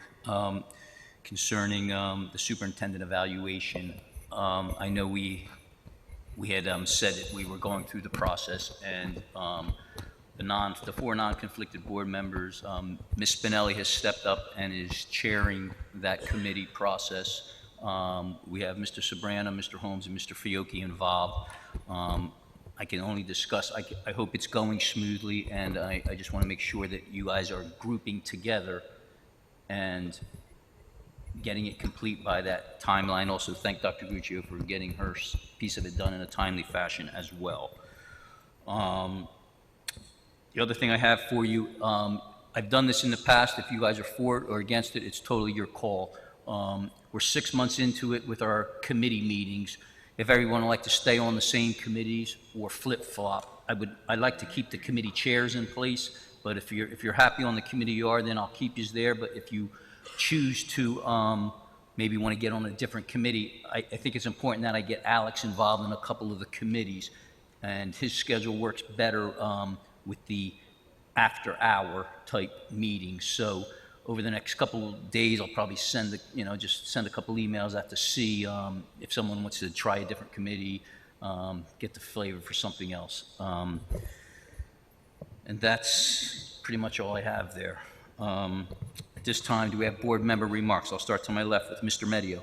concerning the superintendent evaluation. I know we had said that we were going through the process, and the four non-conflicted board members, Ms. Spinelli has stepped up and is chairing that committee process. We have Mr. Sobrano, Mr. Holmes, and Mr. Fiocchi involved. I can only discuss, I hope it's going smoothly, and I just want to make sure that you guys are grouping together and getting it complete by that timeline. Also, thank Dr. Guccio for getting her piece of it done in a timely fashion as well. The other thing I have for you, I've done this in the past. If you guys are for it or against it, it's totally your call. We're 6 months into it with our committee meetings. If everyone would like to stay on the same committees or flip-flop, I'd like to keep the committee chairs in place, but if you're happy on the committee you are, then I'll keep you there. But if you choose to maybe want to get on a different committee, I think it's important that I get Alex involved in a couple of the committees, and his schedule works better with the after-hour type meetings. So over the next couple of days, I'll probably send a couple emails out to see if someone wants to try a different committee, get the flavor for something else. And that's pretty much all I have there. At this time, do we have board member remarks? I'll start to my left with Mr. Medio.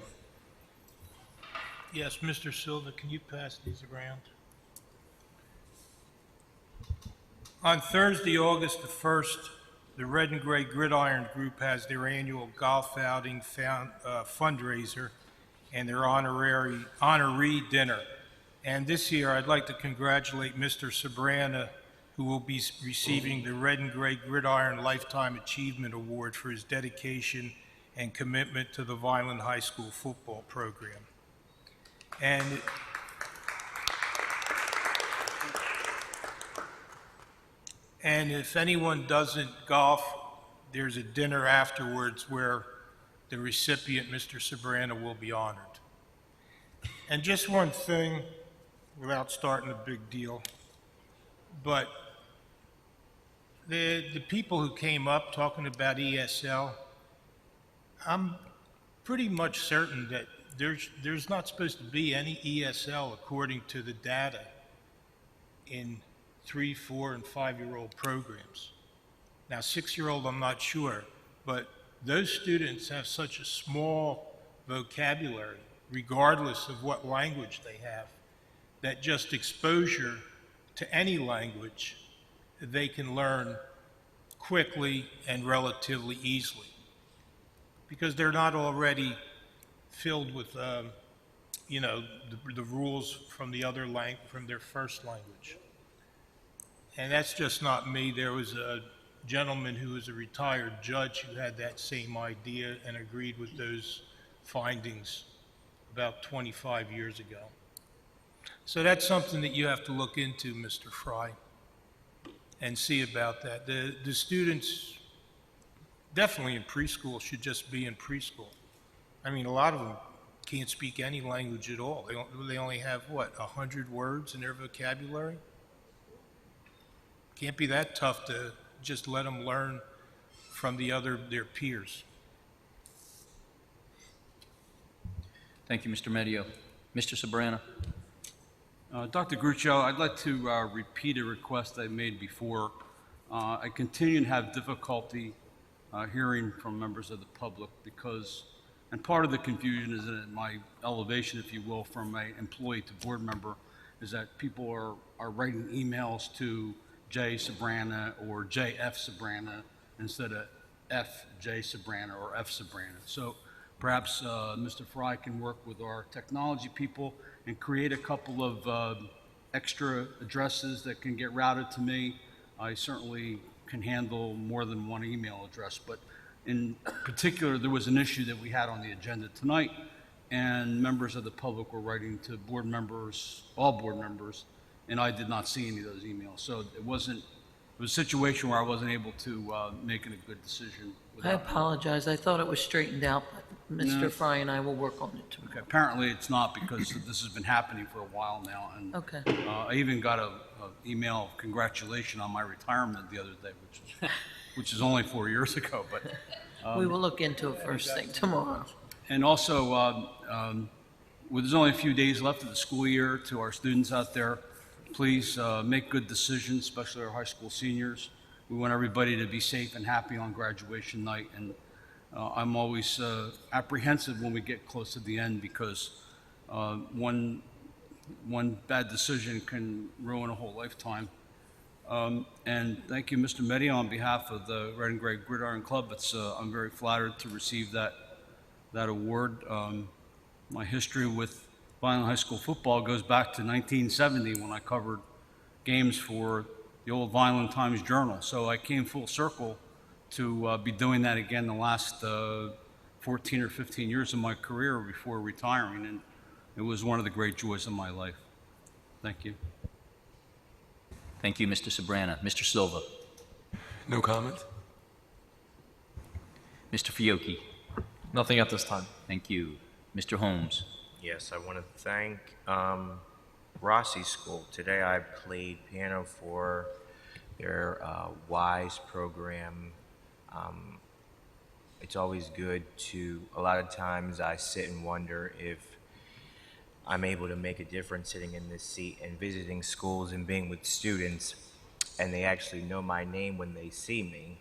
Yes, Mr. Silva, can you pass these around? On Thursday, August the 1st, the Red and Gray Gridiron Group has their annual golf outing fundraiser and their honoree dinner. And this year, I'd like to congratulate Mr. Sobrano, who will be receiving the Red and Gray Gridiron Lifetime Achievement Award for his dedication and commitment to the Vineland High School football program. And if anyone doesn't golf, there's a dinner afterwards where the recipient, Mr. Sobrano, will be honored. And just one thing, without starting a big deal, but the people who came up talking about ESL, I'm pretty much certain that there's not supposed to be any ESL according to the data in 3-, 4-, and 5-year-old programs. Now, 6-year-old, I'm not sure, but those students have such a small vocabulary, regardless of what language they have, that just exposure to any language they can learn quickly and relatively easily, because they're not already filled with, you know, the rules from the other from their first language. And that's just not me. There was a gentleman who was a retired judge who had that same idea and agreed with those findings about 25 years ago. So that's something that you have to look into, Mr. Fry, and see about that. The students, definitely in preschool, should just be in preschool. I mean, a lot of them can't speak any language at all. They only have, what, 100 words in their vocabulary? Can't be that tough to just let them learn from their peers. Thank you, Mr. Medio. Mr. Sabrana. Dr. Gruccio, I'd like to repeat a request I made before. I continue to have difficulty hearing from members of the public because, and part of the confusion is that my elevation, if you will, from my employee to board member is that people are writing emails to J. Sabrana or J.F. Sabrana instead of F.J. Sabrana or F. Sabrana. So perhaps Mr. Fry can work with our technology people and create a couple of extra addresses that can get routed to me. I certainly can handle more than one email address, but in particular, there was an issue that we had on the agenda tonight, and members of the public were writing to board members, all board members, and I did not see any of those emails. So it was a situation where I wasn't able to make a good decision. I apologize. I thought it was straightened out, but Mr. Fry and I will work on it tomorrow. Okay, apparently it's not because this has been happening for a while now. And Okay. I even got a email of congratulation on my retirement the other day, which is only 4 years ago. But We will look into it first thing tomorrow. And also, there's only a few days left of the school year, to our students out there, please make good decisions, especially our high school seniors. We want everybody to be safe and happy on graduation night, and I'm always apprehensive when we get close to the end because one bad decision can ruin a whole lifetime. And thank you, Mr. Medio, on behalf of the Red and Gray Gridiron Club. I'm very flattered to receive that award. My history with Vineland High School football goes back to 1970 when I covered games for the old Vineland Times-Journal. So I came full circle to be doing that again the last 14 or 15 years of my career before retiring, and it was one of the great joys of my life. Thank you. Thank you, Mr. Sabrana. Mr. Silva. No comment? Mr. Fiocchi. Nothing at this time. Thank you. Mr. Holmes. Yes, I want to thank Rossi School. Today I played piano for their WISE program. It's always good a lot of times I sit and wonder if I'm able to make a difference sitting in this seat and visiting schools and being with students, and they actually know my name when they see me,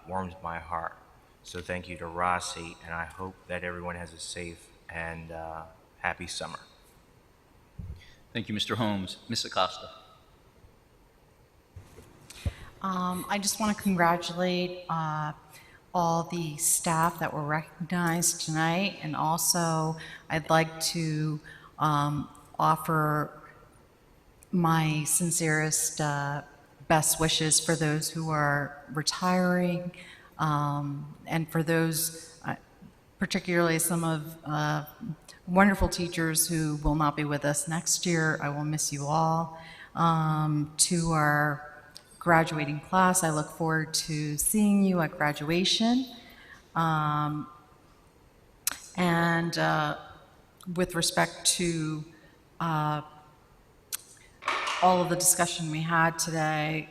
warms my heart. So thank you to Rossi, and I hope that everyone has a safe and happy summer. Thank you, Mr. Holmes. Ms. Acosta. I just want to congratulate all the staff that were recognized tonight, and also I'd like to offer my sincerest best wishes for those who are retiring, and for those, particularly some of wonderful teachers who will not be with us next year. I will miss you all. To our graduating class, I look forward to seeing you at graduation. And with respect to all of the discussion we had today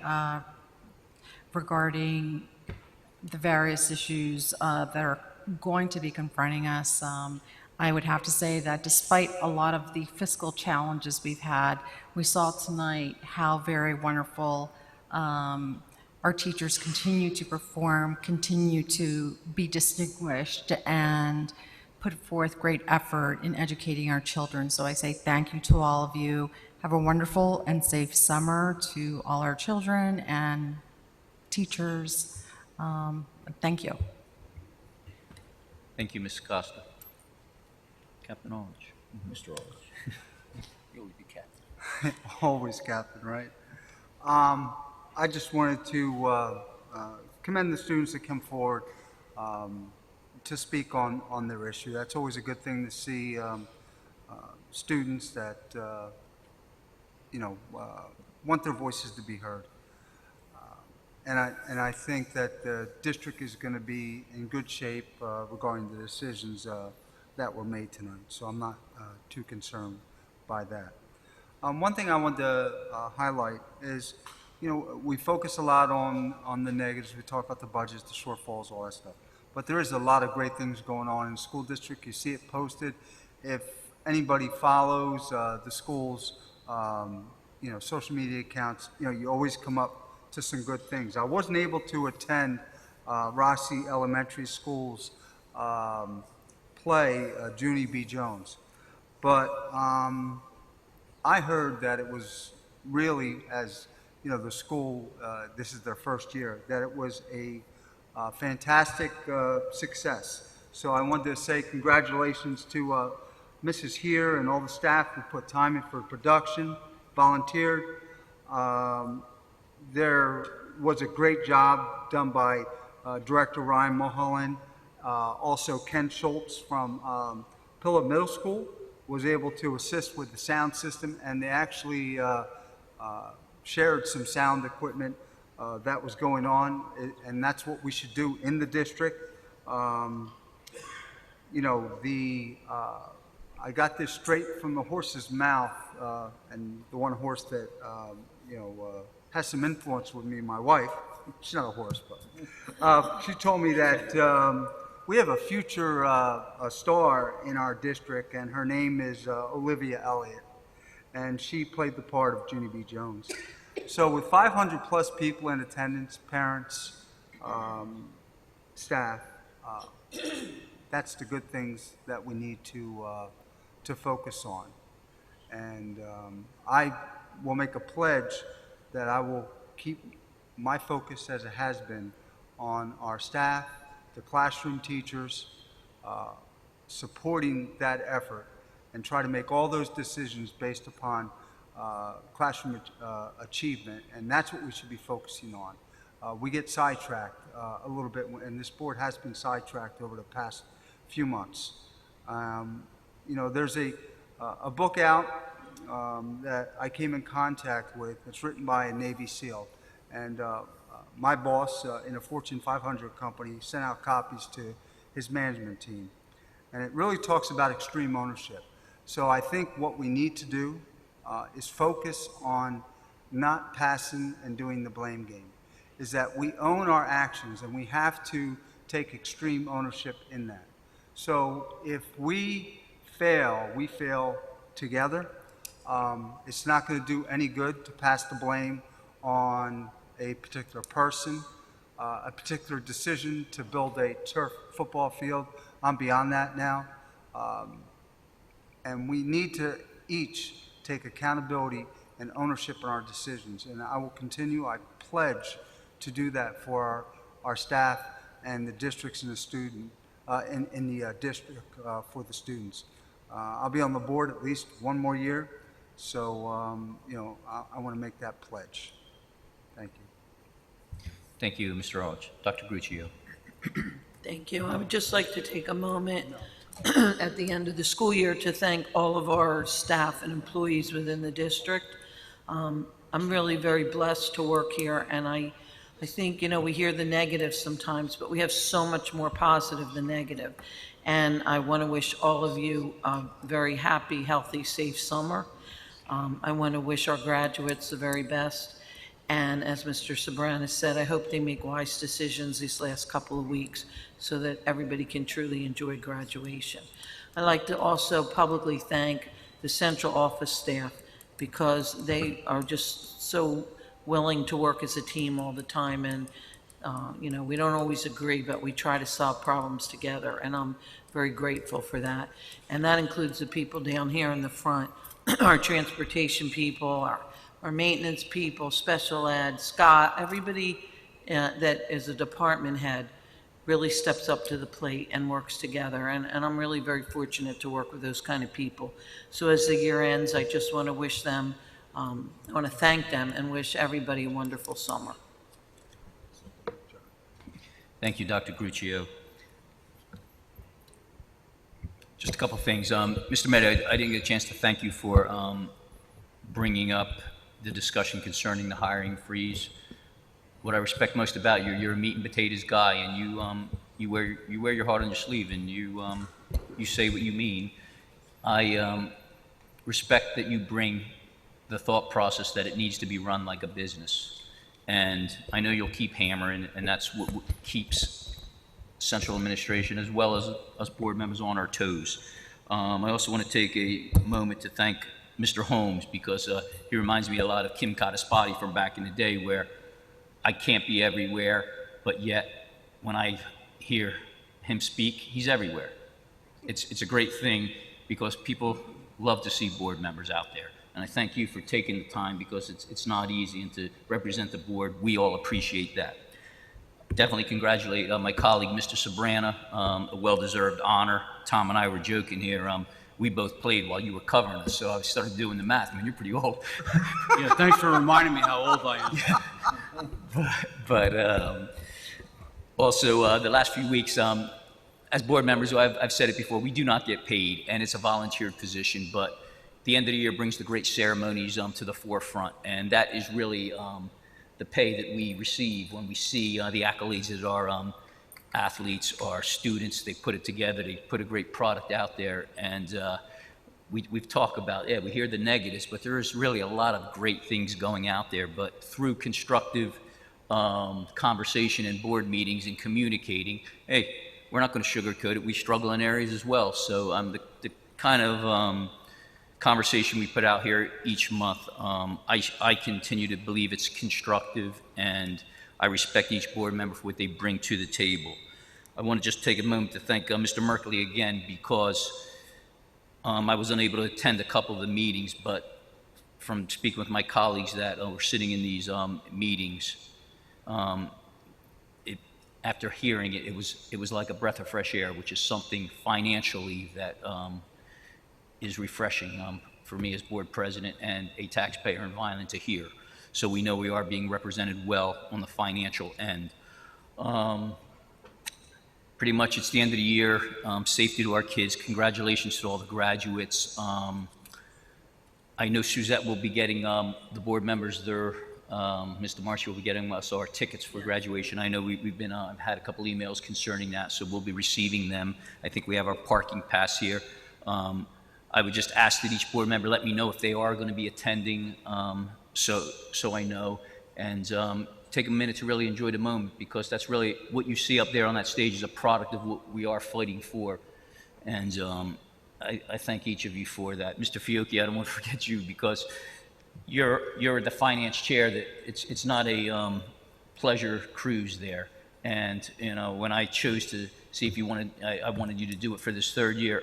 regarding the various issues that are going to be confronting us, I would have to say that despite a lot of the fiscal challenges we've had, we saw tonight how very wonderful our teachers continue to perform, continue to be distinguished, and put forth great effort in educating our children. So I say thank you to all of you. Have a wonderful and safe summer to all our children and teachers. Thank you. Thank you, Ms. Costa. Captain Orange. Mr. Orange. You always be captain. Always captain, right? I just wanted to commend the students that come forward to speak on their issue. That's always a good thing to see students that want their voices to be heard. And I think that the district is going to be in good shape regarding the decisions that were made tonight. So I'm not too concerned by that. One thing I wanted to highlight is, we focus a lot on the negatives. We talk about the budgets, the shortfalls, all that stuff. But there is a lot of great things going on in the school district. You see it posted. If anybody follows the school's, social media accounts, you always come up to some good things. I wasn't able to attend Rossi Elementary School's play, Junie B. Jones, but I heard that it was really, as the school, this is their first year, that it was a fantastic success. So I wanted to say congratulations to Mrs. Here and all the staff who put time in for production, volunteered. There was a great job done by Director Ryan Mulholland. Also Ken Schultz from Pillow Middle School was able to assist with the sound system, and they actually shared some sound equipment that was going on, and that's what we should do in the district. I got this straight from the horse's mouth, and the one horse that has some influence with me, my wife. She's not a horse, but she told me that we have a future star in our district, and her name is Olivia Elliott, and she played the part of Junie B. Jones. So with 500 plus people in attendance, parents, staff, that's the good things that we need to focus on. And I will make a pledge that I will keep my focus as it has been on our staff, the classroom teachers, supporting that effort, and try to make all those decisions based upon classroom achievement, and that's what we should be focusing on. We get sidetracked a little bit, and this board has been sidetracked over the past few months. There's a book out that I came in contact with. It's written by a Navy SEAL, and my boss in a Fortune 500 company sent out copies to his management team, and it really talks about extreme ownership. So I think what we need to do is focus on not passing and doing the blame game, is that we own our actions, and we have to take extreme ownership in that. So if we fail together. It's not going to do any good to pass the blame on a particular person, a particular decision to build a turf football field. I'm beyond that now. And we need to each take accountability and ownership in our decisions. And I will continue, I pledge to do that for our staff and the districts and the student, in the district for the students. I'll be on the board at least one more year, so I want to make that pledge. Thank you. Thank you, Mr. Orange. Dr. Gruccio. Thank you. I would just like to take a moment at the end of the school year to thank all of our staff and employees within the district. I'm really very blessed to work here, and I think, we hear the negatives sometimes, but we have so much more positive than negative. And I want to wish all of you a very happy, healthy, safe summer. I want to wish our graduates the very best. And as Mr. Sobranis said, I hope they make wise decisions these last couple of weeks so that everybody can truly enjoy graduation. I'd like to also publicly thank the central office staff, because they are just so willing to work as a team all the time, and You know, we don't always agree, but we try to solve problems together, and I'm very grateful for that. And that includes the people down here in the front, our transportation people, our maintenance people, special ed, Scott, everybody that is a department head really steps up to the plate and works together. And I'm really very fortunate to work with those kind of people. So as the year ends, I just want to wish them, I want to thank them and wish everybody a wonderful summer. Thank you, Dr. Gruccio. Just a couple things. Mr. Mehta, I didn't get a chance to thank you for bringing up the discussion concerning the hiring freeze. What I respect most about you, you're a meat and potatoes guy, and you wear your heart on your sleeve, and you say what you mean. I respect that you bring the thought process that it needs to be run like a business, and I know you'll keep hammering, and that's what keeps central administration as well as us board members on our toes. I also want to take a moment to thank Mr. Holmes, because he reminds me a lot of Kim Kataspati from back in the day, where I can't be everywhere, but yet when I hear him speak, he's everywhere. It's a great thing, because people love to see board members out there. And I thank you for taking the time, because it's not easy, and to represent the board, we all appreciate that. Definitely congratulate my colleague, Mr. Sabrana, a well-deserved honor. Tom and I were joking here. We both played while you were covering us, so I started doing the math. I mean, you're pretty old. Yeah, thanks for reminding me how old I am. But also, the last few weeks, as board members, I've said it before, we do not get paid, and it's a volunteer position, but the end of the year brings the great ceremonies to the forefront, and that is really the pay that we receive when we see the accolades that our athletes, our students, they put it together, they put a great product out there, and we've talked about, we hear the negatives, but there is really a lot of great things going out there. But through constructive conversation and board meetings and communicating, hey, we're not going to sugarcoat it. We struggle in areas as well. So the kind of conversation we put out here each month, I continue to believe it's constructive, and I respect each board member for what they bring to the table. I want to just take a moment to thank Mr. Merkley again, because I was unable to attend a couple of the meetings, but from speaking with my colleagues that were sitting in these meetings, after hearing it, it was like a breath of fresh air, which is something financially that is refreshing for me as board president and a taxpayer in Vineland to hear. So we know we are being represented well on the financial end. Pretty much it's the end of the year. Safety to our kids. Congratulations to all the graduates. I know Suzette will be getting the board members their, Mr. Marcy will be getting us our tickets for graduation. I know we've been, I've had a couple emails concerning that, so we'll be receiving them. I think we have our parking pass here. I would just ask that each board member let me know if they are going to be attending, so I know, and take a minute to really enjoy the moment, because that's really what you see up there on that stage is a product of what we are fighting for. And I thank each of you for that. Mr. Fiocchi, I don't want to forget you, because you're the finance chair. That it's not a pleasure cruise there. And you know, when I chose to see if you wanted, I wanted you to do it for this third year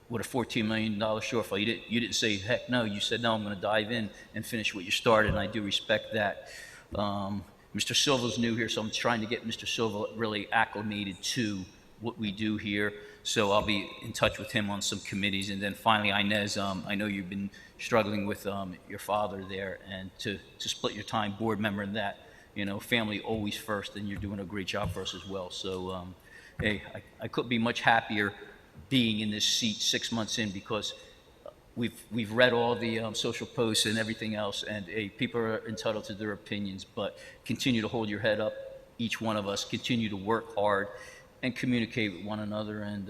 with a $14 million shortfall. You didn't say heck no. You said no. I'm going to dive in and finish what you started, and I do respect that. Mr. Silva's new here, so I'm trying to get Mr. Silva really acclimated to what we do here. So I'll be in touch with him on some committees. And then finally, Inez, I know you've been struggling with your father there, and to split your time, board member and that, you know, family always first, and you're doing a great job for us as well. So, hey, I couldn't be much happier being in this seat 6 months in, because we've read all the social posts and everything else, and people are entitled to their opinions, but continue to hold your head up, each one of us, continue to work hard and communicate with one another, and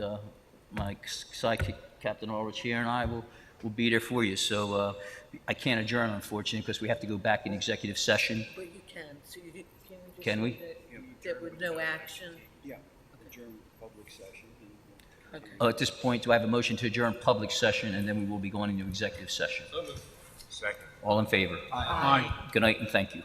my sidekick, Captain Ulrich here, and I will be there for you. So I can't adjourn, unfortunately, because we have to go back in executive session. But you can, so Can we? That with no action? Yeah, adjourn public session. Okay. At this point, do I have a motion to adjourn public session, and then we will be going into executive session? Second. All in favor? Aye. Good night, and thank you.